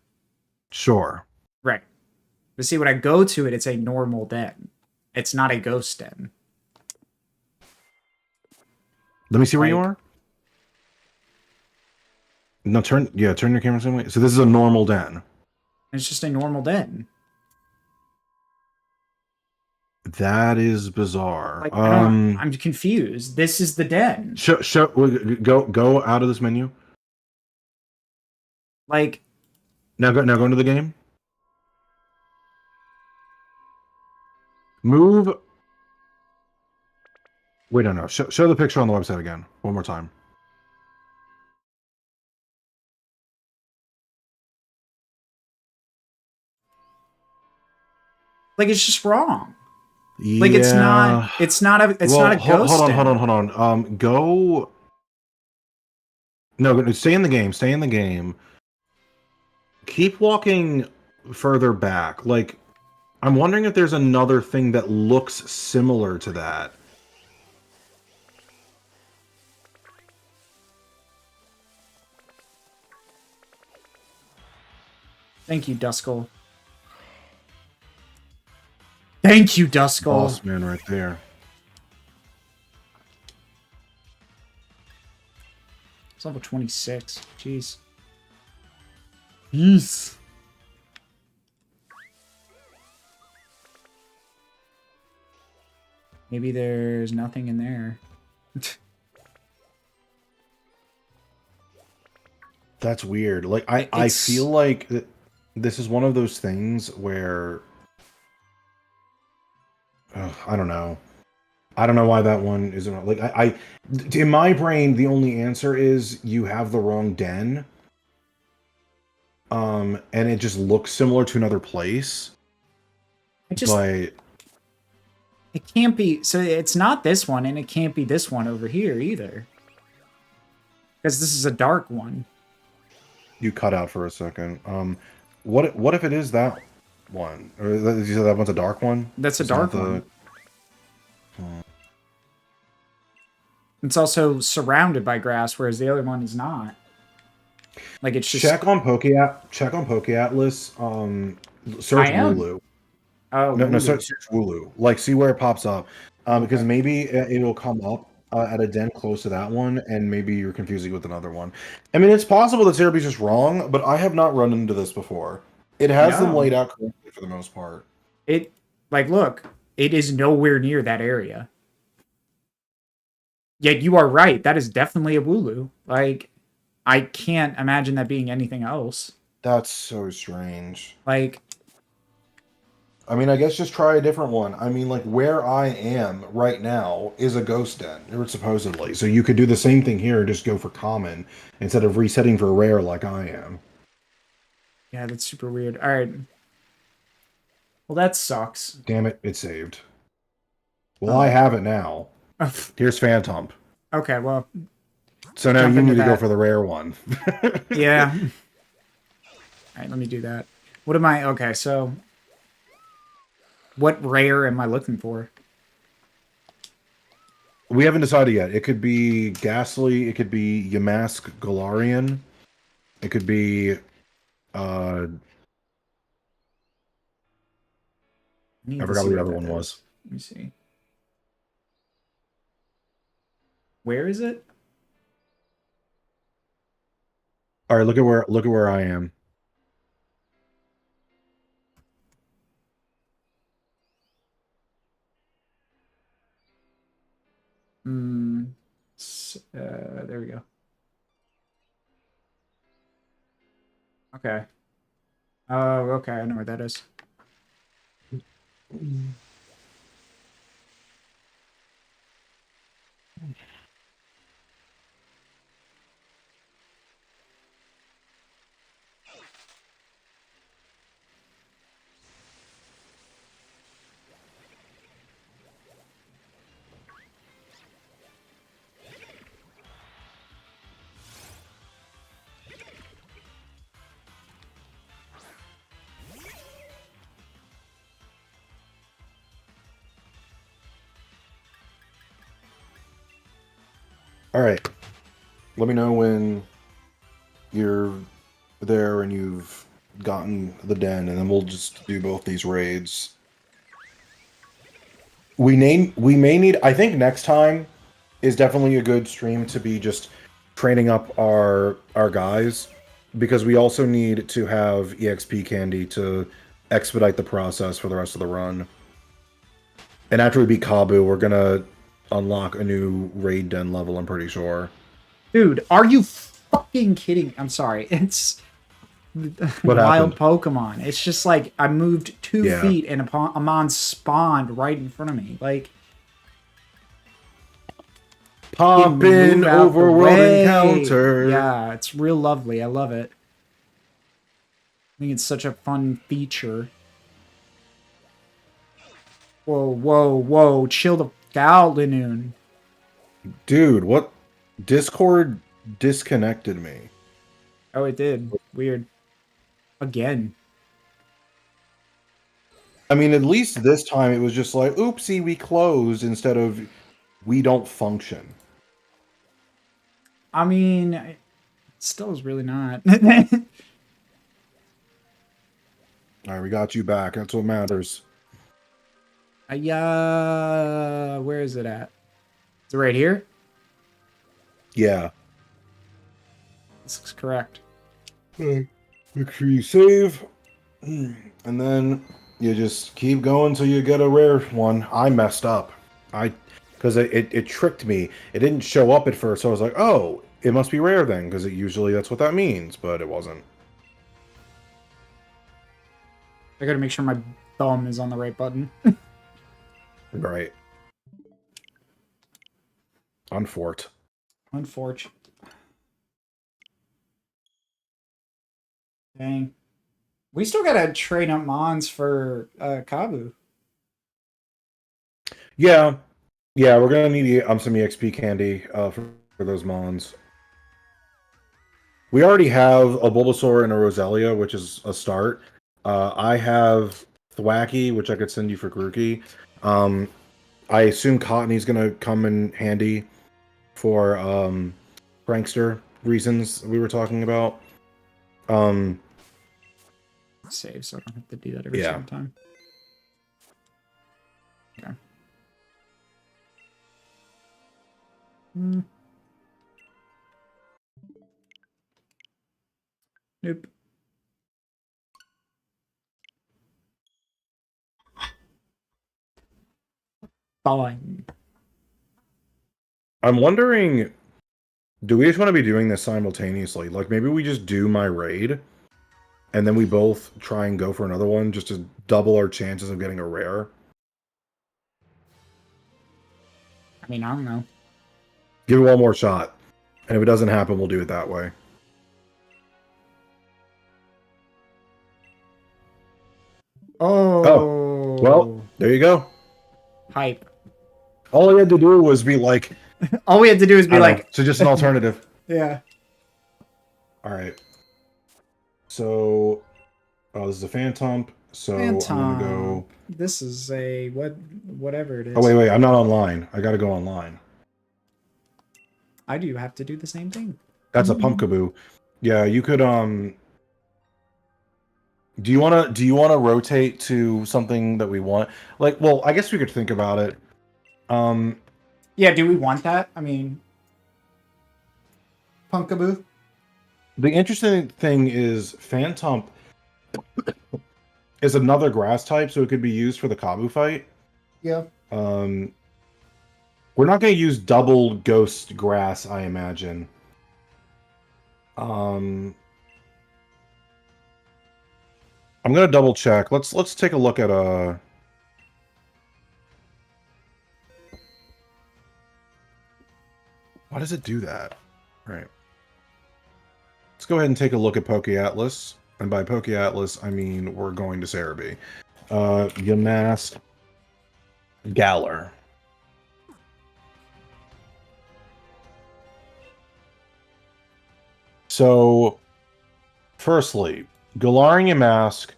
Sure. Right. But see, when I go to it, it's a normal den. It's not a ghost den. Let me see where you Like- are. No, turn your camera some way. So this is a normal den. It's just a normal den. That is bizarre. Like, I'm confused. This is the den. Go out of this menu. Like, Now go into the game. Move. Wait, no. Show the picture on the website again. One more time. it's just wrong. Like, it's not a ghost Hold den. on. Go. No, stay in the game. Stay in the game. Keep walking further back. Like, I'm wondering if there's another thing that looks similar to that. Thank you, Duskull. Thank you, Duskull. Boss man right there. It's level 26. Jeez. Yes. Maybe there's nothing in there. That's weird. Like, I It's- feel like this is one of those things where I don't know. I don't know why that one isn't like I in my brain the only answer is you have the wrong den. And it just looks similar to another place. I just But It can't be. So it's not this one, and it can't be this one over here either. Because this is a dark one. You cut out for a second. What if it is that one? Or you said that one's a dark one? That's a It's not dark the- one. It's also surrounded by grass, whereas the other one is not. Like it's just Check on Pokeatlas. Search I am. Wooloo. Oh No, Wooloo. search Wooloo. Like, see where it pops up. Because maybe it'll come up at a den close to that one, and maybe you're confusing it with another one. I mean, it's possible that Cerebee's just wrong, but I have not run into this before. It has them No. laid out correctly for the most part. It like look, it is nowhere near that area. Yet you are right. That is definitely a Wooloo. Like I can't imagine that being anything else. That's so strange. Like I mean, I guess just try a different one. I mean, like, where I am right now is a ghost den, or supposedly. So you could do the same thing here and just go for common instead of resetting for rare like I am. yeah, that's super weird. All right. Well, that sucks. Damn it, it saved. Well, Oh. I have it now. Here's Phantom. Okay, well, So now Jump you into need to go that. for the rare one. yeah. All right, let me do that. What am I? Okay, so what rare am I looking for? We haven't decided yet. It could be Ghastly. It could be Yamask Galarian. It could be I Need to forgot see what the other that one was. is. Let me see. Where is it? All right, look at where I am. There we go. Okay. Oh, okay. I know where that is. All right. Let me know when you're there and you've gotten the den, and then we'll just do both these raids. We may need. I think next time is definitely a good stream to be just training up our guys, because we also need to have EXP candy to expedite the process for the rest of the run. And after we beat Kabu, we're gonna unlock a new raid den level, I'm pretty sure. Dude, are you fucking kidding? I'm sorry. It's What wild happened? Pokemon. It's just like I moved 2 Yeah. feet and a mon spawned right in front of me. Like Pop move in out the overworld way. encounter. Yeah, it's real lovely. I love it. I think it's such a fun feature. Whoa, whoa, whoa. Chill the f out, Linoon. Dude, what? Discord disconnected me. Oh, it did. Weird. Again. I mean, at least this time it was just like, oopsie, we closed, instead of we don't function. I mean, it still is really not. All right, we got you back. That's what matters. Where is it at? Is it right here? Yeah. This is correct. Make sure you save, and then you just keep going till you get a rare one. I messed up. Because it tricked me. It didn't show up at first, so I was like, oh, it must be rare then, because usually that's what that means, but it wasn't. I gotta make sure my thumb is on the right button. Right. Unfort. Unfortunate. Dang. We still gotta train up Mons for Kabu. Yeah, yeah, we're gonna need some EXP candy for those mons. We already have a Bulbasaur and a Roselia, which is a start. I have Thwacky, which I could send you for Grookey. I assume Cottony's gonna come in handy for prankster reasons we were talking about. Save, so I don't have to do that every Yeah. single time. Okay. Nope. Fine. I'm wondering, do we just want to be doing this simultaneously? Like, maybe we just do my raid, and then we both try and go for another one, just to double our chances of getting a rare? I mean, I don't know. Give it one more shot. And if it doesn't happen, we'll do it that way. Oh. Well, there you go. Hype. All he had to do was be like, All we had to do is be like, so just an alternative. yeah. All right. So, this is a Phantom. So I'm gonna go. This is a whatever it is. Oh wait, I'm not online. I gotta go online. I do have to do the same thing. That's a Pumpkaboo. Yeah, you could Do you wanna rotate to something that we want? Like, well, I guess we could think about it. Yeah, do we want that? I mean, Punkaboo. The interesting thing is Phantom is another grass type, so it could be used for the Kabu fight. Yeah. We're not going to use double ghost grass, I imagine. I'm going to double check. Let's take a look at why does it do that? All right. Let's go ahead and take a look at Poke Atlas. And by Poke Atlas, I mean we're going to Cerebi. Yamask Galar. So, firstly, Galarian Mask.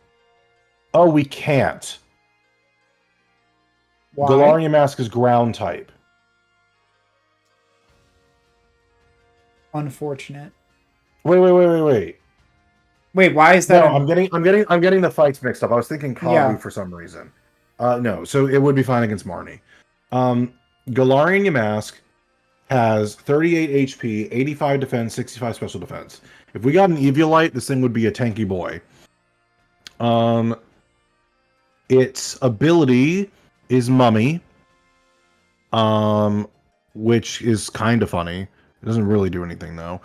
Oh, we can't. Why? Galarian Mask is ground type. Unfortunate. Wait. Wait, why is that? No, I'm getting the fights mixed up. I was thinking Kabu Yeah. for some reason. No, so it would be fine against Marnie. Galarian Yamask has 38 HP, 85 defense, 65 special defense. If we got an Eviolite, this thing would be a tanky boy. Its ability is Mummy, which is kind of funny. It doesn't really do anything though.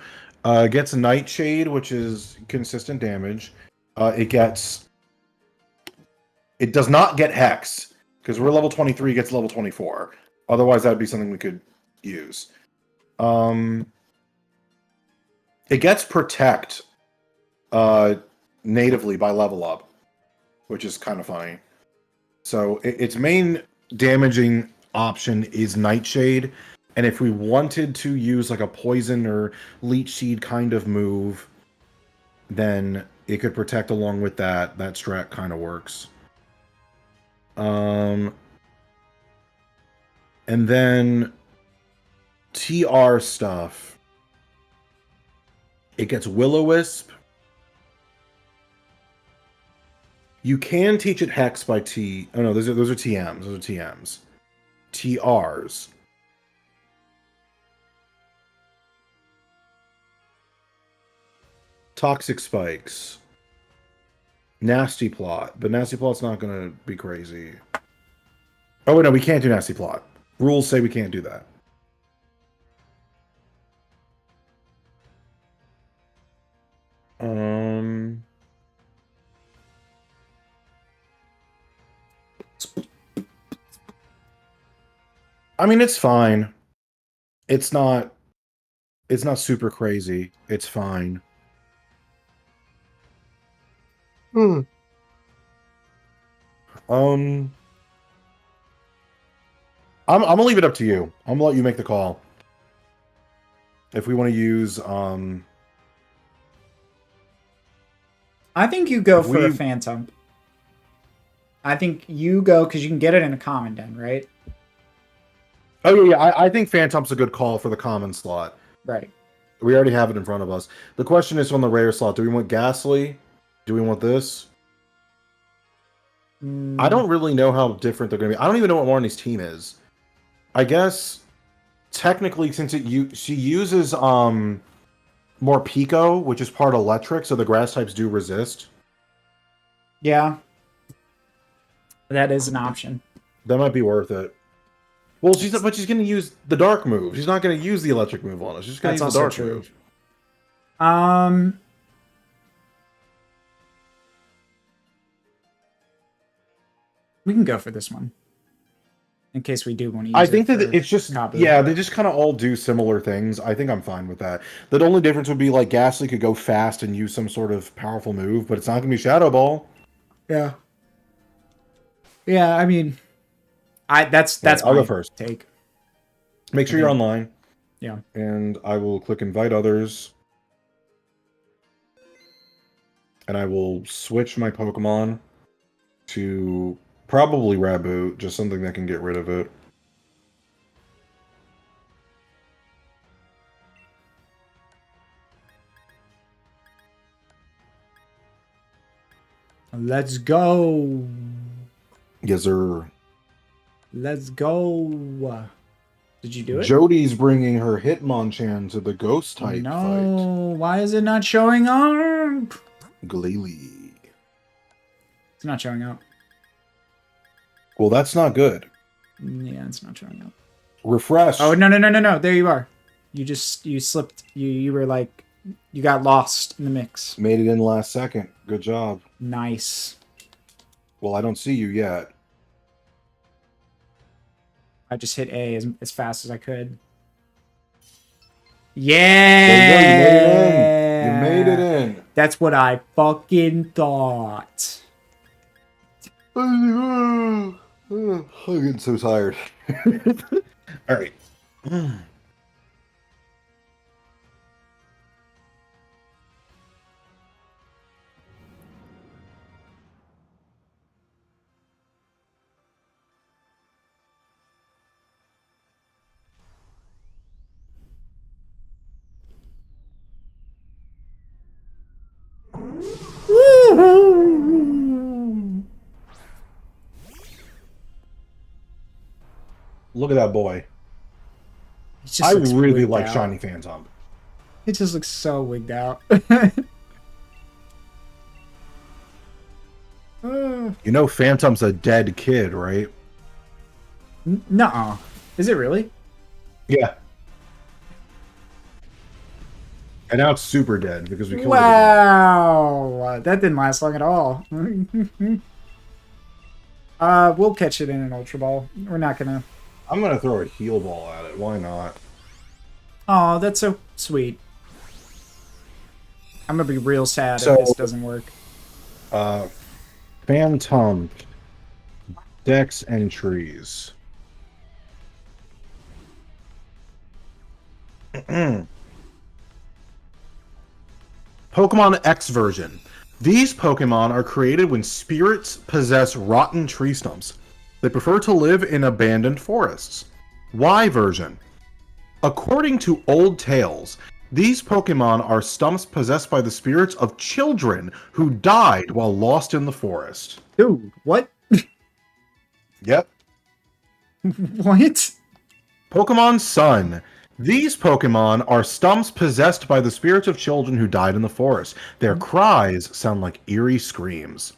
It gets Nightshade, which is consistent damage. It does not get Hex, because we're level 23, it gets level 24. Otherwise, that'd be something we could use. It gets Protect natively by level up, which is kind of funny. So its main damaging option is Nightshade, and if we wanted to use like a Poison or Leech Seed kind of move, then it could protect along with that. That strat kind of works. And then TR stuff. It gets Will-O-Wisp. You can teach it Hex by T. Oh no, those are TMs. Those are TMs. TRs. Toxic Spikes. Nasty Plot. But Nasty Plot's not going to be crazy. Oh, wait, no, we can't do Nasty Plot. Rules say we can't do that. I mean, it's fine. It's not super crazy. It's fine. I'm gonna leave it up to you. I'm gonna let you make the call. If we want to use I think you go If for a we- Phantom. I think you go because you can get it in a common den, right? Oh yeah, I think Phantom's a good call for the common slot. Right. We already have it in front of us. The question is on the rare slot. Do we want Ghastly? Do we want this? I don't really know how different they're going to be. I don't even know what Marnie's team is. I guess technically, since she uses more Pico, which is part electric, so the grass types do resist. Yeah. That is an option. That might be worth it. Well, she's going to use the dark move. She's not going to use the electric move on us. She's just going to use the dark move. We can go for this one. In case we do want to use I think it that for it's just Kabu. yeah, they just kind of all do similar things. I think I'm fine with that. The only difference would be like Ghastly could go fast and use some sort of powerful move, but it's not going to be Shadow Ball. Yeah. Yeah, I mean, that's I'll my go first. take. Make sure you're online. Yeah. And I will click invite others. And I will switch my Pokemon to probably Raboot, just something that can get rid of it. Let's go. Yes, sir. Let's go. Did you do it? Jody's bringing her Hitmonchan to the Ghost type No. Why is it not showing up? fight. Glalie. It's not showing up. Well, that's not good. Yeah, it's not showing up. Refresh. Oh, no. There you are. You slipped. You were like, you got lost in the mix. Made it in last second. Good job. Nice. Well, I don't see you yet. I just hit A as fast as I could. Yeah! There you go. You made it in. That's what I fucking thought. I'm getting so tired. All right. Look at that boy. It just I looks really wigged like out. Shiny Phantom. It just looks so wigged out. You know Phantom's a dead kid, right? Nuh-uh. Is it really? Yeah. And now it's super dead because we killed it again. Wow. That didn't last long at all. We'll catch it in an Ultra Ball. We're not gonna... I'm gonna throw a heal ball at it. Why not? Oh, that's so sweet. I'm gonna be real sad So- if this doesn't work. Phantom. Dex entries. Pokemon X version. These Pokemon are created when spirits possess rotten tree stumps. They prefer to live in abandoned forests. Y version. According to old tales, these Pokemon are stumps possessed by the spirits of children who died while lost in the forest. Dude, what? Yep. What? Pokemon Sun. These Pokemon are stumps possessed by the spirits of children who died in the forest. Their cries sound like eerie screams.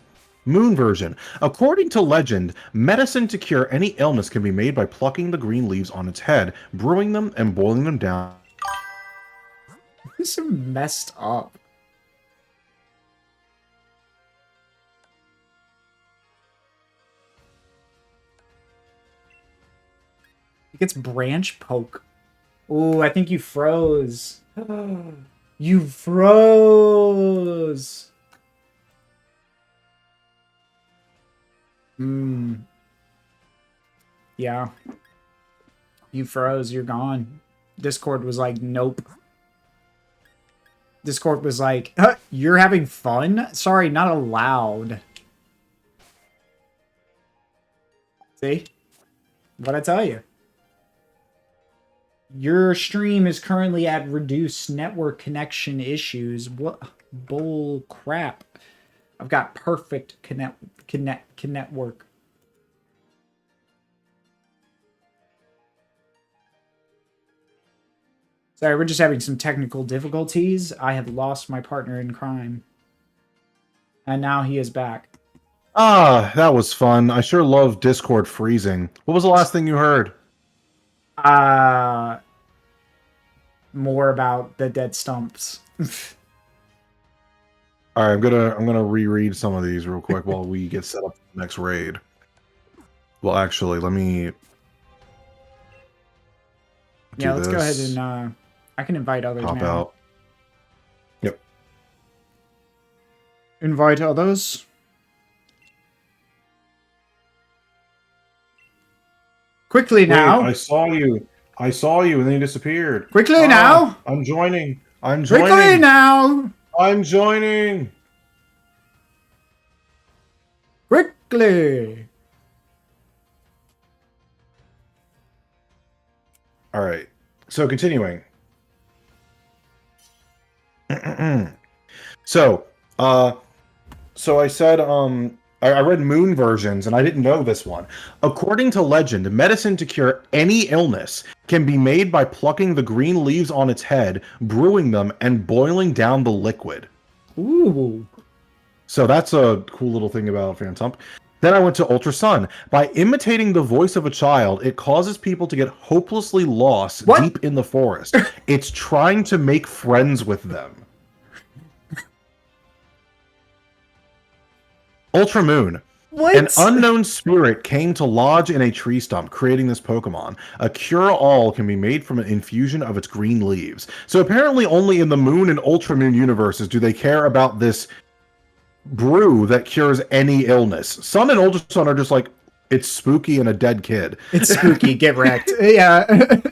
Moon version. According to legend, medicine to cure any illness can be made by plucking the green leaves on its head, brewing them, and boiling them down. This is so messed up. It gets branch poke. Oh, I think you froze. You froze. Yeah. You froze. You're gone. Discord was like, nope. Discord was like, you're having fun? Sorry, not allowed. See? What'd I tell you? Your stream is currently at reduced network connection issues. What bull crap? I've got perfect network. Sorry, we're just having some technical difficulties. I have lost my partner in crime. And now he is back. Ah, that was fun. I sure love Discord freezing. What was the last thing you heard? More about the dead stumps. All right, I'm gonna reread some of these real quick while we get set up for the next raid. Well, actually, let me. Yeah, let's go ahead and I can invite others Pop now. out. Yep. Invite others. Quickly now. Wait, I saw you. I saw you, and then you disappeared. Quickly now. I'm joining. I'm joining. Quickly now. I'm joining. Quickly. All right. So continuing. So I said, I read moon versions, and I didn't know this one. According to legend, medicine to cure any illness can be made by plucking the green leaves on its head, brewing them, and boiling down the liquid. Ooh. So that's a cool little thing about Phantom. Then I went to Ultra Sun. By imitating the voice of a child, it causes people to get hopelessly lost deep in the forest. It's trying to make friends with them. Ultra Moon. What? An unknown spirit came to lodge in a tree stump, creating this Pokemon. A cure-all can be made from an infusion of its green leaves. So apparently only in the Moon and Ultra Moon universes do they care about this brew that cures any illness. Sun and Ultra Sun are just like, it's spooky and a dead kid. It's spooky. Get wrecked. Yeah.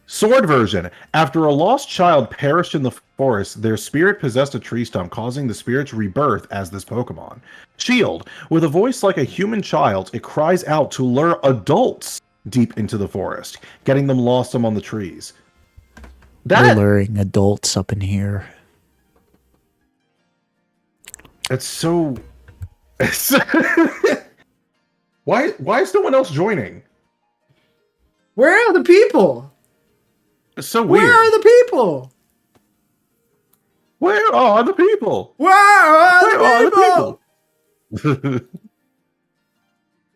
Sword version. After a lost child perished in the forest, their spirit possessed a tree stump, causing the spirit's rebirth as this Pokemon. Shield. With a voice like a human child, it cries out to lure adults deep into the forest, getting them lost among the trees. We're luring adults up in here. It's so... Why is no one else joining? Where are the people? It's so weird. Where are the people? Where are the people? Where are the people?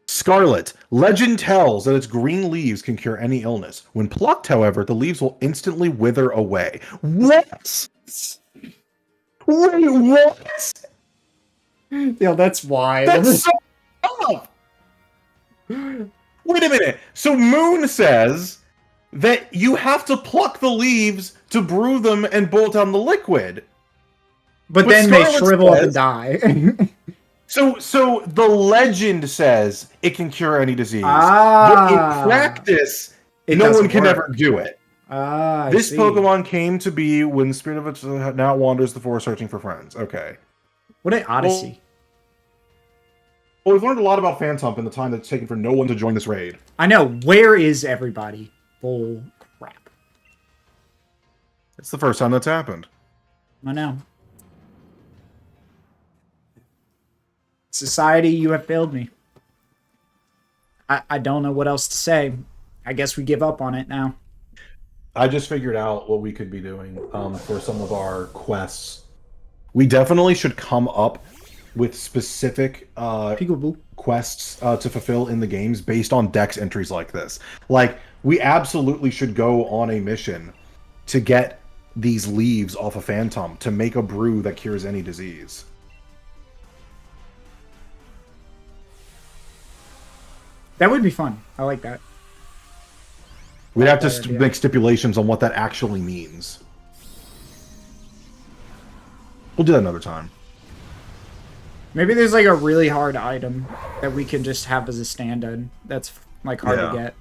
Scarlet. Legend tells that its green leaves can cure any illness. When plucked, however, the leaves will instantly wither away. What? Wait, what? Yo, that's wild. That's so tough. Wait a minute. So Moon says that you have to pluck the leaves to brew them and boil down the liquid. But then they shrivel up and die. So the legend says it can cure any disease. But in practice, no one can ever do it. This Pokemon came to be when the spirit of it now wanders the forest searching for friends. Okay. What an odyssey. Well, we've learned a lot about Phantom in the time that's taken for no one to join this raid. I know. Where is everybody? Bull crap. It's the first time that's happened. I know. Society, you have failed me. I don't know what else to say. I guess we give up on it now. I just figured out what we could be doing for some of our quests. We definitely should come up with specific quests to fulfill in the games based on Dex entries like this. Like, we absolutely should go on a mission to get these leaves off of Phantom to make a brew that cures any disease. That would be fun. I like that. We'd have to make stipulations on what that actually means. We'll do that another time. Maybe there's like a really hard item that we can just have as a stand-in. That's like hard to get.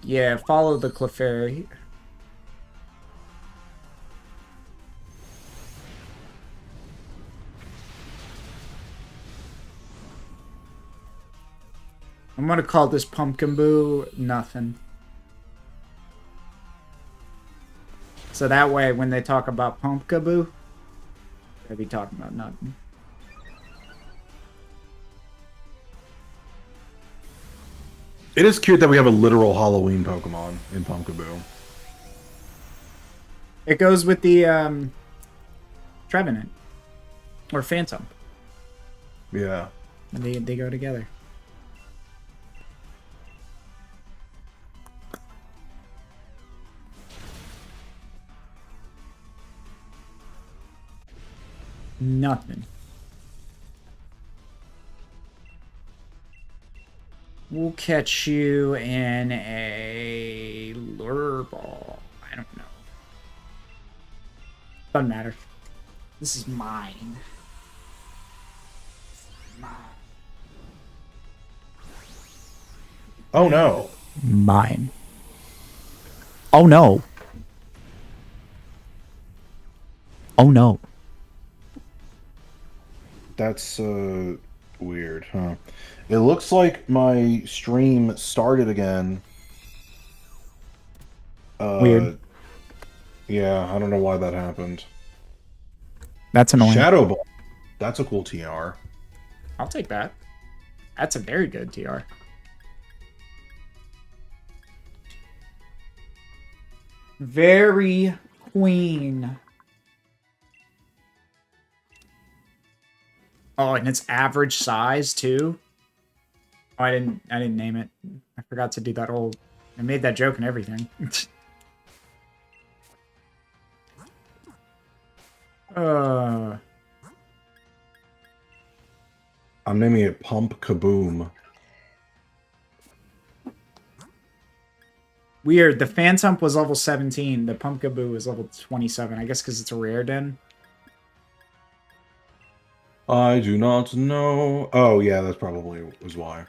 Yeah, follow the Clefairy. I'm gonna call this Pumpkin Boo nothing. So that way, when they talk about Pumpkin Boo, they'll be talking about nothing. It is cute that we have a literal Halloween Pokemon in Pumpkaboo. It goes with the Trevenant or Phantom. Yeah. And they go together. Nothing. We'll catch you in a lure ball. I don't know. Doesn't matter. This is mine. Oh no. Mine. Oh no. Oh no. That's weird, huh? It looks like my stream started again. Weird. Yeah, I don't know why that happened. That's annoying. Shadow Ball. That's a cool TR. I'll take that. That's a very good TR. Very queen. Oh, and it's average size too. Oh, I didn't name it. I forgot to do that whole. I made that joke and everything. I'm naming it Pump Kaboom. Weird. The Phantump was level 17. The Pumpkaboo was level 27. I guess because it's a rare den. I do not know. Oh, yeah, that's probably was why.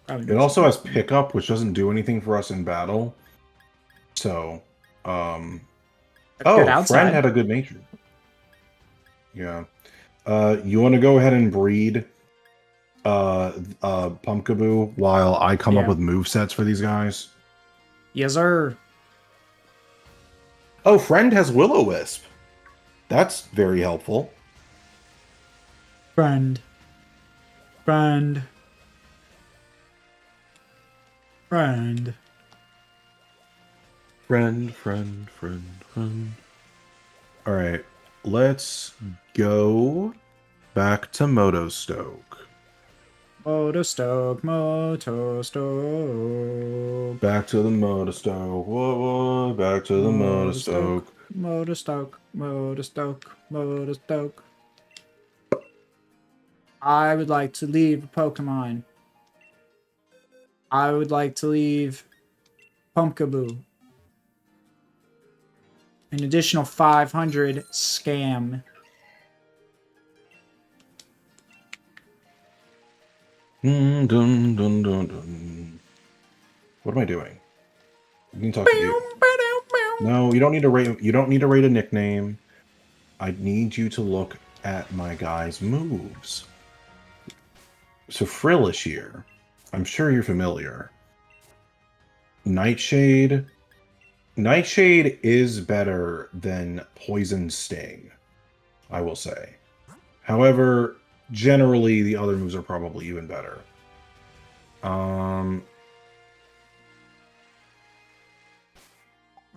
Probably It makes also sense. has pickup, which doesn't do anything for us in battle. So, That's oh, good outside. Friend had a good nature. Yeah. You want to go ahead and breed Pumpkaboo while I come up Yeah. with movesets for these guys? Yes, sir. Oh, Friend has Will-O-Wisp. That's very helpful. Friend. Friend. Friend. Friend. All right, let's go back to Motostoke. Motostoke. Back to the Motostoke. Whoa, back to the Motostoke. Motostoke. I would like to leave a Pokemon. I would like to leave Pumpkaboo. An additional 500 scam. Dun, dun, dun, dun. What am I doing? You can talk to you. No, you don't need to rate. You don't need to rate a nickname. I need you to look at my guy's moves. So Frillish here. I'm sure you're familiar. Nightshade. Nightshade is better than Poison Sting, I will say. However, generally the other moves are probably even better. I wonder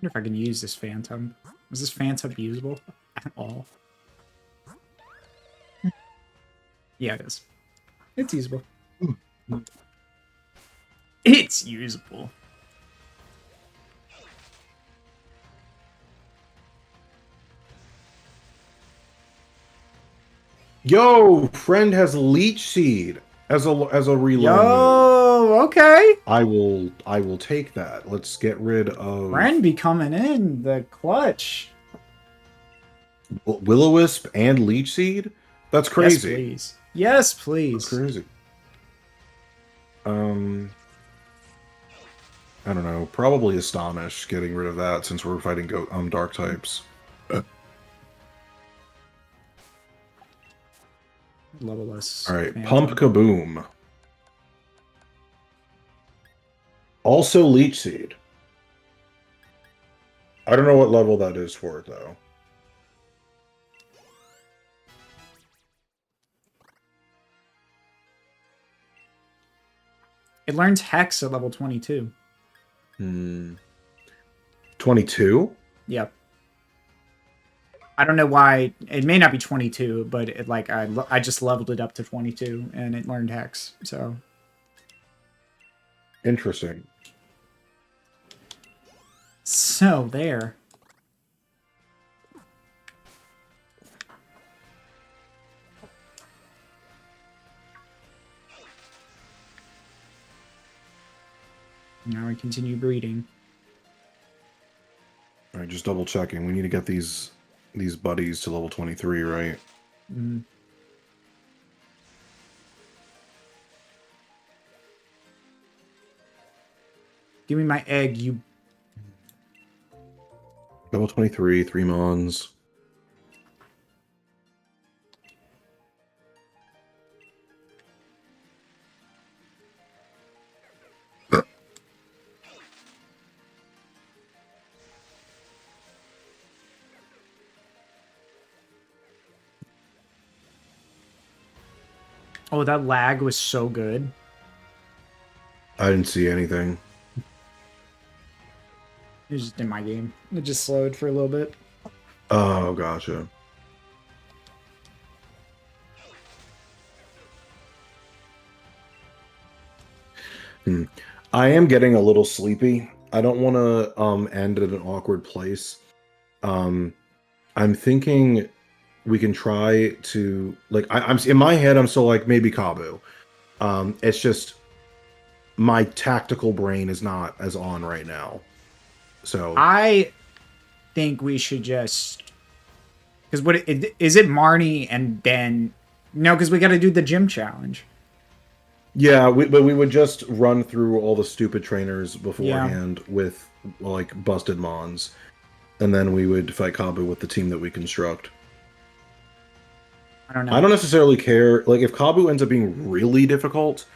if I can use this Phantom. Is this Phantom usable at all? Yeah, it is. It's usable. It's usable. Yo, Friend has Leech Seed as a reload move. Yo, okay. I will take that. Let's get rid of Ren be coming in the clutch. Will-O-Wisp and Leech Seed. That's crazy. Yes, please. Yes, please. That's crazy. I don't know, probably Astonish, getting rid of that since we're fighting dark types. Level-less. Alright, Phantom. Pump Kaboom. Also Leech Seed. I don't know what level that is for it, though. It learns Hex at level 22. 22? Yep. I don't know why. It may not be 22, but it like I just leveled it up to 22 and it learned Hex. So Interesting. there. Now we continue breeding. Alright, just double checking. We need to get these buddies to level 23, right? Mm. Give me my egg, you. Level 23, 3 Mons. Oh, that lag was so good. I didn't see anything. It was just in my game. It just slowed for a little bit. Oh, gotcha. I am getting a little sleepy. I don't want to end at an awkward place. I'm thinking we can try to like I'm in my head. I'm still like maybe Kabu. It's just my tactical brain is not as on right now. So I think we should just because is it Marnie and then no, because we got to do the gym challenge. yeah, but we would just run through all the stupid trainers beforehand with like busted mons, and then we would fight Kabu with the team that we construct. I don't know. I don't necessarily care. Like, if Kabu ends up being really difficult,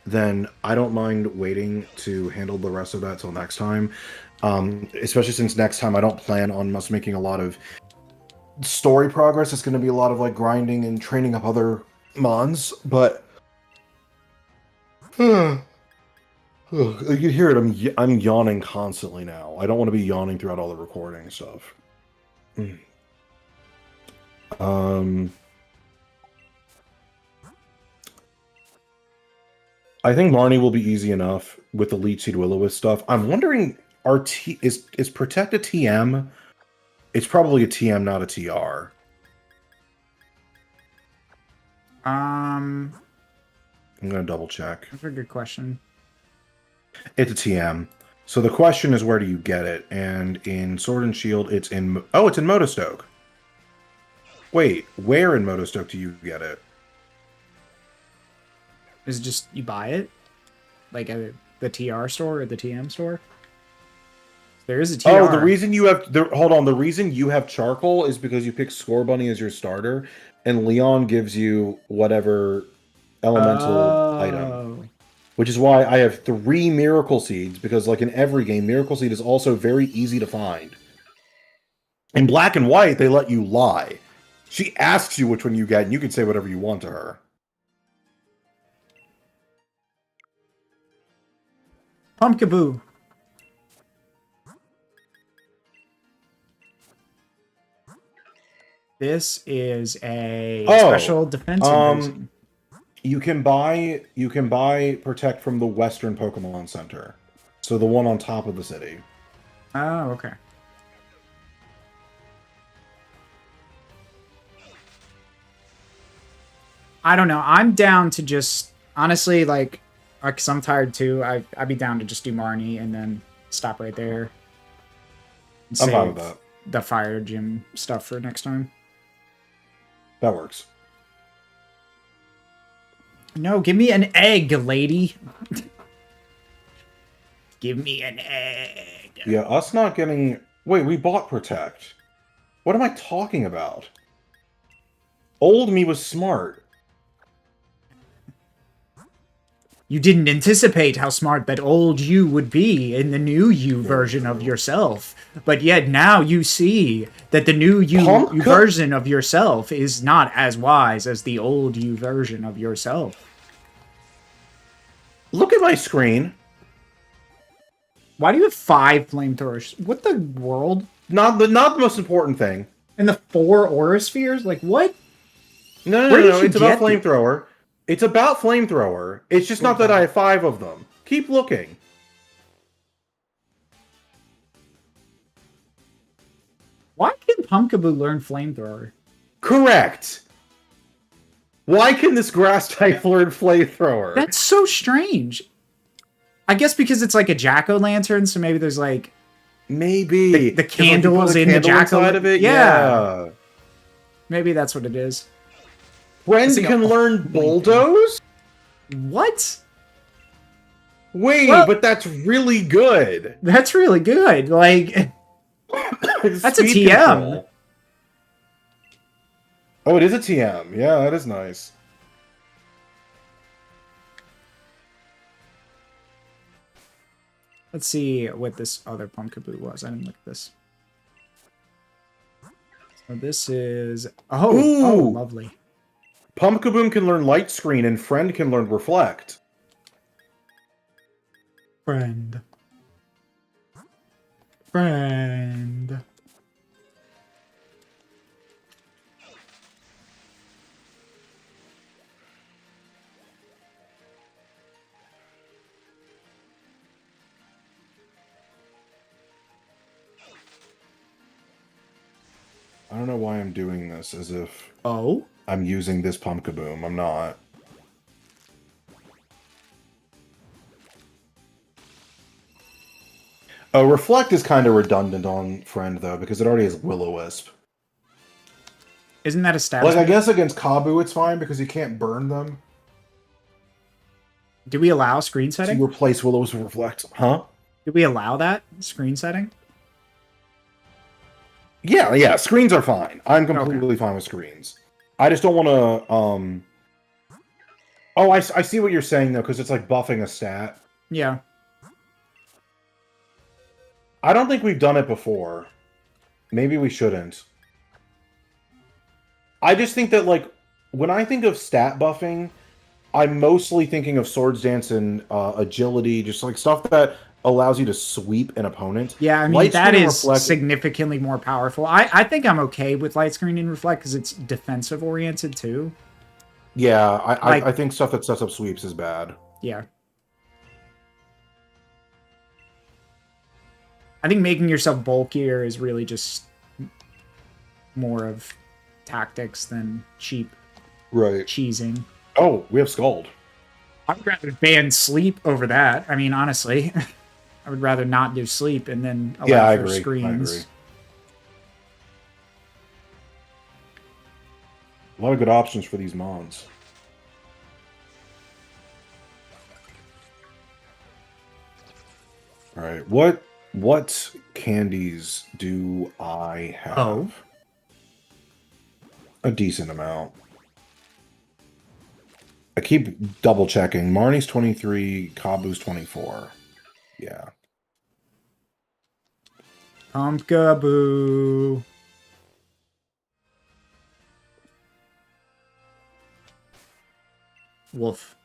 then I don't mind waiting to handle the rest of that till next time. Especially since next time I don't plan on us making a lot of story progress. It's going to be a lot of like grinding and training up other mons. But you can hear it. I'm yawning constantly now. I don't want to be yawning throughout all the recording stuff. I think Marnie will be easy enough with the Leech Seed Will-O-Wisp stuff. I'm wondering, is Protect a TM? It's probably a TM, not a TR. I'm gonna double check. That's a good question. It's a TM. So the question is, where do you get it? And in Sword and Shield, it's in Motostoke. Wait, where in Motostoke do you get it? Is it just you buy it, like at the TR store or the TM store? There is a TR. Oh, the reason you have hold on. The reason you have charcoal is because you pick Score Bunny as your starter, and Leon gives you whatever elemental item. Which is why I have 3 Miracle Seeds, because like in every game, Miracle Seed is also very easy to find. In Black and White, they let you lie. She asks you which one you get, and you can say whatever you want to her. Pumpkaboo. This is a special defense increasing. You can buy Protect from the Western Pokemon Center. So the one on top of the city. Oh, okay. I don't know. I'm down to just honestly like because I'm tired too. I'd be down to just do Marnie and then stop right there. I'm fine with that. The fire gym stuff for next time. That works. No, give me an egg, lady. Give me an egg. Yeah, us not getting... Wait, we bought Protect. What am I talking about? Old me was smart. You didn't anticipate how smart that old you would be in the new you version of yourself. But yet now you see that the new you version of yourself is not as wise as the old you version of yourself. Look at my screen. Why do you have 5 flamethrowers? What the world? Not the most important thing. And the 4 aura spheres? Like, what? No, Where did you it's about get the- flamethrower. It's about flamethrower. It's just not that I have 5 of them. Keep looking. Why can Pumpkaboo learn flamethrower? Correct. Why can this grass type learn flamethrower? That's so strange. I guess because it's like a jack-o'-lantern, so maybe there's like Maybe the 'Cause, like, you put candles a in the candle jack-o' inside of it. Yeah. Maybe that's what it is. Friend It's like can a- learn bulldoze. What? Wait, Well- but that's really good. That's really good. Like, That's a Speed TM. control. Oh, it is a TM. Yeah, that is nice. let's see what this other Pumpkaboo was. I didn't look at this. So this is... Oh, Ooh. lovely. Pumpkaboom can learn light screen, and Friend can learn reflect. Friend. Friend. I don't know why I'm doing this as if Oh? I'm using this Pumpkaboom. I'm not. Reflect is kind of redundant on Friend, though, because it already has Will-O-Wisp. Isn't that a stab? Like, I guess against Kabu it's fine, because you can't burn them. Do we allow screen So setting? you replace Will-O-Wisp with Reflect. Huh? Do we allow that screen setting? Yeah, screens are fine. I'm completely fine with screens. I just don't want to, Oh, I see what you're saying, though, because it's like buffing a stat. Yeah. I don't think we've done it before. Maybe we shouldn't. I just think that, like, when I think of stat buffing, I'm mostly thinking of Swords Dance and agility, just like stuff that allows you to sweep an opponent. Yeah, I mean, Light that Screen and is Reflect- significantly more powerful. I think I'm okay with Light Screen and Reflect because it's defensive-oriented, too. Yeah, Like- I think stuff that sets up sweeps is bad. Yeah. I think making yourself bulkier is really just more of tactics than cheap Right. cheesing. Oh, we have Scald. I'd rather ban sleep over that. I mean, honestly, I would rather not do sleep and then allow Yeah, I for agree. screens. I agree. A lot of good options for these mons. All right, what candies do I have? Oh. A decent amount. I keep double checking. Marnie's 23, Kabu's 24. Yeah. Pumpkaboo. Wolf.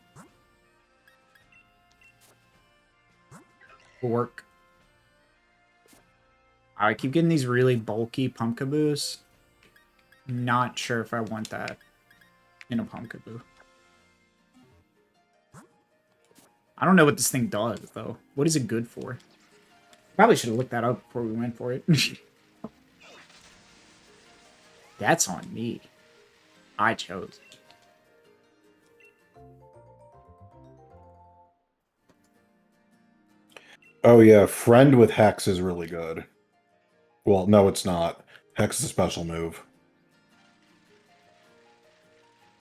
Fork. I keep getting these really bulky Pumpkaboos. Not sure if I want that in a Pumpkaboo. I don't know what this thing does, though. What is it good for? Probably should have looked that up before we went for it. That's on me. I chose. Oh yeah, Friend with Hex is really good. Well, no, it's not. Hex is a special move.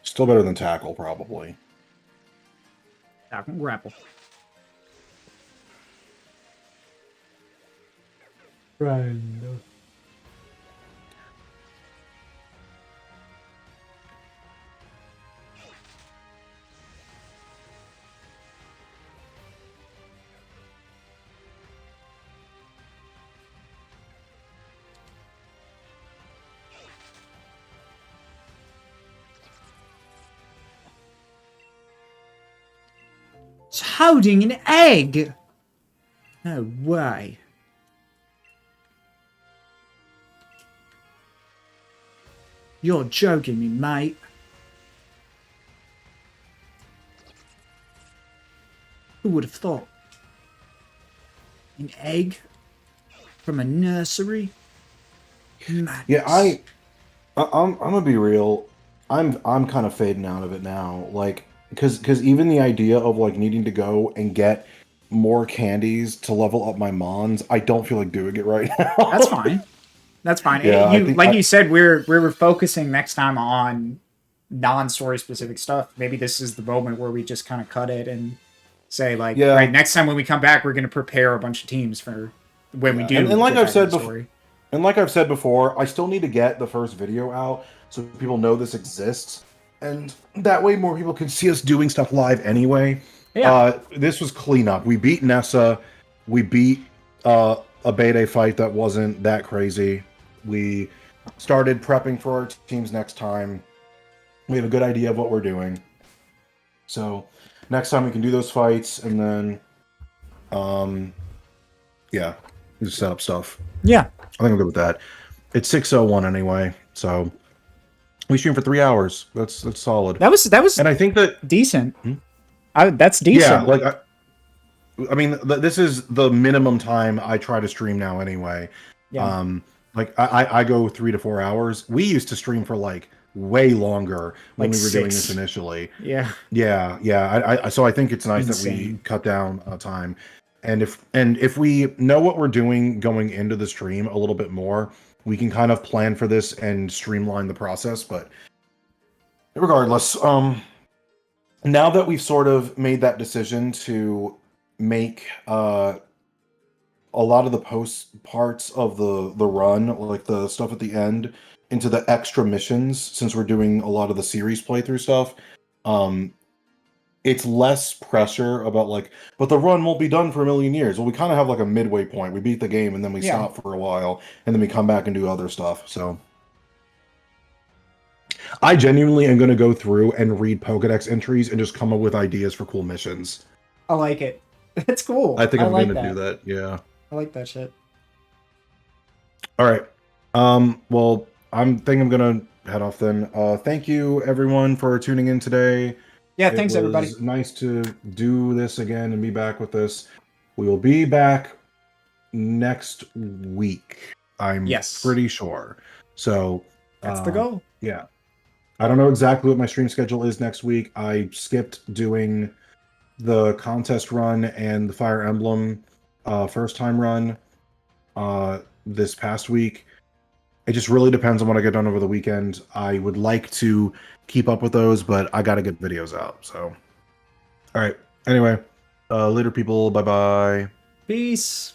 Still better than Tackle, probably. Tackle and grapple. Run. It's holding an egg. No way. You're joking me, mate. Who would have thought? An egg from a nursery? Madness. Yeah, I'm gonna be real. I'm kind of fading out of it now. Like, because even the idea of like needing to go and get more candies to level up my mons, I don't feel like doing it right now. That's fine. That's fine. Yeah, You like you said, we're focusing next time on non-story specific stuff. Maybe this is the moment where we just kind of cut it and say like, Yeah. right, next time when we come back, we're going to prepare a bunch of teams for when we do. And like get I've back said into the before, story. and like I've said before, I still need to get the first video out so people know this exists, and that way more people can see us doing stuff live anyway. Yeah. This was cleanup. We beat Nessa. We beat a beta fight that wasn't that crazy. We started prepping for our teams next time. We have a good idea of what we're doing. So next time we can do those fights, and then, yeah, just set up stuff. Yeah. I think I'm good with that. It's 6:01 anyway, so we stream for 3 hours. That's solid. That was And I think that decent. Hmm? That's decent. yeah, like I mean, this is the minimum time I try to stream now anyway. Yeah. Like I go 3 to 4 hours. We used to stream for like way longer when Like we were doing 6. this initially. Yeah. Yeah. So I think it's nice that we Insane. cut down time. And if we know what we're doing going into the stream a little bit more, we can kind of plan for this and streamline the process. But regardless, now that we've sort of made that decision to make a lot of the post parts of the run, like the stuff at the end, into the extra missions, since we're doing a lot of the series playthrough stuff, it's less pressure about like, but the run won't be done for a million years. Well, we kind of have like a midway point. We beat the game and then we Yeah. stop for a while and then we come back and do other stuff. So I genuinely am going to go through and read Pokedex entries and just come up with ideas for cool missions. I like it. It's cool. I think I'm like going to do that. Yeah. I like that shit. All right. Well, I'm gonna head off then. Thank you everyone for tuning in today. Yeah, thanks everybody. It was nice to do this again and be back with this. We will be back next week. I'm Yes. pretty sure. So That's the goal. Yeah. I don't know exactly what my stream schedule is next week. I skipped doing the contest run and the Fire Emblem first time run this past week. It just really depends on what I get done over the weekend. I would like to keep up with those, but I got to get videos out. So, all right. Anyway, later, people. Bye bye. Peace.